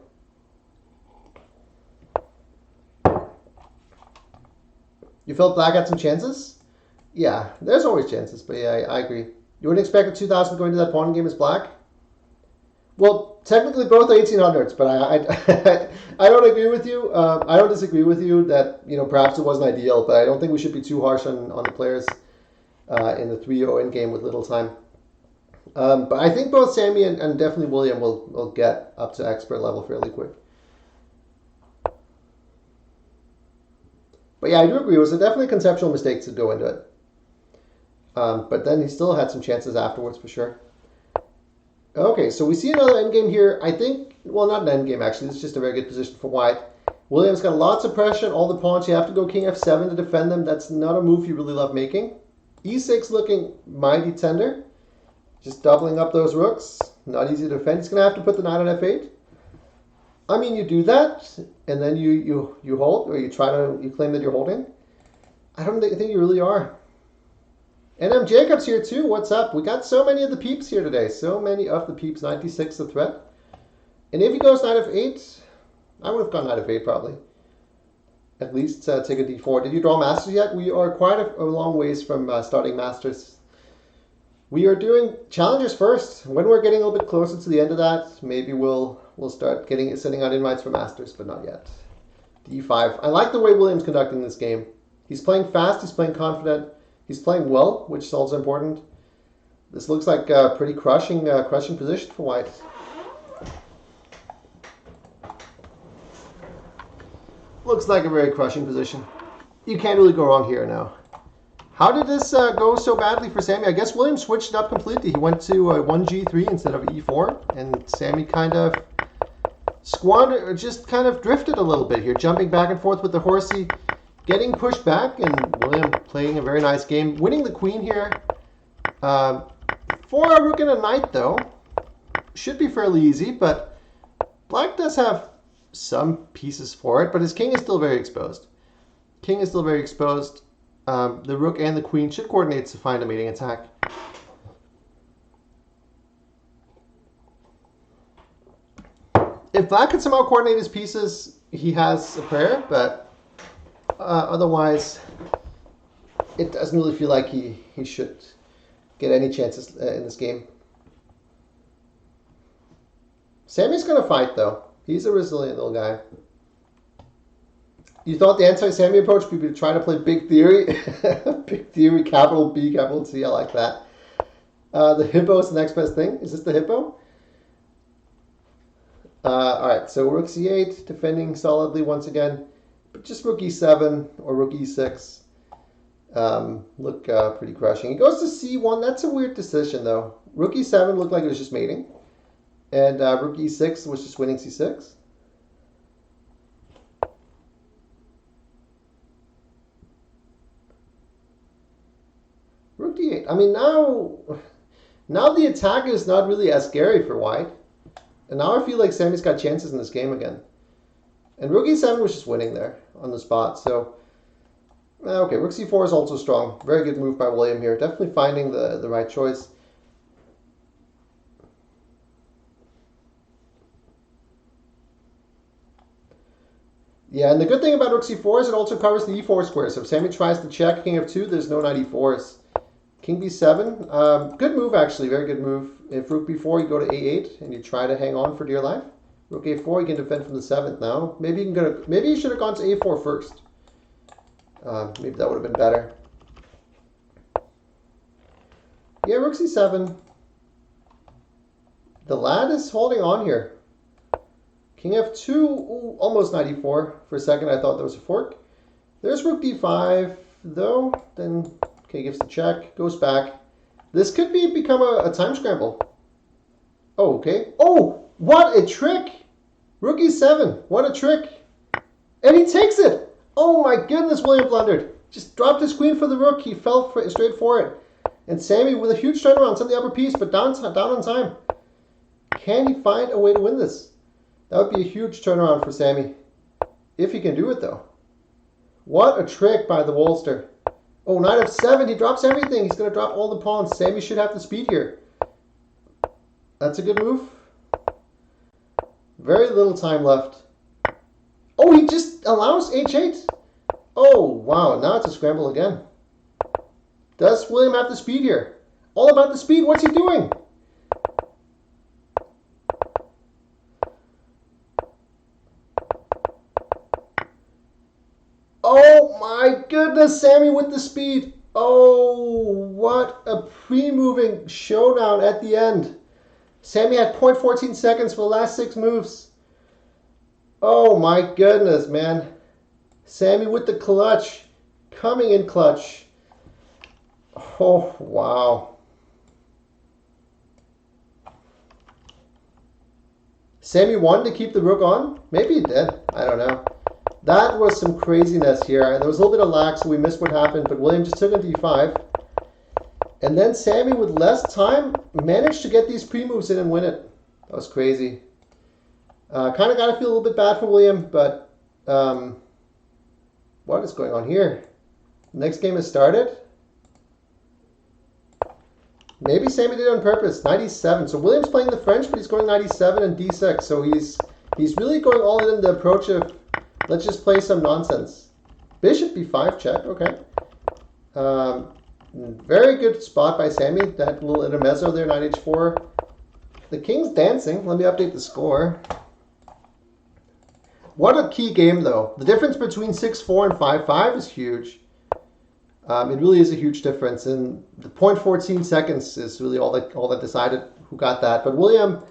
You felt Black had some chances? Yeah, there's always chances, but yeah, I agree. You wouldn't expect a 2000 going to that pawn game as Black? Well, technically both 1800s, but I don't agree with you. I don't disagree with you that, perhaps it wasn't ideal, but I don't think we should be too harsh on the players in the 3-0 end game with little time. But I think both Sammy and definitely William will get up to expert level fairly quick. But yeah, I do agree. It was definitely a conceptual mistake to go into it. But then he still had some chances afterwards for sure. Okay, so we see another endgame here. I think, well, not an endgame actually. This is just a very good position for white. Williams got lots of pressure on all the pawns. You have to go king f7 to defend them. That's not a move you really love making. e6 looking mighty tender. Just doubling up those rooks. Not easy to defend. He's going to have to put the knight on f8. I mean, you do that, and then you hold, or you claim that you're holding. I don't think you really are. NM Jacobs here too. What's up? We got so many of the peeps here today. So many of the peeps. 96 the threat. And if he goes knight f8, I would have gone knight f8 probably. At least take a d4. Did you draw Masters yet? We are quite a long ways from starting Masters. We are doing Challengers first. When we're getting a little bit closer to the end of that, maybe we'll start sending out invites for Masters, but not yet. d5. I like the way Williams conducting this game. He's playing fast. He's playing confident. He's playing well, which is also important. This looks like a pretty crushing position for white. Looks like a very crushing position. You can't really go wrong here now. How did this go so badly for Sammy? I guess Williams switched it up completely. He went to 1g3 instead of e4, and Sammy kind of just kind of drifted a little bit here, jumping back and forth with the horsey, getting pushed back, and William playing a very nice game, winning the queen here. For a rook and a knight, though, should be fairly easy, but Black does have some pieces for it, but his king is still very exposed. King is still very exposed. The rook and the queen should coordinate to find a mating attack. If Black could somehow coordinate his pieces, he has a prayer, but otherwise, it doesn't really feel like he should get any chances in this game. Sammy's going to fight, though. He's a resilient little guy. You thought the anti-Sammy approach would be to try to play big theory? Big theory, capital B, capital T, I like that. The hippo is the next best thing. Is this the hippo? Alright, so rook c8, defending solidly once again. But just rook e7 or rook e6 look pretty crushing. He goes to c1. That's a weird decision, though. Rook e7 looked like it was just mating. And rook e6 was just winning c6. Rook d8. I mean, now the attack is not really as scary for white. And now I feel like Sammy's got chances in this game again. And rook e7 was just winning there on the spot. So, okay, rook c4 is also strong. Very good move by William here. Definitely finding the right choice. Yeah, and the good thing about rook c4 is it also covers the e4 square. So if Sammy tries to check king f2, there's no knight e4s. King b7, good move actually, very good move. If rook b4, you go to a8 and you try to hang on for dear life. Rook a4, you can defend from the 7th now. Maybe you should have gone to a4 first. Maybe that would have been better. Yeah, rook c7. The lad is holding on here. King f2, ooh, almost knight e4. For a second, I thought there was a fork. There's rook d5, though. Then, okay, gives the check, goes back. This could become a time scramble. Oh, okay. Oh, what a trick! Rook e7, what a trick! And he takes it! Oh my goodness, William blundered. Just dropped his queen for the rook. He fell straight for it. And Sammy with a huge turnaround, sent the upper piece, but down on time. Can he find a way to win this? That would be a huge turnaround for Sammy. If he can do it, though. What a trick by the Wolster. Oh, knight of 7. He drops everything. He's going to drop all the pawns. Sammy should have the speed here. That's a good move. Very little time left. Oh, he just allows h8. Oh, wow. Now it's a scramble again. Does William have the speed here? All about the speed. What's he doing? Oh my goodness, Sammy with the speed. Oh, what a pre-moving showdown at the end. Sammy had 0.14 seconds for the last 6 moves. Oh my goodness, man. Sammy with the clutch. Coming in clutch. Oh, wow. Sammy wanted to keep the rook on? Maybe he did. I don't know. That was some craziness here. There was a little bit of lag, so we missed what happened, but William just took into e5. And then Sammy, with less time, managed to get these pre-moves in and win it. That was crazy. Kind of got to feel a little bit bad for William, but what is going on here? Next game has started. Maybe Sammy did it on purpose. 97. So William's playing the French, but he's going 97 and d6. So he's really going all in the approach of, let's just play some nonsense. Bishop b5 check. Okay. Very good spot by Sammy. That little intermezzo there, knight h4. The king's dancing. Let me update the score. What a key game, though. The difference between 6-4 and 5-5 is huge. It really is a huge difference, and the 0.14 seconds is really all that decided who got that. But William,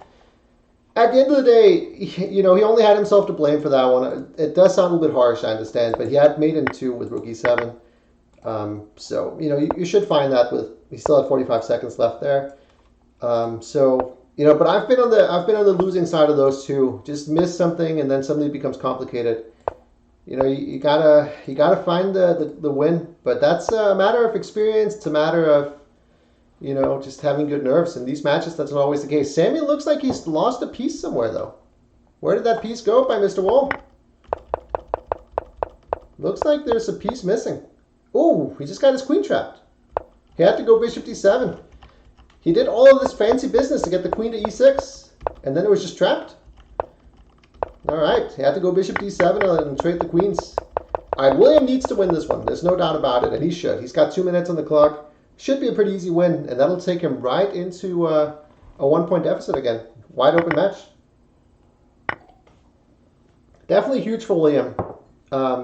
at the end of the day, he only had himself to blame for that one. It does sound a little bit harsh, I understand, but he had mate in 2 with rook e7. So you should find that he still had 45 seconds left there. But I've been on the losing side of those two. Just miss something, and then suddenly it becomes complicated. You gotta find the win, but that's a matter of experience. It's a matter of just having good nerves. In these matches, that's not always the case. Sammy looks like he's lost a piece somewhere, though. Where did that piece go by Mr. Wohl? Looks like there's a piece missing. Oh, he just got his queen trapped. He had to go bishop d7. He did all of this fancy business to get the queen to e6, and then it was just trapped. All right, he had to go bishop d7 and trade the queens. All right, William needs to win this one. There's no doubt about it, and he should. He's got 2 minutes on the clock. Should be a pretty easy win, and that'll take him right into a 1-point deficit again. Wide open match. Definitely huge for William,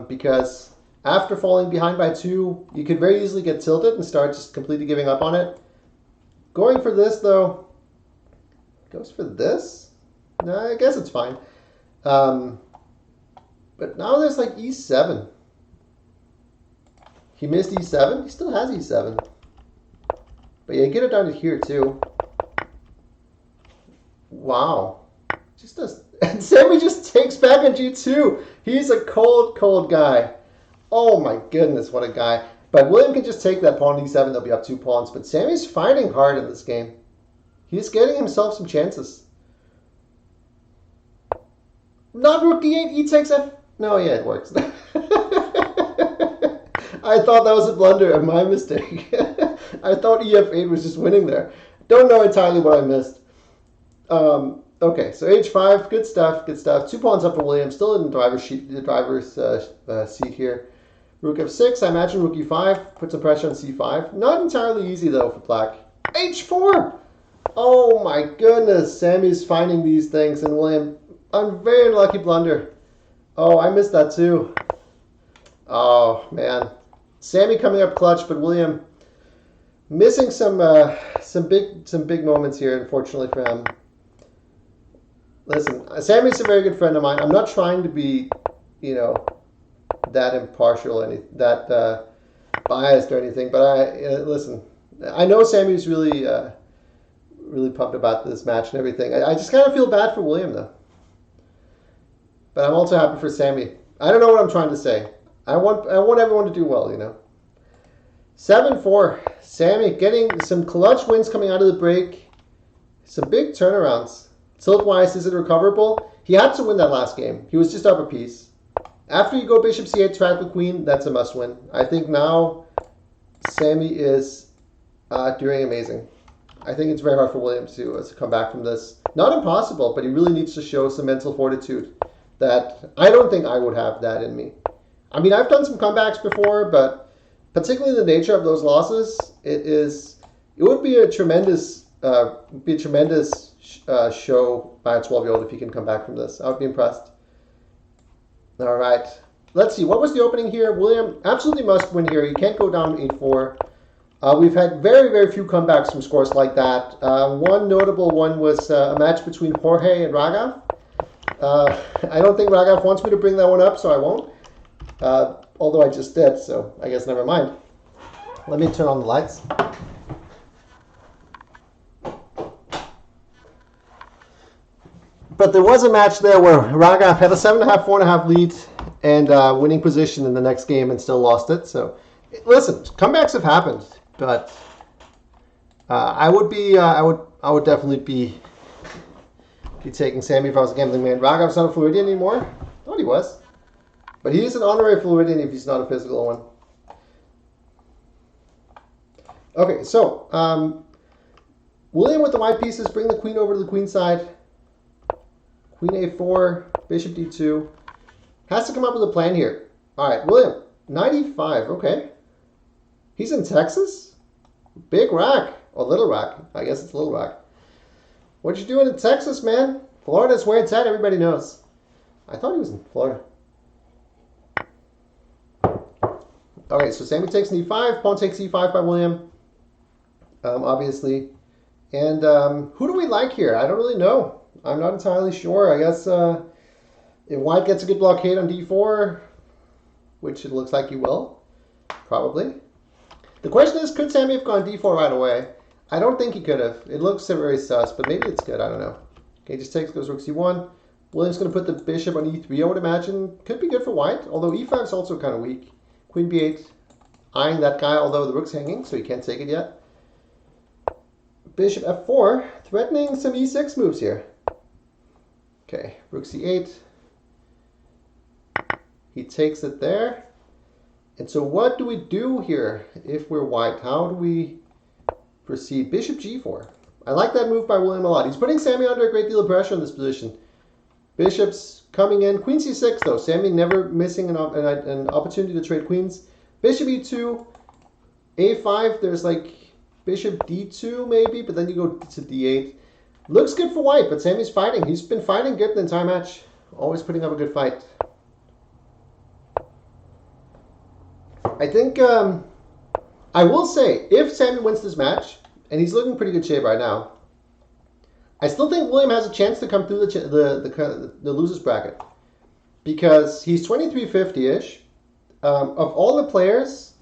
because after falling behind by 2, you could very easily get tilted and start just completely giving up on it. Going for this, though, goes for this? No, I guess it's fine. But now there's like e7. He missed e7. He still has e7. But yeah, get it down to here too. Wow. And Sammy just takes back on g2. He's a cold, cold guy. Oh my goodness, what a guy. But William can just take that pawn e7. They'll be up 2 pawns. But Sammy's fighting hard in this game. He's getting himself some chances. Not rook e8, e takes f. No, yeah, it works. I thought that was a blunder, my mistake. I thought ef8 was just winning there. Don't know entirely what I missed. Okay, so h5, good stuff, good stuff. 2 pawns up for William, still in the driver's seat here. Rook f6, I imagine rook e5, put some pressure on c5. Not entirely easy though for black. h4! Oh my goodness, Sammy's finding these things, and William, a very unlucky blunder. Oh, I missed that too. Oh man, Sammy coming up clutch, but William missing some big moments here, unfortunately for him. Listen, Sammy's a very good friend of mine. I'm not trying to be, that impartial, that biased or anything. But listen, I know Sammy's really pumped about this match and everything. I just kind of feel bad for William though. But I'm also happy for Sammy. I don't know what I'm trying to say. I want everyone to do well, 7-4. Sammy getting some clutch wins coming out of the break. Some big turnarounds. Tilt-wise, is it recoverable? He had to win that last game. He was just up a piece. After you go bishop c8, trap the queen, that's a must-win. I think now Sammy is doing amazing. I think it's very hard for William to come back from this. Not impossible, but he really needs to show some mental fortitude that I don't think I would have that in me. I mean, I've done some comebacks before, but particularly the nature of those losses, it would be a tremendous show by a 12-year-old if he can come back from this. I would be impressed. All right. Let's see. What was the opening here? William absolutely must win here. You can't go down 8-4. We've had very, very few comebacks from scores like that. One notable one was a match between Jorge and Raghav. I don't think Raghav wants me to bring that one up, so I won't. Although I just did, so I guess never mind. Let me turn on the lights. But there was a match there where Raghav had a 7.5, 4.5 lead and winning position in the next game and still lost it. So, listen, comebacks have happened, but I would definitely be taking Sammy if I was a gambling man. Raghav's not a Floridian anymore. I thought he was, but he is an honorary Floridian if he's not a physical one. Okay, so William with the white pieces, bring the queen over to the queen side. Queen a4, bishop d2. Has to come up with a plan here. All right, William, 95. Okay. He's in Texas? Big rack. Or little rack. I guess it's little rack. What you doing in Texas, man? Florida's where it's at. Everybody knows. I thought he was in Florida. Okay, so Sammy takes an e5. Pawn takes e5 by William. Obviously. And who do we like here? I don't really know. I'm not entirely sure. I guess if white gets a good blockade on d4, which it looks like he will, probably. The question is, could Sammy have gone d4 right away? I don't think he could have. It looks very sus, but maybe it's good. I don't know. Okay, just takes, goes rook c1. William's going to put the bishop on e3, I would imagine. Could be good for white, although e5 is also kind of weak. Queen b8, eyeing that guy, although the rook's hanging, so he can't take it yet. Bishop f4, threatening some e6 moves here. Okay, rook c8. He takes it there. And so what do we do here if we're white? How do we proceed? Bishop g4. I like that move by William a lot. He's putting Sammy under a great deal of pressure in this position. Bishop's coming in. Queen c6 though. Sammy never missing an opportunity to trade queens. Bishop e2. a5. There's like bishop d2 maybe, but then you go to d8. Looks good for white, but Sammy's fighting. He's been fighting good the entire match. Always putting up a good fight. I think, I will say, if Sammy wins this match, and he's looking in pretty good shape right now, I still think William has a chance to come through the losers bracket. Because he's 2350-ish. Of all the players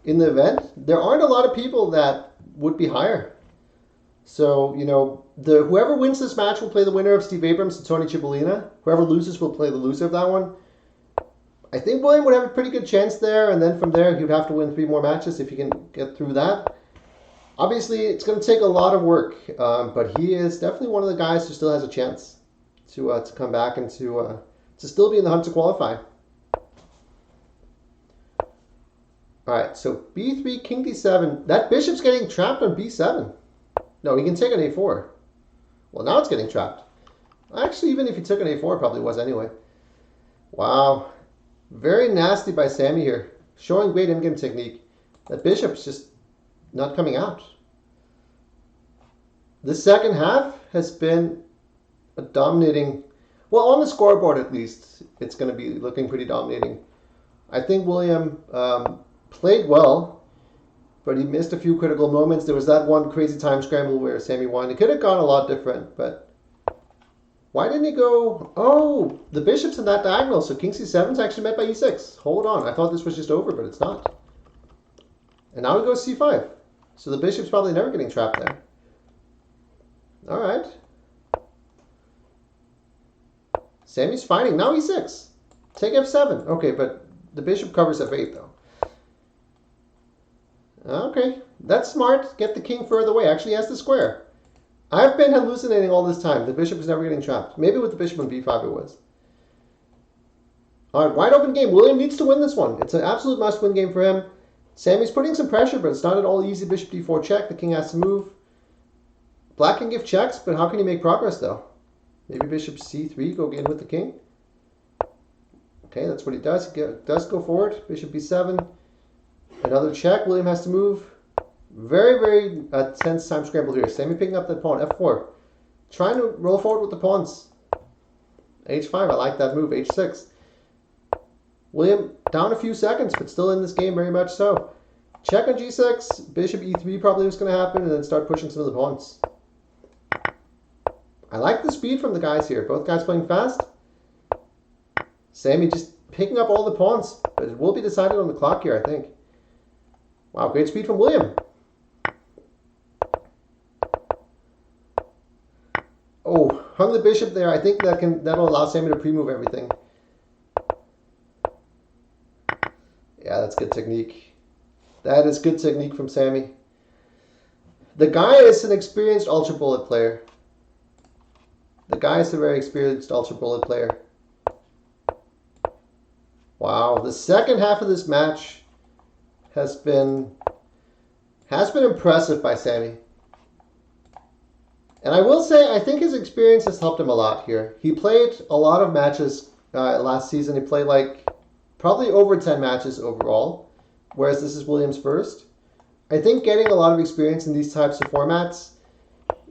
in the event, there aren't a lot of people that would be higher. So, you know, whoever wins this match will play the winner of Steve Abrams and Tony Cipollina. Whoever loses will play the loser of that one. I think William would have a pretty good chance there, and then from there he would have to win 3 more matches if he can get through that. Obviously, it's going to take a lot of work, but he is definitely one of the guys who still has a chance to come back and to still be in the hunt to qualify. All right, so b3, king d7. That bishop's getting trapped on b7. No, he can take an a4. Well, now it's getting trapped. Actually, even if he took an a4, it probably was anyway. Wow. Very nasty by Sammy here. Showing great in-game technique. That bishop's just not coming out. The second half has been a dominating... Well, on the scoreboard at least, it's going to be looking pretty dominating. I think William played well, but he missed a few critical moments. There was that one crazy time scramble where Sammy won. It could have gone a lot different, but... Why didn't he go... Oh, the bishop's in that diagonal, so king c7 is actually met by e6. Hold on, I thought this was just over, but it's not. And now he goes c5. So the bishop's probably never getting trapped there. All right. Sammy's fighting. Now e6. Take f7. Okay, but the bishop covers f8, though. Okay, that's smart. Get the king further away. Actually, he has the square. I've been hallucinating all this time. The bishop is never getting trapped. Maybe with the bishop on b5 it was. All right, wide open game. William needs to win this one. It's an absolute must-win game for him. Sammy's putting some pressure, but it's not at all easy. Bishop d4 check. The king has to move. Black can give checks, but how can he make progress, though? Maybe bishop c3, go in with the king. Okay, that's what he does. He does go forward. Bishop b7. Another check. William has to move. Very, very tense time scramble here. Sammy picking up that pawn. f4. Trying to roll forward with the pawns. h5, I like that move. h6. William down a few seconds, but still in this game very much so. Check on g6. Bishop e3 probably was going to happen, and then start pushing some of the pawns. I like the speed from the guys here. Both guys playing fast. Sammy just picking up all the pawns, but it will be decided on the clock here, I think. Wow, great speed from William. Oh, hung the bishop there. I think that'll allow Sammy to pre-move everything. Yeah, that's good technique. That is good technique from Sammy. The guy is an experienced ultra bullet player. The guy is a very experienced ultra bullet player. Wow, the second half of this match has been impressive by Sammy. And I will say, I think his experience has helped him a lot here. He played a lot of matches last season. He played like probably over 10 matches overall, whereas this is Williams' first. I think getting a lot of experience in these types of formats,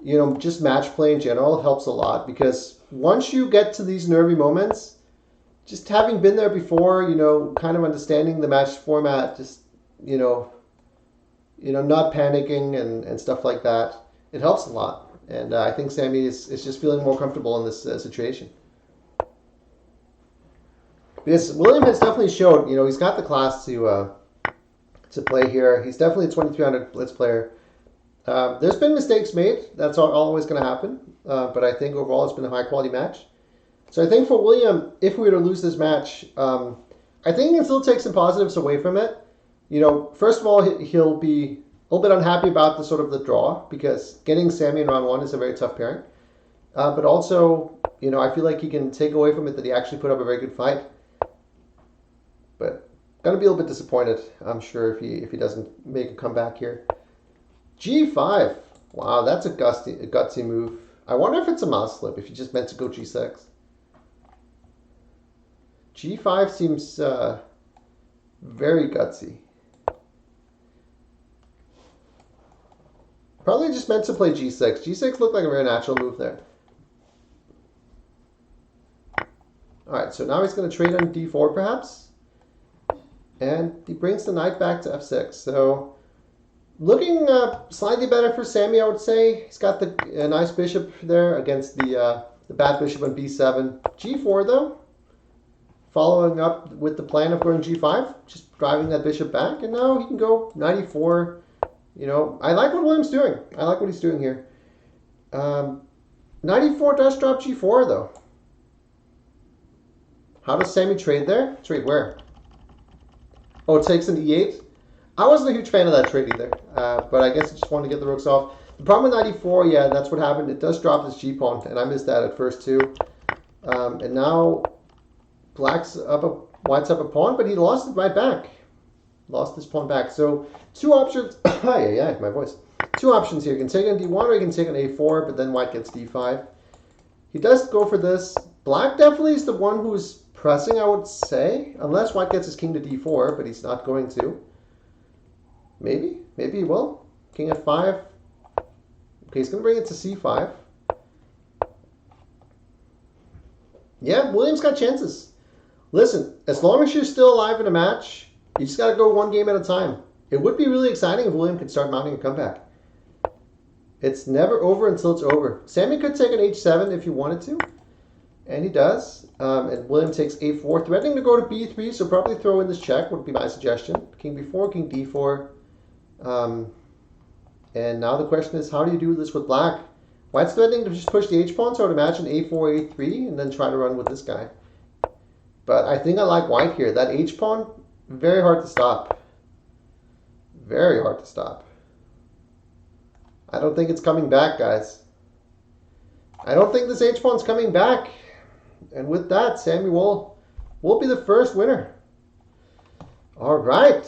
you know, just match play in general helps a lot, because once you get to these nervy moments, just having been there before, you know, kind of understanding the match format, just, you know, not panicking and stuff like that, it helps a lot. And I think Sammy is just feeling more comfortable in this situation. Because William has definitely showed, you know, he's got the class to play here. He's definitely a 2300 Blitz player. There's been mistakes made. That's always going to happen. But I think overall it's been a high-quality match. So I think for William, if we were to lose this match, I think he can still take some positives away from it. You know, first of all, he'll be a little bit unhappy about the draw, because getting Sammy in round one is a very tough pairing. But also, you know, I feel like he can take away from it that he actually put up a very good fight. But gonna be a little bit disappointed, I'm sure, if he doesn't make a comeback here. G5. Wow, that's a gutsy move. I wonder if it's a mouse slip, if he just meant to go G6. G5 seems very gutsy. Probably just meant to play G6. G6 looked like a very natural move there. Alright, so now he's going to trade on D4 perhaps. And he brings the knight back to F6. So looking slightly better for Sammy, I would say. He's got a nice bishop there against the bad bishop on B7. G4 though. Following up with the plan of going G5. Just driving that bishop back. And now he can go knight E4. You know, I like what Williams doing. I like what he's doing here. Knight E4 does drop G4 though. How does Sammy trade there? Trade where? Oh, it takes an E8. I wasn't a huge fan of that trade either, but I guess I just wanted to get the rooks off. The problem with knight E4, yeah, that's what happened. It does drop this G pawn, and I missed that at first too. And now white's up a pawn, but he lost it right back. Lost this pawn back. So two options. My voice. Two options here. You can take on D1 or you can take on A4, but then white gets D5. He does go for this. Black definitely is the one who's pressing, I would say, unless white gets his king to D4, but he's not going to. Maybe he will. King F5. Okay, he's going to bring it to C5. Yeah, Williams got chances. Listen, as long as you're still alive in a match, you just got to go one game at a time. It would be really exciting if William could start mounting a comeback. It's never over until it's over. Sammy could take an H7 if he wanted to, and he does. And William takes A4, threatening to go to B3, so probably throw in this check would be my suggestion. King B4, King D4. And now the question is, how do you do this with black? White's threatening to just push the H-pawn, so I would imagine A4, A3, and then try to run with this guy. But I think I like white here. That H-pawn, very hard to stop. Very hard to stop. I don't think it's coming back, guys. I don't think this H-Pawn's coming back. And with that, Sammy Wohl will be the first winner. All right.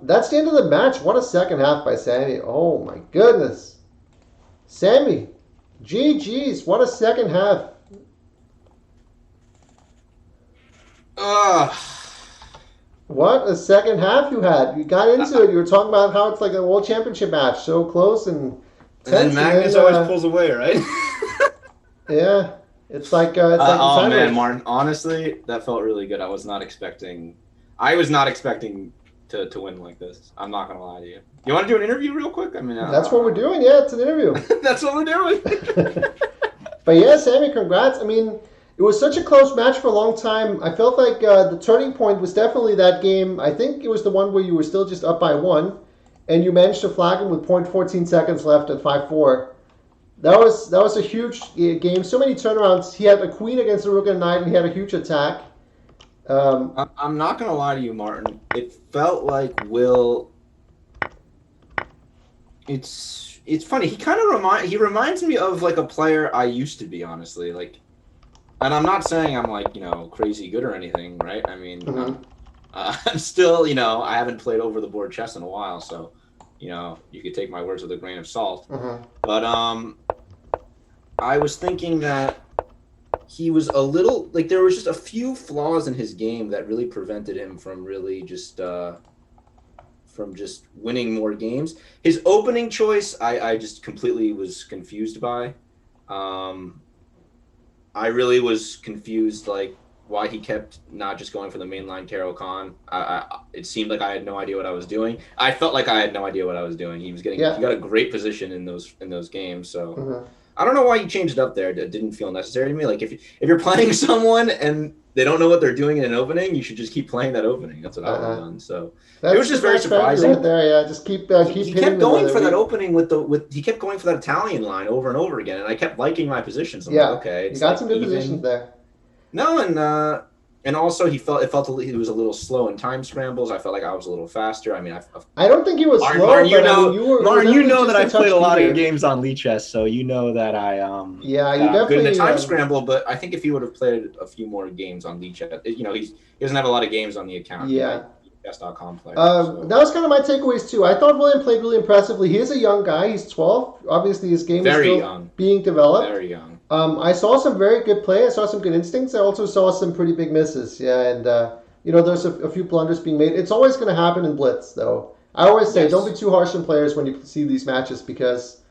That's the end of the match. What a second half by Sammy. Oh, my goodness. Sammy, GG's. What a second half. What a second half you had. You got into it. You were talking about how it's like a World Championship match. So close and tense. And then Magnus always pulls away, right? Yeah. It's like oh man, Martin. Honestly, that felt really good. I was not expecting to win like this. I'm not gonna lie to you. You want to do an interview real quick? I mean, that's what we're doing. Yeah, it's an interview. That's what we're doing. But yeah, Sammy, congrats. I mean, it was such a close match for a long time. I felt like the turning point was definitely that game. I think it was the one where you were still just up by 1, and you managed to flag him with 0.14 seconds left at 5-4. That was a huge game. So many turnarounds. He had a queen against a rook and a knight, and he had a huge attack. I'm not gonna lie to you, Martin. It felt like Will. It's funny. He kind of reminds me of like a player I used to be, honestly. Like, and I'm not saying I'm like crazy good or anything, right? I mean, I'm still I haven't played over the board chess in a while, so you could take my words with a grain of salt. But I was thinking that he was a little like there was just a few flaws in his game that really prevented him from really just winning more games. His opening choice, I just completely was confused by. I really was confused, like why he kept not just going for the mainline Caro Kann. It seemed like I had no idea what I was doing. I felt like I had no idea what I was doing. He got a great position in those games. So I don't know why he changed it up there. It didn't feel necessary to me. Like if you're playing someone and they don't know what they're doing in an opening, you should just keep playing that opening. That's what I would have done. So it was just very surprising. Right there, yeah. Just keep he kept going for that opening he kept going for that Italian line over and over again, and I kept liking my positions. I'm like, okay, you got some good positions there. No, and also it felt he was a little slow in time scrambles. I felt like I was a little faster. I mean, I don't think he was slow. Martin, you know that I played a lot of games on Lee Chess, so you know that I you definitely good in the time scramble. But I think if he would have played a few more games on Lee Chess, he doesn't have a lot of games on the account. Yeah. Chess.com player. That was kind of my takeaways too. I thought William played really impressively. He is a young guy. He's 12. Obviously, his game is still being developed. Very young. I saw some very good play. I saw some good instincts. I also saw some pretty big misses. Yeah, and there's a few blunders being made. It's always going to happen in Blitz, though. I always say don't be too harsh on players when you see these matches because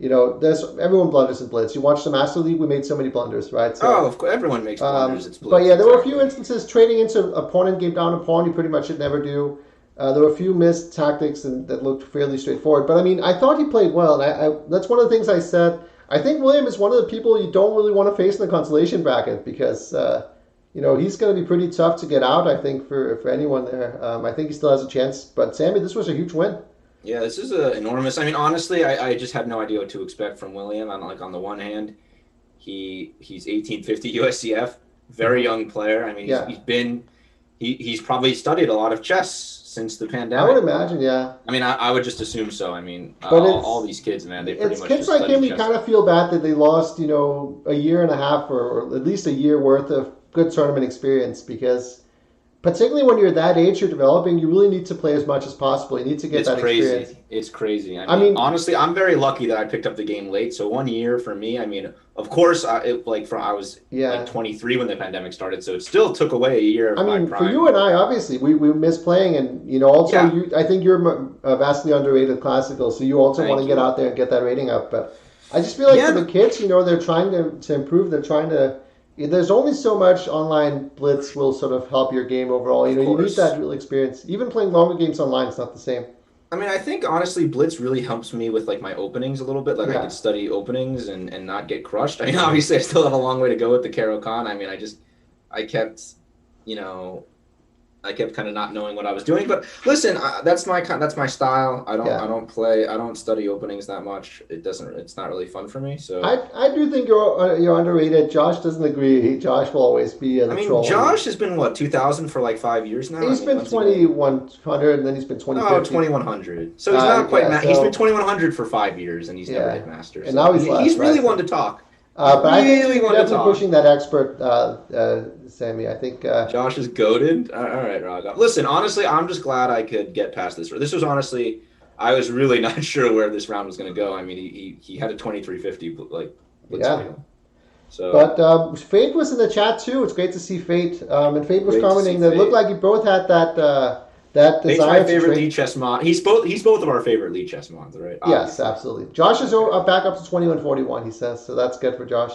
everyone blunders in Blitz. You watch the Master League, we made so many blunders, right? So, of course, everyone makes blunders. It's Blitz. But yeah, there were a few instances trading into opponent game down a pawn you pretty much should never do. There were a few missed tactics that looked fairly straightforward. But I mean, I thought he played well, and I that's one of the things I said. I think William is one of the people you don't really want to face in the consolation bracket because he's going to be pretty tough to get out. I think for anyone there. I think he still has a chance. But Sammy, this was a huge win. Yeah, this is enormous. I mean, honestly, I just had no idea what to expect from William. On the one hand, he's 1850 USCF, very young player. I mean, he's probably studied a lot of chess since the pandemic. I would imagine, yeah. I mean, I would just assume so. I mean, all these kids, man, they pretty much. Kids like him, you kind of feel bad that they lost, a year and a half or at least a year worth of good tournament experience because. Particularly when you're that age, you're developing, you really need to play as much as possible. You need to get that experience. It's crazy. I mean, honestly, I'm very lucky that I picked up the game late. So 1 year for me, I mean, of course, I was 23 when the pandemic started. So it still took away a year of my prime. For you and I, obviously, we miss playing. And, also, I think you're vastly underrated classical. So you also want to get out there and get that rating up. But I just feel like for the kids, they're trying to improve. They're trying to... There's only so much online Blitz will sort of help your game overall. You need that real experience. Even playing longer games online is not the same. I mean, I think, honestly, Blitz really helps me with, my openings a little bit. I could study openings and not get crushed. I mean, obviously, I still have a long way to go with the Caro Kann. I mean, I kept kind of not knowing what I was doing, but listen, that's my style. I don't study openings that much. It's not really fun for me. So I do think you're underrated. Josh doesn't agree. Josh will always be the troll. Josh has been 2000 for 5 years now. He's been 2100 and then he's been 2050. 2100. So he's not quite. He's been 2100 for 5 years and he's never hit Masters. And now he's really one to talk. But I think Really you're want to definitely talk. pushing that expert, Sammy. I think. Josh is goaded. All right, Raga. Listen, honestly, I'm just glad I could get past this. This was honestly, I was really not sure where this round was going to go. I mean, he had a 2350 like blitz Yeah. fatal. So But Fate was in the chat too. It's great to see Fate. And Fate was great to see commenting that it looked Fate. like you both had that Fate's my desire to favorite trade. lead chess mod. He's both of our favorite lead chess mods, right? Yes, Obviously. absolutely. Josh is back up to 2141. He says so. That's good for Josh.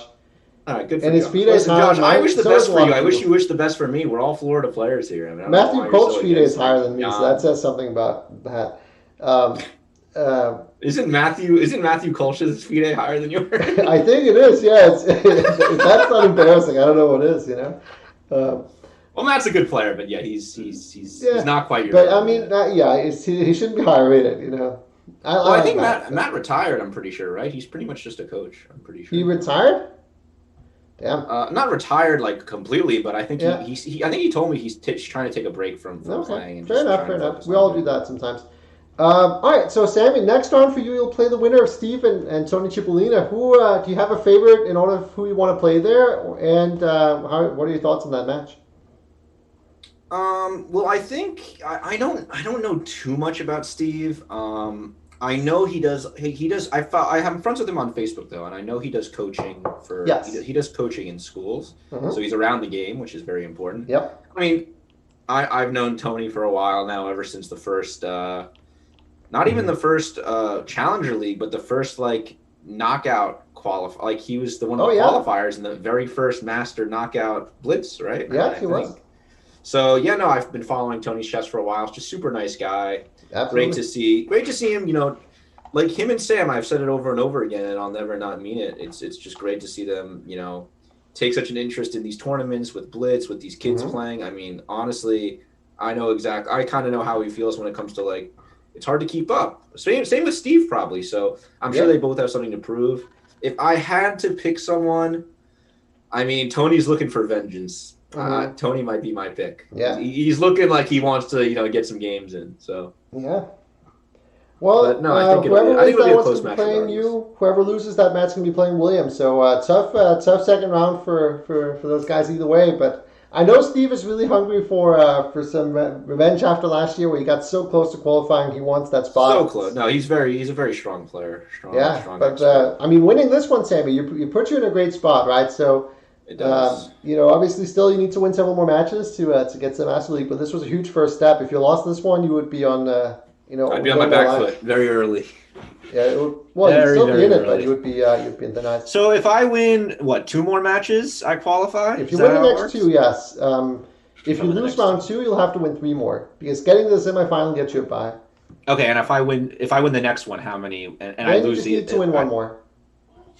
All right, good for And his Josh. FIDE is Listen, higher Josh, than I mine. wish the So is best a for lot you. of I wish people. you wish the best for me. We're all Florida players here. I mean, I don't know Matthew why you're Colt's so FIDE is against higher like than me, so that Jan. says something about that. Um, Isn't Matthew Kolsch's FIDE higher than yours? I think it is. Yeah, if that's not embarrassing, I don't know what is. Um, Well, Matt's a good player, but yeah, he's yeah, not quite your but I level mean, yet. he shouldn't be higher rated. I Well, I like think Matt. Matt retired. I'm pretty sure, right? He's pretty much just a coach. I'm pretty He sure. retired. Damn. Not retired like completely, but I think Yeah. I think he told me he's trying to take a break from Okay. playing and Fair just enough. trying Fair to enough. focus We on all do doing. that sometimes. All right. So Sammy, next round for you, you'll play the winner of Steve and Tony Cipollina. Who do you have a favorite in order of who you want to play there? And what are your thoughts on that match? Well, I think I don't know too much about Steve. I know he does. He does. I have friends with him on Facebook though, and I know he does coaching for. Yes. He does coaching in schools, so he's around the game, which is very important. Yep. I mean, I've known Tony for a while now, ever since the first, not even the first Challenger League, but the first like knockout qualify. Like he was one of the qualifiers in the very first Master Knockout Blitz, right? Yeah, he was. So yeah, no, I've been following Tony's chess for a while. He's just super nice guy. Absolutely. Great to see him. Like him and Sam. I've said it over and over again, and I'll never not mean it. It's just great to see them. Take such an interest in these tournaments with Blitz, with these kids playing. I mean, honestly, I kind of know how he feels when it comes to like, it's hard to keep up. Same with Steve probably. So I'm sure they both have something to prove. If I had to pick someone, I mean, Tony's looking for vengeance. Tony might be my pick. Yeah. He's looking like he wants to, get some games in. So yeah. Well, no, I think whoever it'll be a close wants to be match playing regardless. you, whoever loses that match can be playing William. So tough second round for those guys either way. But I know Steve is really hungry for some revenge after last year where he got so close to qualifying. He wants that spot. So close. No, he's a very strong player. Strong but I mean, winning this one, Sammy, you put you in a great spot, right? So. It does. Obviously, still you need to win several more matches to get to the Master League. But this was a huge first step. If you lost this one, you would be on. I'd be on my back foot very early. Yeah, you'd still be in it, but you would be in the nice. So if I win, 2 more matches, I qualify. If you win the next 2, yes. If you lose round 2, you'll have to win 3 more because getting to the semifinal gets you a bye. Okay, and if I win the next one, how many? And then I you lose just need to win 1 more.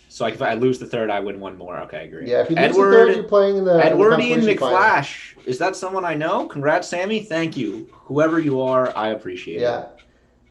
So if I lose the third, I win 1 more. Okay, I agree. Yeah, if you lose the third, you're playing in the Edwardian McFlash. Is that someone I know? Congrats, Sammy. Thank you. Whoever you are, I appreciate it.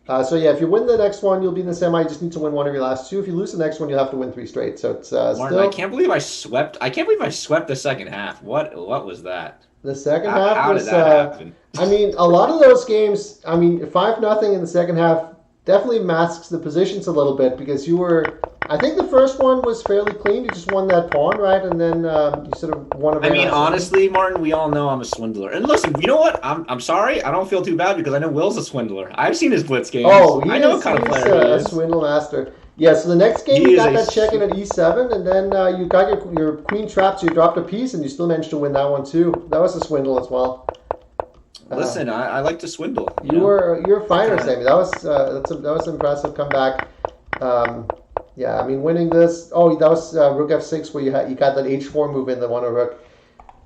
If you win the next one, you'll be in the semi. You just need to win 1 of your last 2. If you lose the next one, you'll have to win 3 straight. So it's Martin, still. I can't believe I swept the second half. What was that? The second half how was. Did that happen? I mean, a lot of those games. I mean, 5-0 in the second half definitely masks the positions a little bit because you were. I think the first one was fairly clean. You just won that pawn, right? And then you sort of won a very nice honestly, Martin, we all know I'm a swindler. And listen, you know what? I'm sorry. I don't feel too bad because I know Will's a swindler. I've seen his Blitz games. I know what kind of player he is. A swindle master. Yeah, so the next game you got that check in at e7, and then you got your queen trapped, so you dropped a piece, and you still managed to win that one too. That was a swindle as well. Listen, I like to swindle. You're a fighter, Sammy. That was an impressive comeback. Yeah, I mean, winning this. Oh, that was Rook F6 where you got that H4 move in the one of Rook.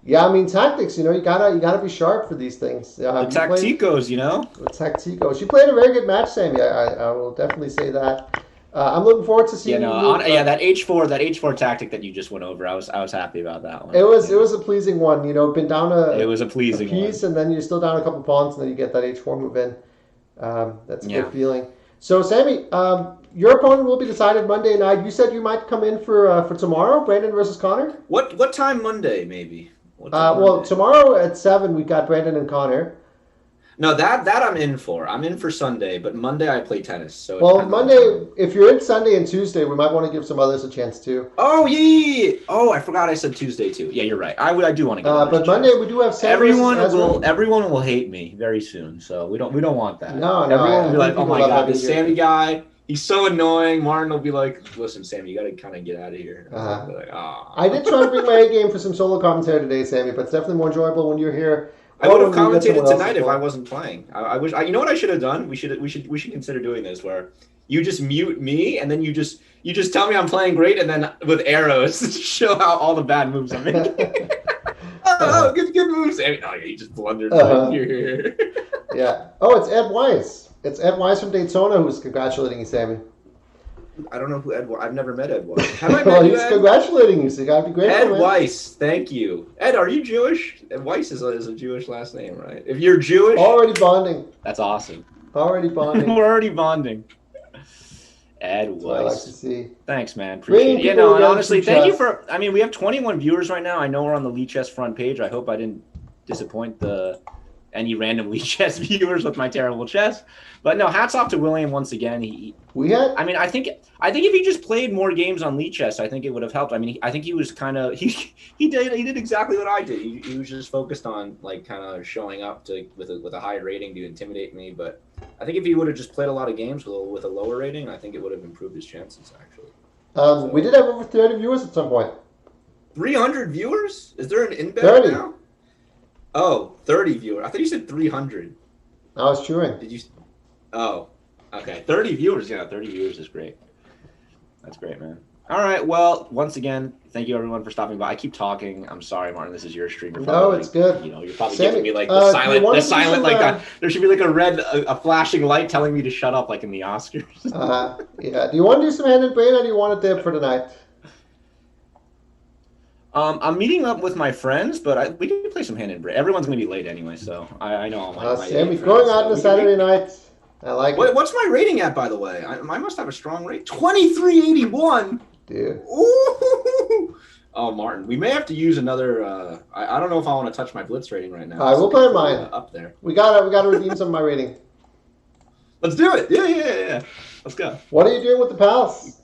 Yeah, I mean tactics. You gotta be sharp for these things. The tacticos, The tacticos. You played a very good match, Sammy. I will definitely say that. I'm looking forward to seeing. That H4 tactic that you just went over. I was happy about that one. It was a pleasing one. Been down it was a pleasing piece, one. And then you're still down a couple pawns, and then you get that H4 move in. That's a good feeling. So, Sammy, your opponent will be decided Monday night. You said you might come in for tomorrow, Brandon versus Connor. What time Monday? Maybe. Tomorrow at 7 we got Brandon and Connor. No, that I'm in for. I'm in for Sunday, but Monday I play tennis. So Well, Monday, if you're in Sunday and Tuesday, we might want to give some others a chance too. Oh yeah. Oh, I forgot I said Tuesday too. Yeah, you're right. I do want to give others But a Monday chance. we do have Sam versus Ezra. Everyone will hate me very soon. So we don't want that. No, Everyone will I be think like, oh people my love god, having this you here. Sammy guy. He's so annoying. Martin will be like, listen, Sammy, you got to kind of get out of here. Uh-huh. Like, I did try to bring my A game for some solo commentary today, Sammy, but it's definitely more enjoyable when you're here. I would have commentated tonight if I wasn't playing. I wish. You know what I should have done? We should consider doing this where you just mute me and then you just tell me I'm playing great and then with arrows show how all the bad moves I'm making. Good moves. Oh, yeah, you just blundered. Here. Yeah. Oh, it's Ed Weiss. It's Ed Weiss from Daytona who's congratulating you, Sammy. I don't know who Ed. I've never met Ed Weiss. Have I met well, you, he's Ed? congratulating you, so you gotta be grateful. Ed man. Weiss, thank you. Ed, are you Jewish? Ed Weiss is a Jewish last name, right? If you're Jewish, already bonding. That's awesome. Already bonding. We're already bonding. Ed Weiss. I like to see. Thanks, man. Appreciate it. Yeah, no, and honestly, thank you for. I mean, we have 21 viewers right now. I know we're on the Lead Chess front page. I hope I didn't disappoint any random Lead Chess viewers with my terrible chess. But no, hats off to William once again. I think if he just played more games on Lead Chess, I think it would have helped. I mean, I think he was kind of he did exactly what I did. He was just focused on like kind of showing up with a high rating to intimidate me. But I think if he would have just played a lot of games with a lower rating, I think it would have improved his chances actually. We did have over 30 viewers at some point. 300 viewers? Is there an embed now? Oh, 30 viewers. I thought you said 300. I was chewing. Did you? Oh, okay. 30 viewers. Yeah, 30 viewers is great. That's great, man. All right. Well, once again, thank you everyone for stopping by. I keep talking. I'm sorry, Martin. This is your stream. No, it's good. You know, you're probably giving me like the silent, like that. There should be like a flashing light telling me to shut up, like in the Oscars. Yeah. Do you want to do some hand and brain, or do you want to dip for tonight? I'm meeting up with my friends, but we can play some hand and brain. Everyone's gonna be late anyway, so I know all my Sammy going out on a Saturday night. I like it. What's my rating at, by the way? I must have a strong rate. 2381. Dude. Ooh. Oh, Martin, we may have to use another. I don't know if I want to touch my Blitz rating right now. All right, we'll play mine up there. We gotta redeem some of my rating. Let's do it. Yeah. Let's go. What are you doing with the pals?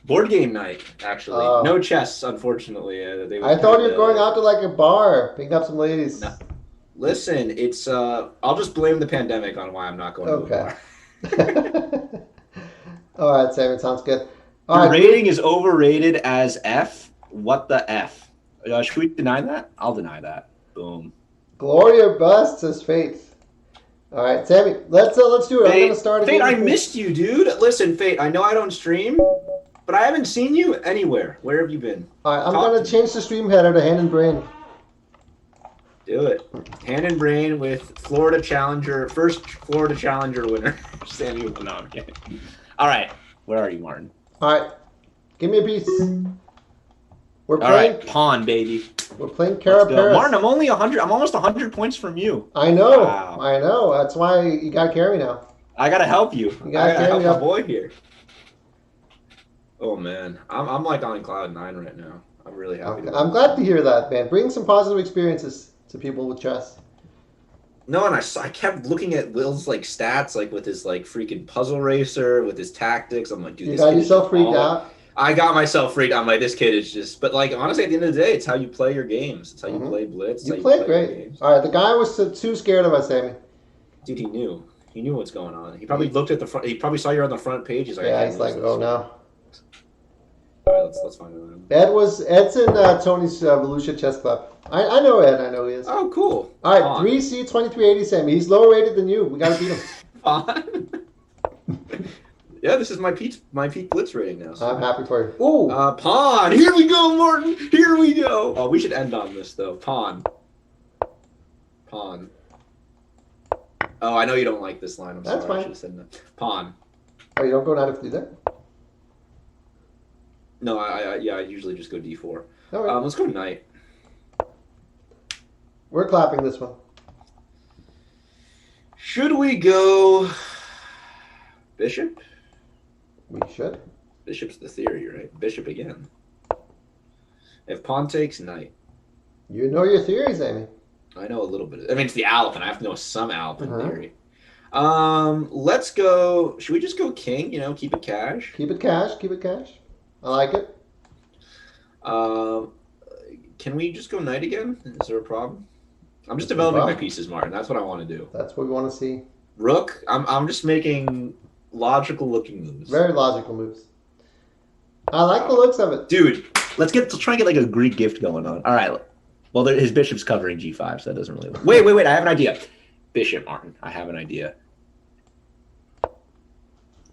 Board game night, actually. No chess, unfortunately. I thought you were going out to like a bar, picking up some ladies. No. Listen, it's I'll just blame the pandemic on why I'm not going to a bar. All right, Sam, sounds good. Your rating is overrated as F. What the F? Should we deny that? I'll deny that. Boom. Gloria busts as Fate. All right, Sammy, let's do it. Fate, I'm gonna start again. Fate, I missed you, dude. Listen, Fate, I know I don't stream, but I haven't seen you anywhere. Where have you been? All right, I'm going to change the stream header to Hand and Brain. Do it. Hand and Brain with Florida Challenger, first Florida Challenger winner, Sammy Wohl. No, I'm kidding. All right, where are you, Martin? All right, give me a piece. We're playing. All right, pawn, baby. We're playing Cara Paris. Martin, I'm only 100. I'm almost 100 points from you. I know. Wow. I know. That's why you got to carry me now. I got to help you. You got to help my boy here. Oh man, I'm like on cloud 9 right now. I'm really happy. Okay. I'm glad to hear that, man. Bring some positive experiences to people with chess. No, and I kept looking at Will's like stats, like with his like freaking puzzle racer, with his tactics. I'm like, dude, you got yourself freaked out. I got myself freaked out. I'm like, this kid is just. But like, honestly, at the end of the day, it's how you play your games. It's how you play Blitz. You played great. All right, the guy was too scared of us, Sammy. Dude, he knew. He knew what's going on. He probably looked at the front. He probably saw you on the front page. He's like, yeah, he's like, oh no. All right, let's find him. Ed's in Tony's Volusia Chess Club. I know Ed. I know he is. Oh, cool. All right, 3C 2380, Sammy. He's lower rated than you. We got to beat him. Fine. Yeah, this is my peak Blitz rating now. So. I'm happy for you. Ooh. Pawn. Here we go, Martin. Here we go. Oh, we should end on this though. Pawn. Oh, I know you don't like this line. I'm sorry. Fine. I should have said that. Pawn. Oh, you don't go knight f3 No, I usually just go d4. All right. Let's go knight. We're clapping this one. Should we go bishop? We should. Bishop's the theory, right? Bishop again. If pawn takes, knight. You know your theories, Amy. I know a little bit. I mean, it's the Alpine. I have to know some Alpine Uh-huh. theory. Let's go. Should we just go king? You know, keep it cash. Keep it cash. Keep it cash. I like it. Um, can we just go knight again? Is there a problem? I'm just That's no developing my problem. pieces, Martin. That's what I want to do. That's what we want to see. Rook. I'm just making logical looking moves. Very logical moves. I like the looks of it. Dude, let's try and get like a Greek gift going on. All right. Well, his bishop's covering g5, so that doesn't really work. Wait. I have an idea. Bishop, Martin. I have an idea.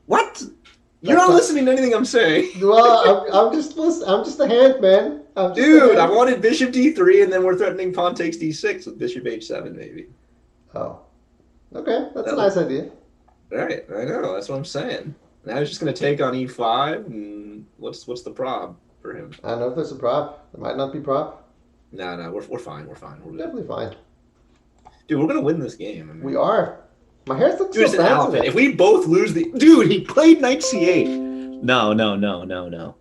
What? You're not listening to anything I'm saying. Well, I'm just listening. I'm just a hand, man. Dude, I wanted bishop d3, and then we're threatening pawn takes d6 with bishop h7, maybe. Oh. Okay, that's a nice idea. Right, I know. That's what I'm saying. Now he's just going to take on e5, and what's the prob for him? I don't know if there's a prop. There might not be prop. No, we're fine. We're fine. We're definitely fine. Dude, we're going to win this game. I mean, we are. My hair's looking so it's an elephant. If we both lose the... Dude, he played knight c8. No.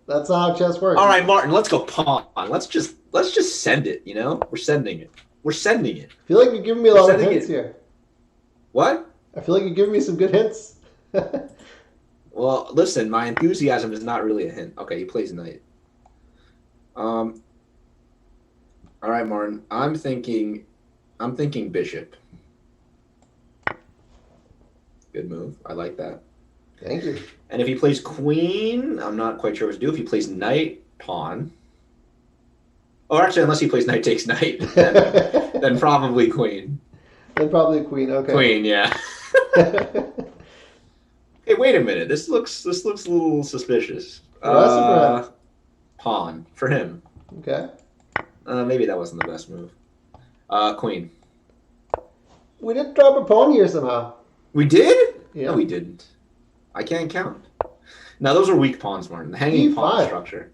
That's not how chess works. All right, Martin, let's go pawn. Let's just send it, you know? We're sending it. I feel like you're giving me a lot of hints here. What? I feel like you're giving me some good hints. Well, listen, my enthusiasm is not really a hint. Okay, he plays knight. All right, Martin. I'm thinking bishop. Good move. I like that. Thank you. And if he plays queen, I'm not quite sure what to do. If he plays knight, pawn. Oh, actually, unless he plays knight takes knight, then probably queen. Then probably queen. Okay. Queen, yeah. Hey, wait a minute. This looks a little suspicious. Pawn for him. Okay. Maybe that wasn't the best move. Queen. We did drop a pawn here somehow. We did? Yeah. No, we didn't. I can't count. Now those are weak pawns, Martin. The hanging pawn structure.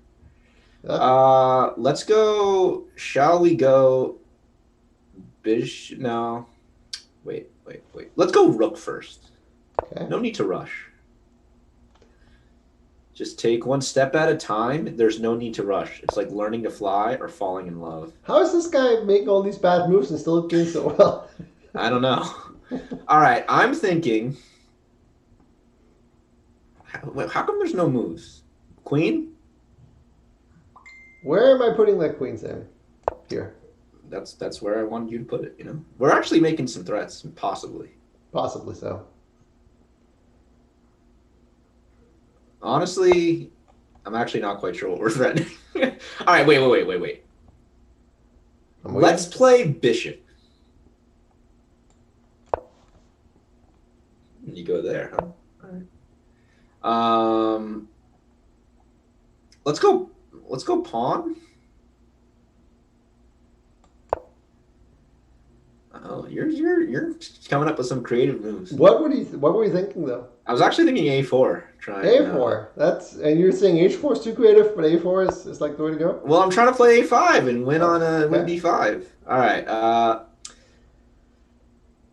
Let's go. Shall we go? Bishop? No. Wait. Let's go rook first. Okay. No need to rush. Just take one step at a time. There's no need to rush. It's like learning to fly or falling in love. How is this guy making all these bad moves and still doing so well? I don't know. All right, I'm thinking. How come there's no moves? Queen? Where am I putting that queen, Sammy? Here. That's where I wanted you to put it, you know? We're actually making some threats, possibly. Possibly so. Honestly, I'm actually not quite sure what we're threatening. All right, wait. Let's play bishop. You go there, huh? All right. Let's go pawn. Oh, you're coming up with some creative moves. What were you thinking though? I was actually thinking a4. A4. And you're saying h4 is too creative, but a4 is like the way to go. Well, I'm trying to play a5 and win win d5. All right.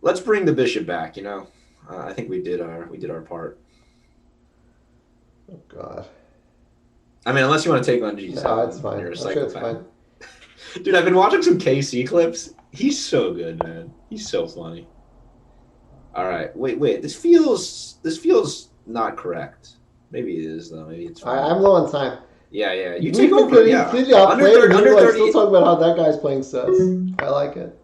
Let's bring the bishop back. You know, I think we did our part. Oh God. I mean, unless you want to take on g7. No, it's fine. You're a I'm psychopath. sure it's fine. Dude, I've been watching some KC clips. He's so good, man. He's so funny. All right, wait. This feels not correct. Maybe it is though. Maybe it's fine. I'm low on time. Yeah. You take over. Yeah. Under 30. Still talking about how that guy's playing sus. I like it.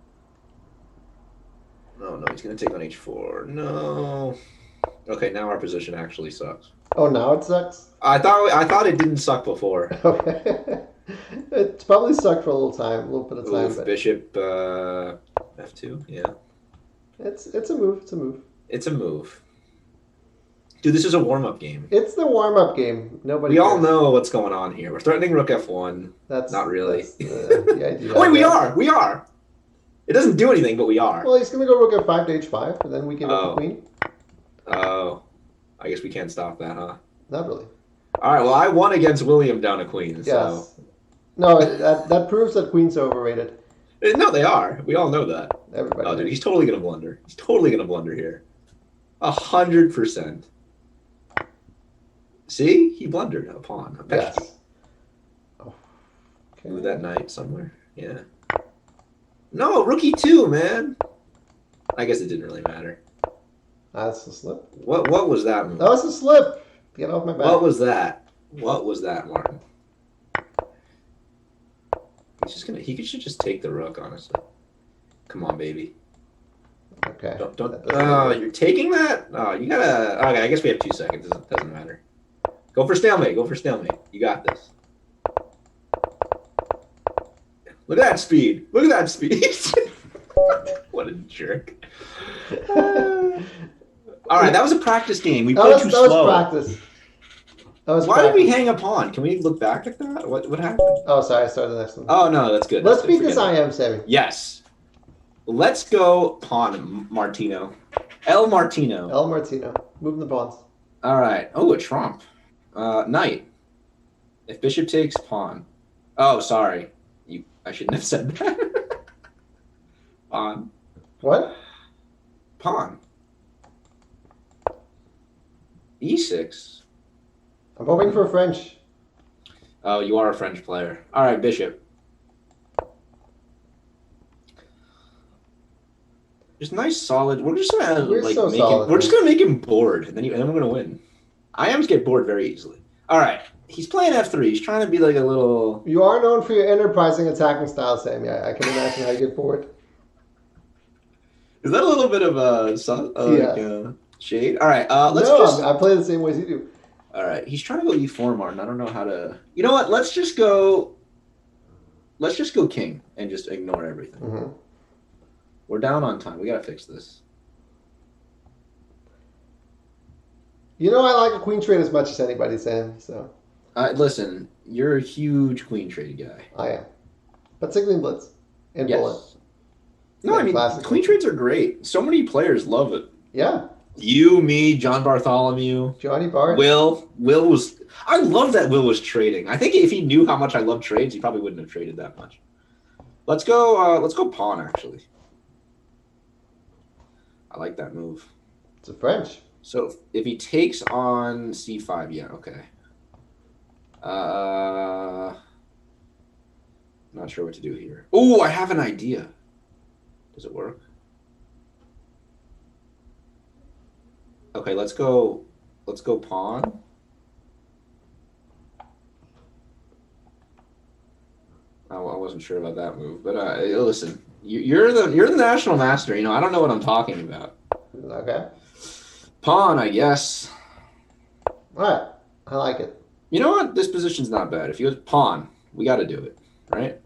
No, he's gonna take on h4. No. Okay, now our position actually sucks. Oh, now it sucks? I thought it didn't suck before. Okay. It's probably sucked for a little bit of time. But Bishop f2, yeah. It's a move. It's a move. Dude, this is a warm-up game. It's the warm-up game. Nobody. We all know what's going on here. We're threatening rook f1. That's not really. That's the idea. Oh, wait, we are. It doesn't do anything, but we are. Well, he's gonna go rook f5 to h5, and then we give up the queen. Oh, I guess we can't stop that, huh? Not really. All right. Well, I won against William down to queen. Yes. So. No, that proves that queens are overrated. No, they are. We all know that. Everybody. Oh, dude, he's totally gonna blunder. He's totally gonna blunder here. 100%. See, he blundered a pawn. A yes. Oh. Okay. Move that knight somewhere. Yeah. No, rookie 2, man. I guess it didn't really matter. That's a slip. What was that move? That was a slip. Get off my back. What was that? What was that, Martin? He should just take the rook, honestly. Come on, baby. Okay. Don't. You're taking that? Oh, you gotta. Okay, I guess we have 2 seconds. Doesn't matter. Go for stalemate. Go for stalemate. You got this. Look at that speed. Look at that speed. What a jerk. All right, that was a practice game. We played too slow. That was practice. Why did we hang a pawn? Can we look back at that? What happened? Oh, sorry. I started the next one. Oh, no, that's good. Let's beat this IM, Sammy. Yes. Let's go pawn, Martino. El Martino. El Martino. Moving the pawns. All right. Oh, a trump. Knight. If bishop takes, pawn. Oh, sorry. I shouldn't have said that. Pawn. What? Pawn. E6. I'm hoping for French. Oh, you are a French player. All right, bishop. Just nice, solid. We're just gonna we're just gonna make him bored, and then we're gonna win. IMs get bored very easily. All right, he's playing F3. He's trying to be like a little. You are known for your enterprising attacking style, Sammy. I can imagine how you get bored. Is that a little bit of shade? All right, I play the same way as you do. All right, he's trying to go E4, Martin. I don't know how to. You know what? Let's just go king and just ignore everything. Mm-hmm. We're down on time. We gotta fix this. You know I like a queen trade as much as anybody, Sam. So. Listen, you're a huge queen trade guy. I am, particularly in Blitz and bullet. No, I mean queen trades are great. So many players love it. Yeah. You, me, John Bartholomew, Johnny Bart, Will was. I love that Will was trading. I think if he knew how much I love trades, he probably wouldn't have traded that much. Let's go pawn actually. I like that move. It's a French. So if he takes on c5, yeah, okay. Not sure what to do here. Oh, I have an idea. Does it work? Okay, let's go pawn. I wasn't sure about that move, but listen, you're the national master. You know, I don't know what I'm talking about. Okay. Pawn, I guess. All right, I like it. You know what? This position's not bad. If he goes pawn, we got to do it, right?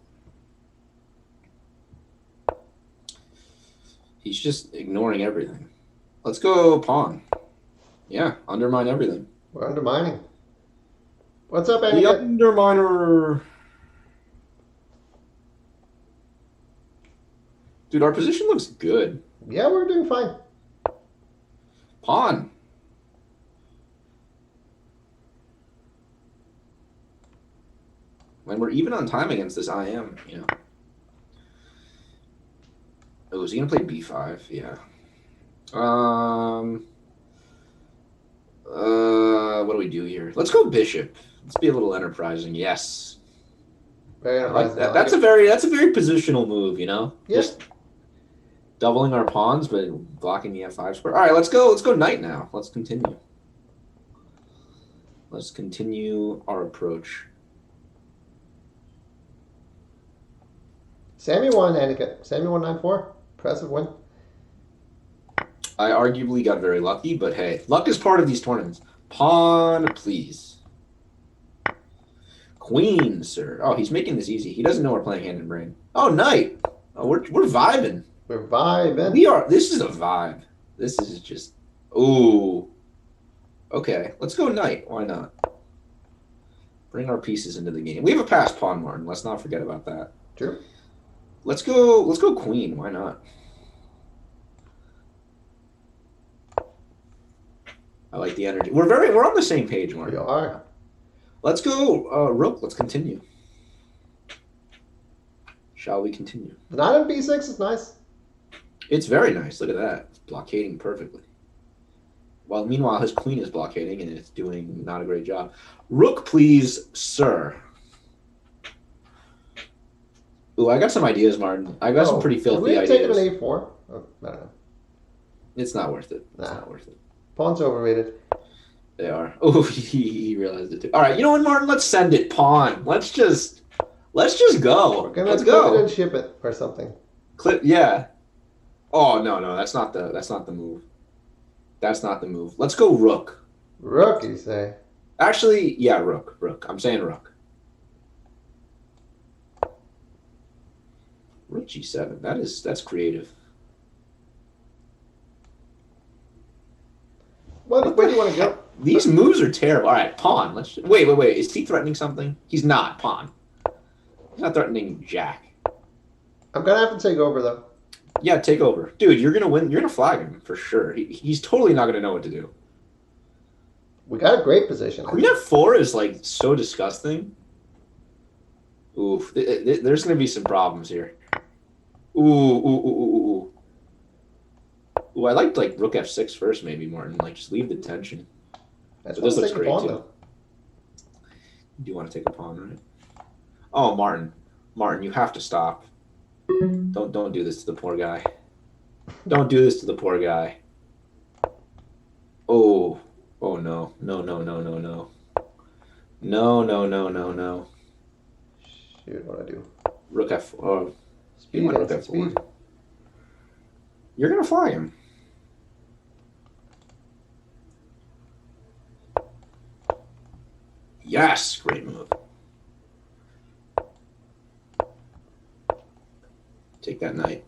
He's just ignoring everything. Let's go pawn. Yeah, undermine everything. We're undermining. What's up, Andy? The underminer. Dude, our position looks good. Yeah, we're doing fine. Pawn. When we're even on time against this IM, you know. Oh, is he gonna play B5? Yeah. What do we do here? Let's go bishop. Let's be a little enterprising. Yes. Very enterprising. Like that. That's a very positional move, you know? Yes. Just doubling our pawns, but blocking the F5 square. All right, let's go knight now. Let's continue. Let's continue our approach. Sammy won, Anakin. Sammy won 9-4. Impressive win. I arguably got very lucky, but hey, luck is part of these tournaments. Pawn, please. Queen, sir. Oh, he's making this easy. He doesn't know we're playing hand and brain. Oh, knight. Oh, we're vibing. We're vibing. We are. This is a vibe. This is just. Ooh. Okay, let's go knight. Why not? Bring our pieces into the game. We have a passed pawn, Martin. Let's not forget about that. True. Let's go queen. Why not? I like the energy. We're on the same page, Martin. We are. Let's go rook. Let's continue. Shall we continue? Knight on B6 is nice. It's very nice. Look at that. It's blockading perfectly. Well, meanwhile, his queen is blockading, and it's doing not a great job. Rook, please, sir. Ooh, I got some ideas, Martin. I got some pretty Should we filthy have taken an ideas. A4? Oh, I don't know. It's not worth it. It's Nah. not worth it. Pawn's overrated. They are. Oh, he realized it too. All right, you know what, Martin? Let's send it pawn. Let's just go. We're gonna Let's clip it go. and ship it or something. Clip. Yeah. Oh no, that's not the move. That's not the move. Let's go rook. Rook, you say? Actually, yeah, rook. Rook. I'm saying rook. Rook G7. That's creative. Where do you want to go? These moves are terrible. All right, pawn. Let's wait. Is he threatening something? He's not. Pawn. He's not threatening jack. I'm gonna have to take over though. Yeah, take over, dude. You're gonna win. You're gonna flag him for sure. He's totally not gonna know what to do. We got a great position. Queen F4 is like so disgusting. Oof, there's gonna be some problems here. Ooh. I liked like rook F6 first, maybe Martin. Like just leave the tension. That's But this looks take a great pawn, too. though. You do want to take a pawn, right? Oh, Martin, you have to stop. Don't do this to the poor guy. Don't do this to the poor guy. Oh no. No. Shoot, what do I do? Rook F. Speed, went rook that's F4. speed. You're gonna fly him. Yes, great move. Take that knight.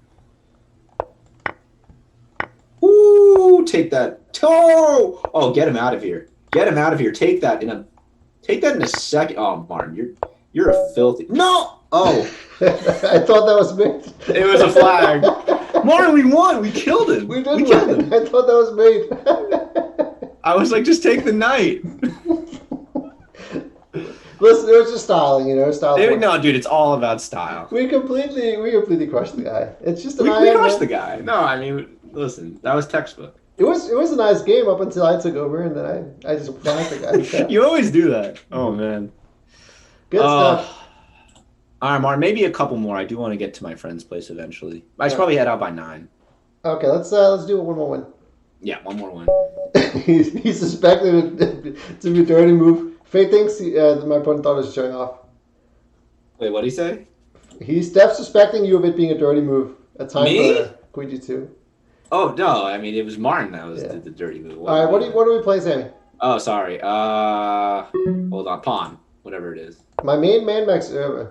Ooh, take that. Oh, get him out of here. Get him out of here. Take that in a second. Oh, Martin, you're a filthy. No. Oh, I thought that was made. it was a flag. Martin, we won. We killed him. We did win. I thought that was made. I was like, just take the knight. Listen, it was just styling, style. No, dude, it's all about style. We completely crushed the guy. It's just We crushed the guy. No, I mean, listen, that was textbook. It was a nice game up until I took over, and then I just flanked the guy. Yeah. You always do that. Oh man. Good stuff. All right, Mark. Maybe a couple more. I do want to get to my friend's place eventually. I should probably head out by 9. Okay, let's do it one more win. Yeah, one more win. He's suspected it to be a dirty move. Faye thinks my opponent thought it was showing off. Wait, what did he say? He's suspecting you of it being a dirty move. A time Me? for Queen G2. Oh no! I mean, it was Martin that was the dirty move. All right, what do we play, Sammy? Oh, sorry. Hold on, pawn, whatever it is. My main man, Max Uwe.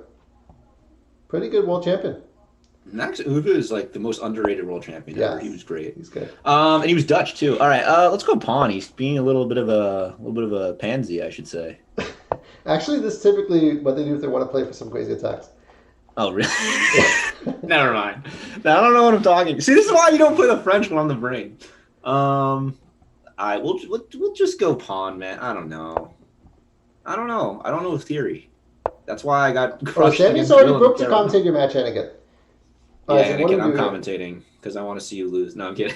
Pretty good world champion. Max Uwe is like the most underrated world champion ever. He was great. He's good. And he was Dutch too. All right, let's go pawn. He's being a little bit of a pansy, I should say. Actually, this is typically what they do if they want to play for some crazy attacks. Oh, really? Never mind. I don't know what I'm talking. See, this is why you don't play the French one on the brain. All right, we'll just go pawn, man. I don't know. I don't know theory. That's why I got crushed. Sammy's already booked to commentate your match, Anakin. Yeah, Anakin, I'm commentating because I want to see you lose. No, I'm kidding.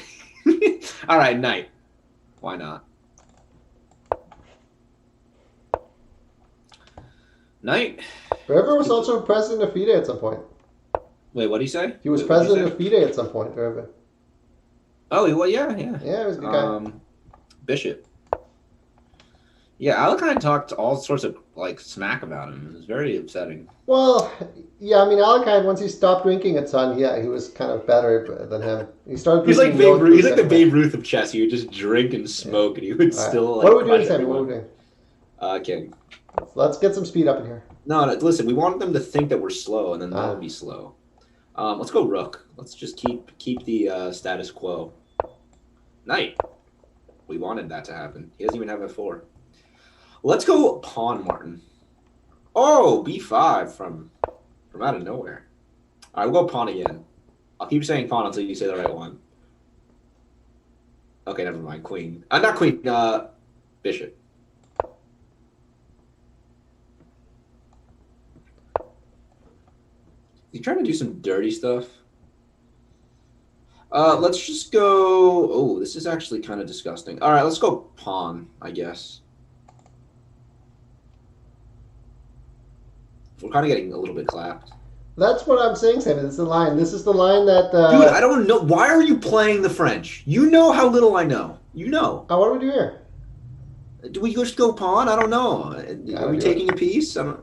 All right, knight. Why not? Knight. River was also president of FIDE at some point. Wait, what did he say? He was president of FIDE at some point, River. Oh, well, yeah. Yeah, he was a good guy. Bishop. Yeah, Alakine talked all sorts of smack about him. It was very upsetting. Well, yeah, I mean, Alakine, once he stopped drinking a ton, he was kind of better than him. He started. He's like Babe Ruth. He's like the Babe Ruth of chess. He would just drink and smoke, and he would still. What are we doing, Sammy? What are we doing? King. Let's get some speed up in here. No, listen. We want them to think that we're slow, and then they'll be slow. Let's go rook. Let's just keep the status quo. Knight. We wanted that to happen. He doesn't even have F4. Let's go pawn, Martin. Oh, B5 from out of nowhere. All right, we'll go pawn again. I'll keep saying pawn until you say the right one. Okay, never mind. Queen. Not queen. Bishop. You trying to do some dirty stuff? Let's just go. Oh, this is actually kind of disgusting. All right, let's go pawn, I guess. We're kind of getting a little bit clapped. That's what I'm saying, Sammy. This is the line. This is the line that... Dude, I don't know. Why are you playing the French? You know how little I know. You know. Oh, what do we do here? Do we just go pawn? I don't know. Are we taking a piece? I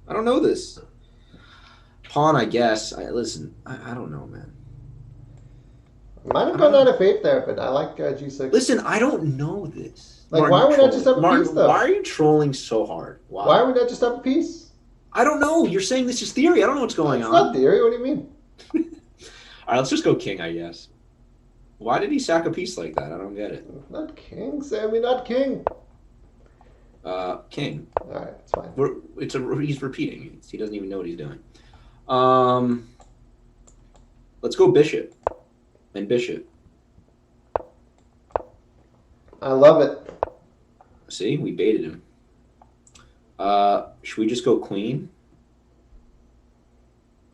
don't know this. Pawn, I guess. Listen, I don't know, man. Might have gone out of faith there, but I like G6. Listen, I don't know this. Like, Martin, why are we not just up a Martin, piece, though? why are you trolling so hard? Why are we not just up a piece? I don't know. You're saying this is theory. I don't know what's going on. It's not theory. What do you mean? All right, let's just go king, I guess. Why did he sack a piece like that? I don't get it. Not king, Sammy. Not king. King. All right, it's fine. He's repeating. He doesn't even know what he's doing. Let's go bishop. And bishop. I love it. See, we baited him. Should we just go queen?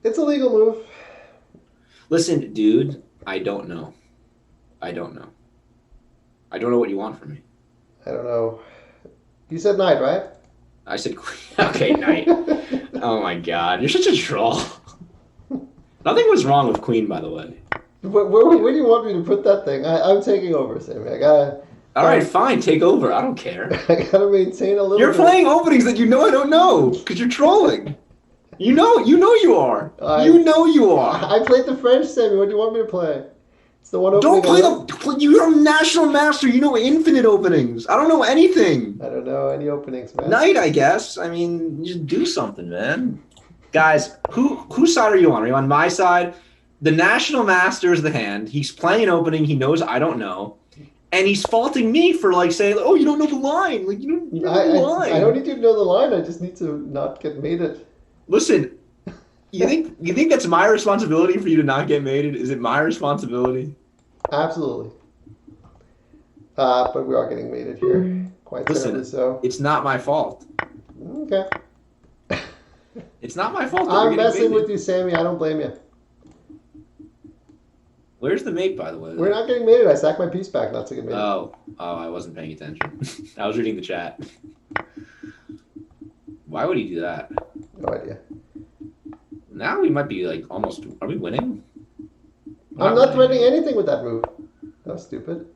It's a legal move. Listen, dude, I don't know. I don't know what you want from me. I don't know. You said knight, right? I said queen. Okay, knight. Oh my god, you're such a troll. Nothing was wrong with queen, by the way. Where do you want me to put that thing? I'm taking over, Sammy. All right, fine, take over. I don't care. I gotta maintain a little. You're playing openings that you know I don't know because you're trolling. You know you are. You know you are. I played the French, Sammy. What do you want me to play? It's the one opening. Don't play you're a national master. You know infinite openings. I don't know anything. I don't know any openings, man. Knight, I guess. I mean, just do something, man. Guys, whose side are you on? Are you on my side? The national master is the hand. He's playing an opening. He knows I don't know. And he's faulting me for like saying, "Oh, you don't know the line. Like you don't know the line." I don't need you to know the line. I just need to not get mated. Listen, you think that's my responsibility for you to not get mated? Is it my responsibility? Absolutely. But we are getting mated here. Quite terribly so. It's not my fault. Okay. It's not my fault. I'm messing with you, Sammy. I don't blame you. Where's the mate, by the way? We're not getting mated. I sacked my piece back not to get mated. Oh, I wasn't paying attention. I was reading the chat. Why would he do that? No idea. Now we might be like almost. Are we winning? I'm not threatening anything with that move. That was stupid.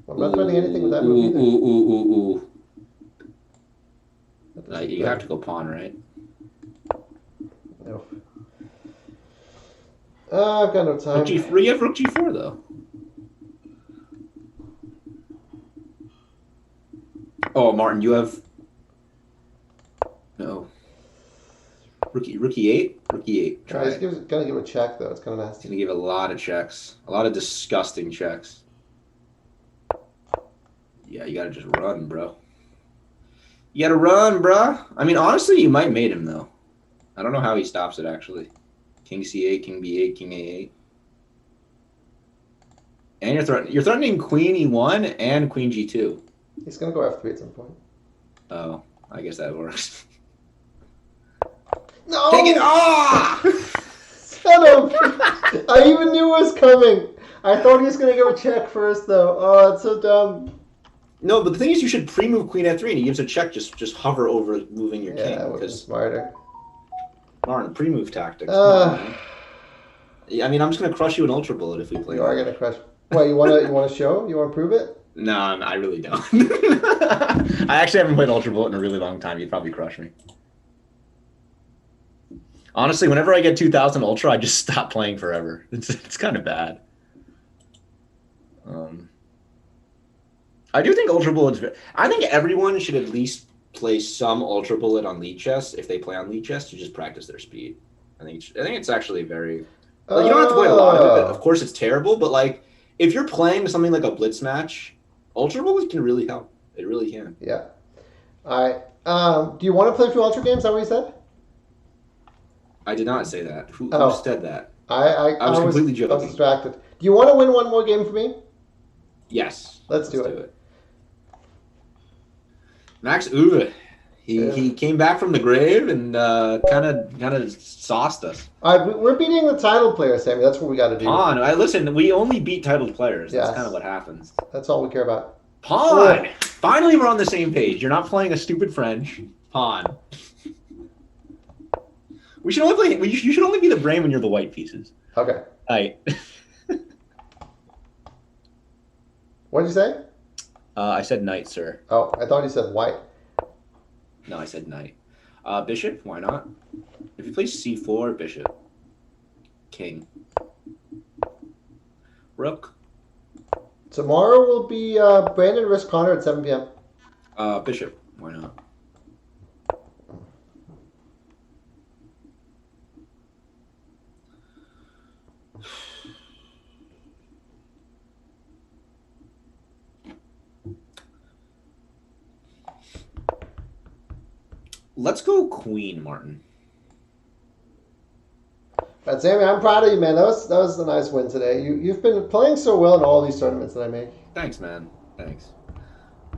I'm not threatening anything with that move either. Ooh. You have to go pawn, right? No. I've got no time. You have rook g4 though. Oh, Martin, you have no. Rook e8. Rook e8. Try it. He's gonna give a check though. It's kind of nasty. He's gonna give a lot of checks. A lot of disgusting checks. Yeah, you gotta just run, bro. You gotta run, bro. I mean, honestly, you might mate him though. I don't know how he stops it actually. King c8, king b8, king a8. And you're threatening queen e1 and queen g2. He's gonna go f3 at some point. Oh, I guess that works. No! Take it! Ah! Son of! I even knew it was coming. I thought he was gonna give a check first, though. Oh, that's so dumb. No, but the thing is, you should pre-move queen f3, and he gives a check. Just hover over moving your king. Yeah, that would be smarter. Martin, pre-move tactics. I mean, I'm just gonna crush you in ultra bullet if we play. You are gonna crush. What, you wanna show? You wanna prove it? No, I really don't. I actually haven't played ultra bullet in a really long time. You'd probably crush me. Honestly, whenever I get 2000 ultra, I just stop playing forever. It's kind of bad. I do think ultra bullet's. I think everyone should at least play some ultra bullet on lead chess if they play on lead chess to just practice their speed. I think it's actually very. Like, you don't have to play a lot of it. Of course, it's terrible, but like if you're playing something like a blitz match, ultra bullet can really help. It really can. Yeah. All right. Do you want to play a few ultra games? Is that what you said? I did not say that. Who said that? I was completely joking. I was distracted. Do you want to win one more game for me? Yes. Let's do it. Max Uwe. He came back from the grave and kind of sauced us. All right, we're beating the title player, Sammy. That's what we got to do. Pawn. Listen, we only beat titled players. That's kind of what happens. That's all we care about. Pawn. Oh. Finally, we're on the same page. You're not playing a stupid French. Pawn. We should only play. You should only be the brain when you're the white pieces. Okay. Knight. What did you say? I said knight, sir. Oh, I thought you said white. No, I said knight. Bishop, why not? If you play c4, bishop. King. Rook. Tomorrow will be Brandon vs. Connor at 7 p.m. Bishop, why not? Let's go queen, Martin. But Sammy, I'm proud of you, man. That was a nice win today. You've been playing so well in all these tournaments that I make. Thanks, man. Thanks.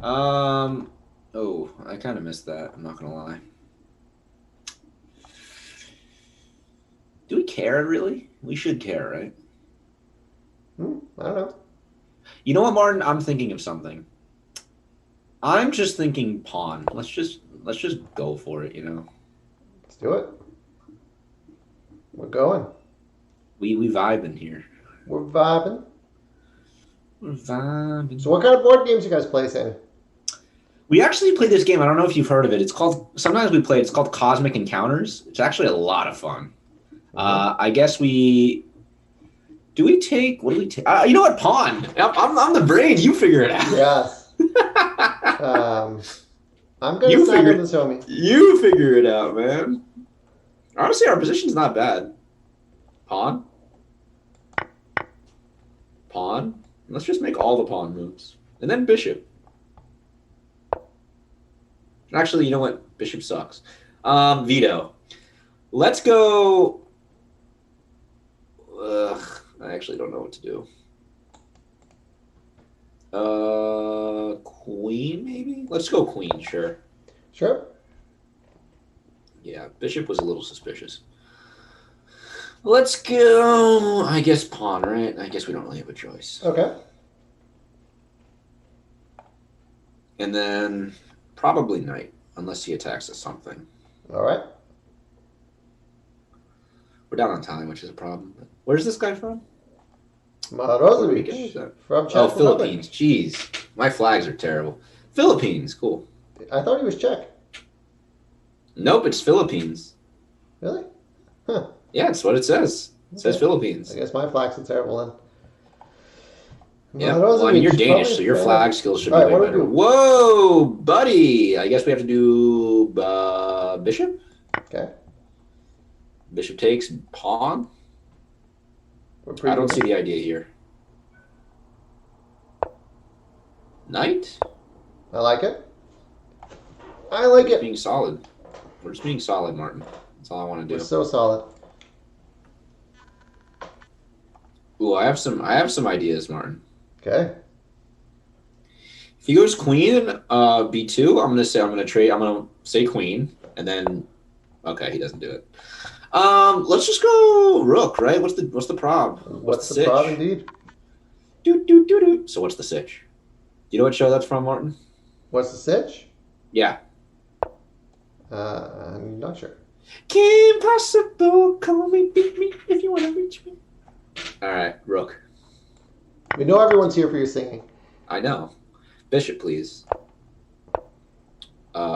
Oh, I kind of missed that. I'm not gonna lie. Do we care, really? We should care, right? I don't know. You know what, Martin? I'm thinking of something. I'm just thinking pawn. Let's just go for it, you know? Let's do it. We're going. We vibing here. We're vibing. We're vibing. So what kind of board games you guys play, Sammy? We actually play this game. I don't know if you've heard of it. It's called, sometimes we play it. It's called Cosmic Encounters. It's actually a lot of fun. I guess what do we take? You know what? Pawn. I'm the brain. You figure it out. Yes. I'm going to sign on this, homie. You figure it out, man. Honestly, our position's not bad. Pawn. Pawn. Let's just make all the pawn moves. And then bishop. Actually, you know what? Bishop sucks. Veto. Let's go... I actually don't know what to do. Queen, maybe? Let's go queen, sure. Sure. Yeah, bishop was a little suspicious. Let's go, I guess, pawn, right? I guess we don't really have a choice. Okay. And then probably knight, unless he attacks us something. All right. We're down on time, which is a problem. Where's this guy from? Marozovic. From Czech Republic. Philippines. Jeez. My flags are terrible. Philippines. Cool. I thought he was Czech. Nope, it's Philippines. Really? Huh. Yeah, it's what it says. It says Philippines. I guess my flags are terrible then. Yeah, well, I mean, you're Danish, so your flag skills should be way better. Whoa, buddy! I guess we have to do bishop? Okay. Bishop takes pawn? I don't see the idea here. Knight? I like it. I like it. Being solid. We're just being solid, Martin. That's all I want to do. We're so solid. Ooh, I have some ideas, Martin. Okay. If he goes queen, b2, I'm gonna say queen, and then okay, he doesn't do it. Let's just go rook, right? What's the prob? What's the prob indeed? Do. So what's the sitch? Do you know what show that's from, Martin? What's the sitch? Yeah. I'm not sure. Kim Possible, call me, beat me if you want to reach me. All right, rook. We know everyone's here for your singing. I know. Bishop, please.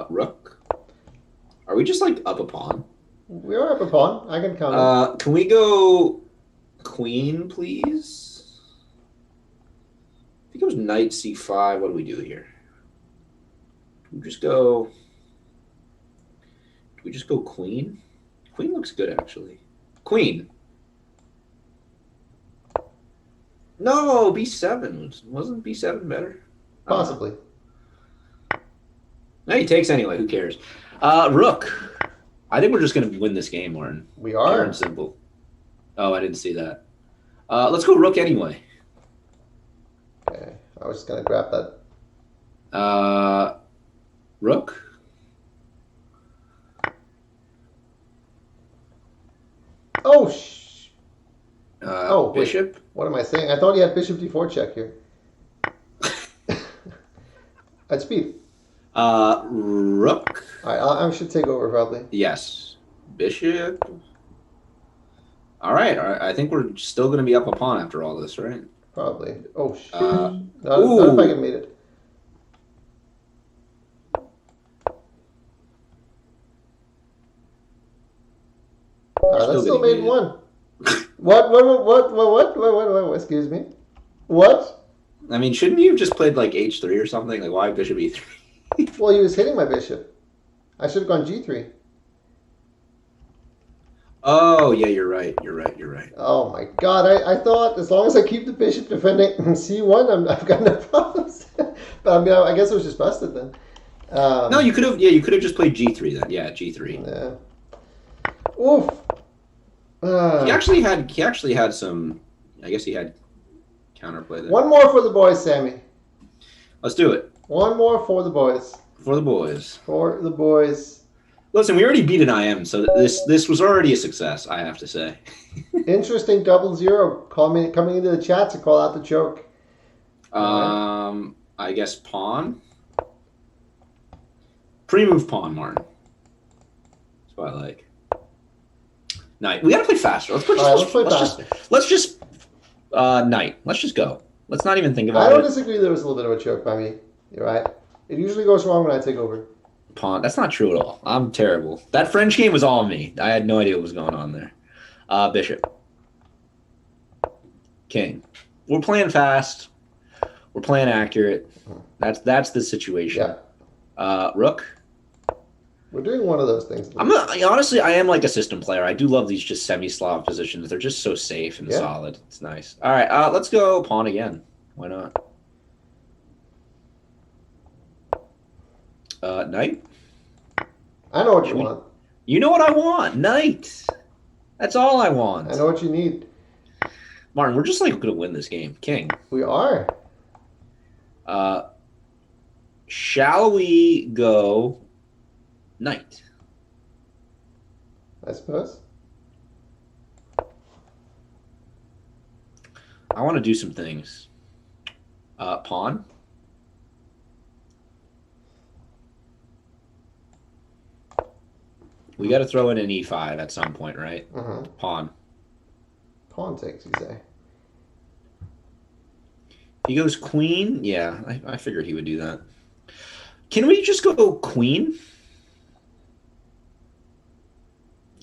Rook. Are we just like up a pawn? We are up a pawn. I can count. Can we go queen, please? If he goes knight c5, what do we do here? Do we just go queen? Queen looks good, actually. Queen. No, b7. Wasn't b7 better? Possibly. No, he takes anyway. Who cares? Rook. I think we're just going to win this game, Warren. We are. Pure and simple. Oh, I didn't see that. Let's go rook anyway. Okay. I was just going to grab that. Rook. Oh, bishop. Wait. What am I saying? I thought he had bishop d4 check here. At speed. Rook. All right, I should take over probably. Yes. Bishop. All right. I think we're still going to be up a pawn after all this, right? Probably. Oh, shit. Not ooh. if I can mate it. That's still made one. What? Excuse me. What? I mean, shouldn't you have just played like H3 or something? Like, why Bishop E3? Well, he was hitting my bishop. I should have gone G3. Oh, yeah, you're right. Oh my god, I thought as long as I keep the bishop defending C1, I've got no problems. But I mean, I guess it was just busted then. No, you could have. Yeah, you could have just played G3 then. Yeah, G3. Yeah. Oof. He actually had some. I guess he had counterplay there. One more for the boys, Sammy. Let's do it. One more for the boys. For the boys. For the boys. Listen, we already beat an IM, so this was already a success, I have to say. Interesting 0-0 coming into the chat to call out the choke. I guess pawn. Pre-move pawn, Martin. That's what I like. Knight. We gotta play faster. Let's play faster. Let's just knight. Let's just go. Let's not even think about it. I don't disagree. There was a little bit of a choke by me. You're right. It usually goes wrong when I take over. Pawn. That's not true at all. I'm terrible. That French game was all me. I had no idea what was going on there. Bishop. King. We're playing fast. We're playing accurate. That's the situation. Yeah. Rook. We're doing one of those things. Honestly, I am like a system player. I do love these just semi-Slav positions. They're just so safe and solid. It's nice. All right, let's go pawn again. Why not? Knight. I know what you want. You know what I want. Knight. That's all I want. I know what you need. Martin, we're just like going to win this game. King. We are. Shall we go knight? I suppose. I want to do some things. Pawn. We got to throw in an e5 at some point, right? Pawn. Pawn takes, you say. He goes queen. Yeah, I figured he would do that. Can we just go queen?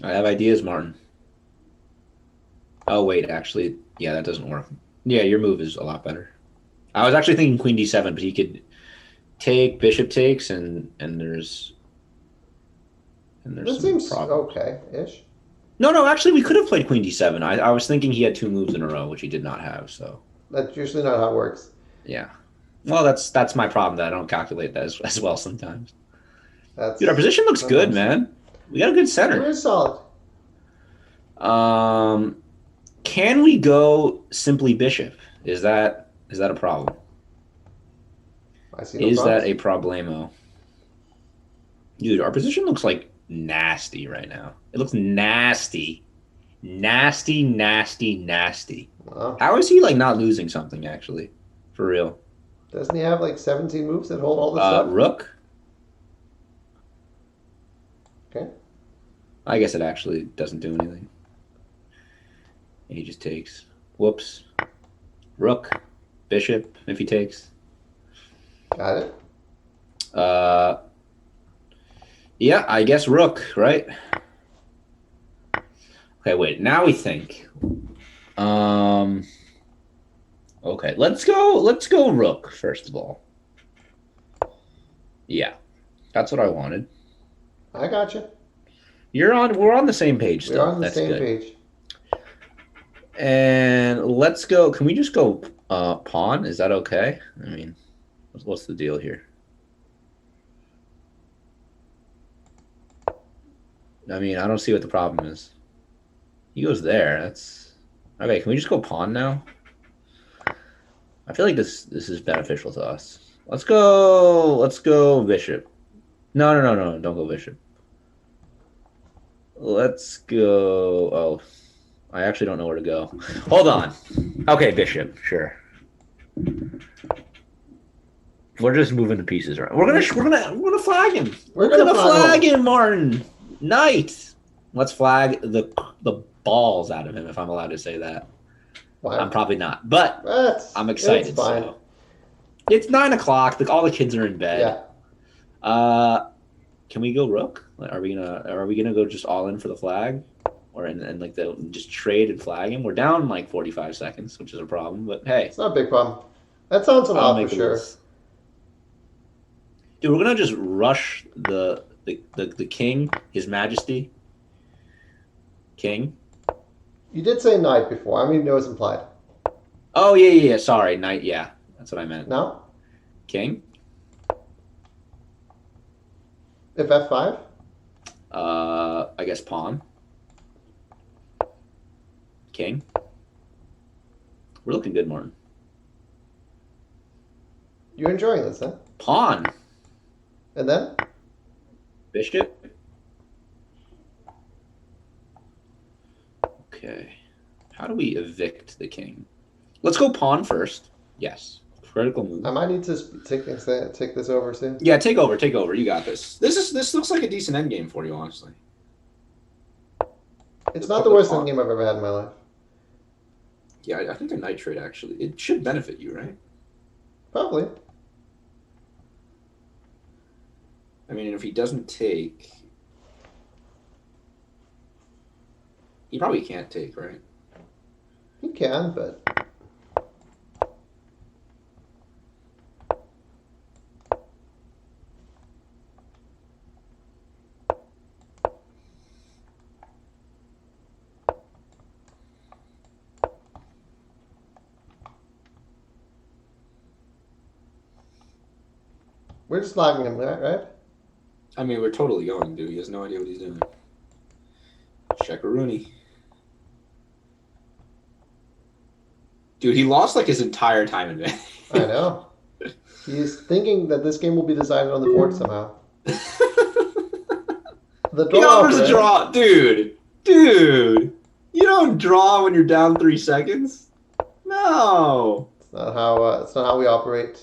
I have ideas, Martin. Oh, wait, actually, yeah, that doesn't work. Yeah, your move is a lot better. I was actually thinking queen d7, but he could take, bishop takes, and there's that seems okay-ish. No, actually, we could have played queen d7. I was thinking he had two moves in a row, which he did not have, so. That's usually not how it works. Yeah. Well, that's my problem, that I don't calculate that as well sometimes. Dude, our position looks good, man. We got a good center. We're solid. Can we go simply bishop? Is that a problem? I see no Is problems. that a problemo? Dude, our position looks like nasty right now. It looks nasty. Nasty. Wow. How is he like not losing something actually? For real. Doesn't he have like 17 moves that hold all this stuff? Rook. Okay. I guess it actually doesn't do anything. He just takes. Whoops. Rook. Bishop, if he takes. Got it. Yeah, I guess rook, right? Okay, wait. Now we think. Okay, let's go rook first of all. Yeah. That's what I wanted. I got you. We're on the same page still. We're on the same page. And let's go. Can we just go pawn? Is that okay? I mean, what's the deal here? I mean, I don't see what the problem is. He goes there. That's okay. Can we just go pawn now? I feel like this is beneficial to us. Let's go bishop. No, don't go bishop. Let's go. Oh, I actually don't know where to go. Hold on. Okay, bishop. Sure. We're just moving the pieces around. We're gonna flag him. We're gonna flag him, Martin. Knight. Let's flag the balls out of him, if I'm allowed to say that. Why? I'm probably not, but I'm excited. It's fine. So it's 9 o'clock. Like all the kids are in bed. Yeah. Can we go rook? Are we gonna go just all in for the flag, or and like just trade and flag him? We're down like 45 seconds, which is a problem. But hey, it's not a big problem. That sounds an I'll off make for the sure. rules. Dude, we're gonna just rush the king, His Majesty, king. You did say knight before. I mean, it was implied. Oh yeah. Sorry, knight. Yeah, that's what I meant. No. King. If F5. I guess pawn. King. We're looking good, Martin. You're enjoying this, huh? Pawn. And then? Bishop. Okay. How do we evict the king? Let's go pawn first. Yes. Critical move. I might need to take this over soon. Yeah, take over. You got this. This looks like a decent endgame for you, honestly. It's not the worst endgame I've ever had in my life. Yeah, I think a knight trade, actually. It should benefit you, right? Probably. I mean, if he doesn't take... He probably can't take, right? He can, but... We're just lagging him, right? I mean, we're totally going, dude. He has no idea what he's doing. Check-a-rooney. Dude, he lost like his entire time advantage. I know. He's thinking that this game will be decided on the board somehow. The draw. He offers a draw. Dude. You don't draw when you're down 3 seconds. No. It's not how we operate.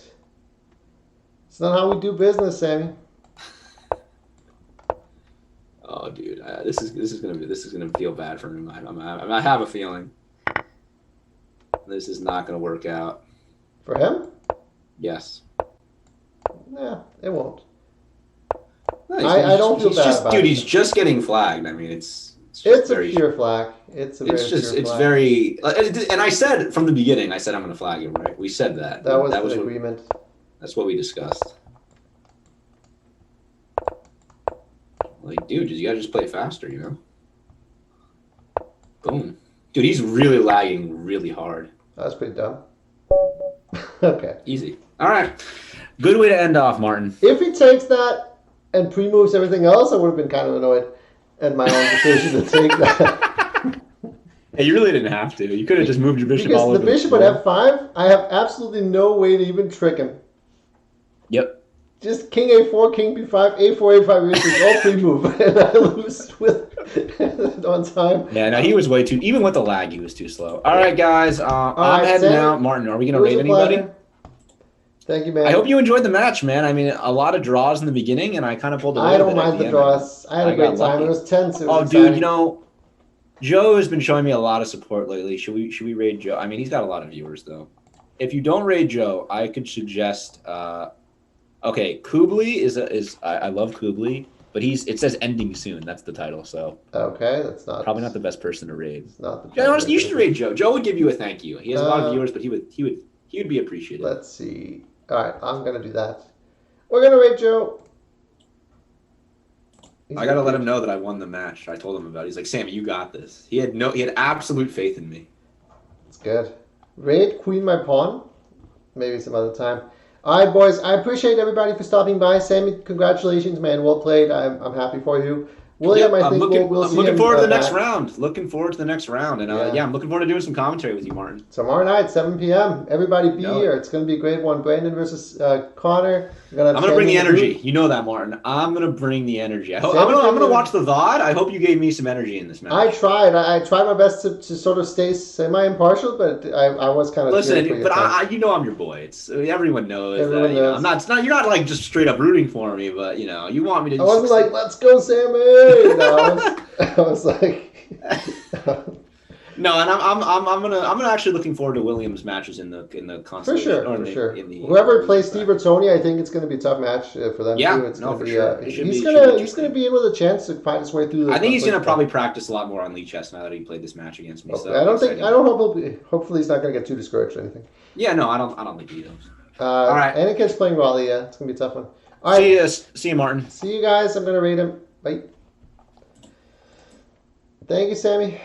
It's not how we do business, Sammy. Oh, dude, this is gonna feel bad for him. I have a feeling this is not gonna work out for him. Yes. Yeah, it won't. No, I don't feel bad about it. Dude, he's just getting flagged. I mean, it's a pure flag. It's very. And I said from the beginning, I said I'm gonna flag him. Right? We said that. That was the agreement. That's what we discussed. Like, dude, you gotta just play faster, you know? Boom. Dude, he's really lagging really hard. That's pretty dumb. Okay. Easy. All right. Good way to end off, Martin. If he takes that and pre-moves everything else, I would have been kind of annoyed at my own decision to take that. Hey, you really didn't have to. You could have just moved your bishop all over. Because the bishop at F5, I have absolutely no way to even trick him. Yep. Just king A4, king B5, A4, A5, A6, all pre-move, and I lose with on time. Yeah, no, he was way too. Even with the lag, he was too slow. All right, guys, I'm heading out. Martin, are we gonna rate anybody? Pleasure. Thank you, man. I hope you enjoyed the match, man. I mean, a lot of draws in the beginning, and I kind of pulled away. I don't mind the draws. I had a great time. It was tense. Dude, you know, Joe has been showing me a lot of support lately. Should we raid Joe? I mean, he's got a lot of viewers though. If you don't raid Joe, I could suggest. Okay, Kubli is I love Kubli, but it says ending soon. That's the title. So okay, that's not probably not the best person to raid. It's not the honestly, you should raid Joe. Joe would give you a thank you. He has a lot of viewers, but he would be appreciated. Let's see. All right, I'm gonna do that. We're gonna raid Joe. I gotta let him know that I won the match. I told him about it. He's like, Sammy, you got this. He had absolute faith in me. It's good. Raid queen my pawn. Maybe some other time. All right, boys. I appreciate everybody for stopping by. Sammy, congratulations, man. Well played. I'm happy for you. William, I think we'll see. I'm looking forward to the next round. Looking forward to the next round, and I'm looking forward to doing some commentary with you, Martin. Tomorrow night, 7 p.m. Everybody be here. It's going to be a great one. Brandon versus Connor. Gonna I'm gonna bring the Sammy energy. Wohl. You know that, Martin. I'm gonna bring the energy. I'm Sammy gonna bring watch the VOD. I hope you gave me some energy in this match. I tried. I tried my best to sort of stay semi-impartial, but I was kind of cheering for Listen, you. but you know I'm your boy. It's everyone knows Everyone that. You know, I'm knows. not. It's not. You're not like just straight up rooting for me, but you know, you want me to. I wasn't like, "Let's go, Sammy." No, I was like. No, and I'm gonna actually looking forward to Williams' matches in the For consolation. sure, Or for in the, sure. in the Whoever plays losing Steve side. or Tony, I think it's going to be a tough match for them Yeah, too. It's no, going to for be. sure. It should He's be. Should be gonna interesting. be in with a chance to find his way through. I think he's gonna first probably round. practice a lot more on Lee chess now that he played this match against me. So I don't think. exciting. I don't hope. Hopefully, he's not going to get too discouraged or anything. Yeah, no, I don't think he does. All right. Anakin's playing Raleigh. Yeah, it's going to be a tough one. All right. See you, Martin. See you guys. I'm going to rate him. Bye. Thank you, Sammy.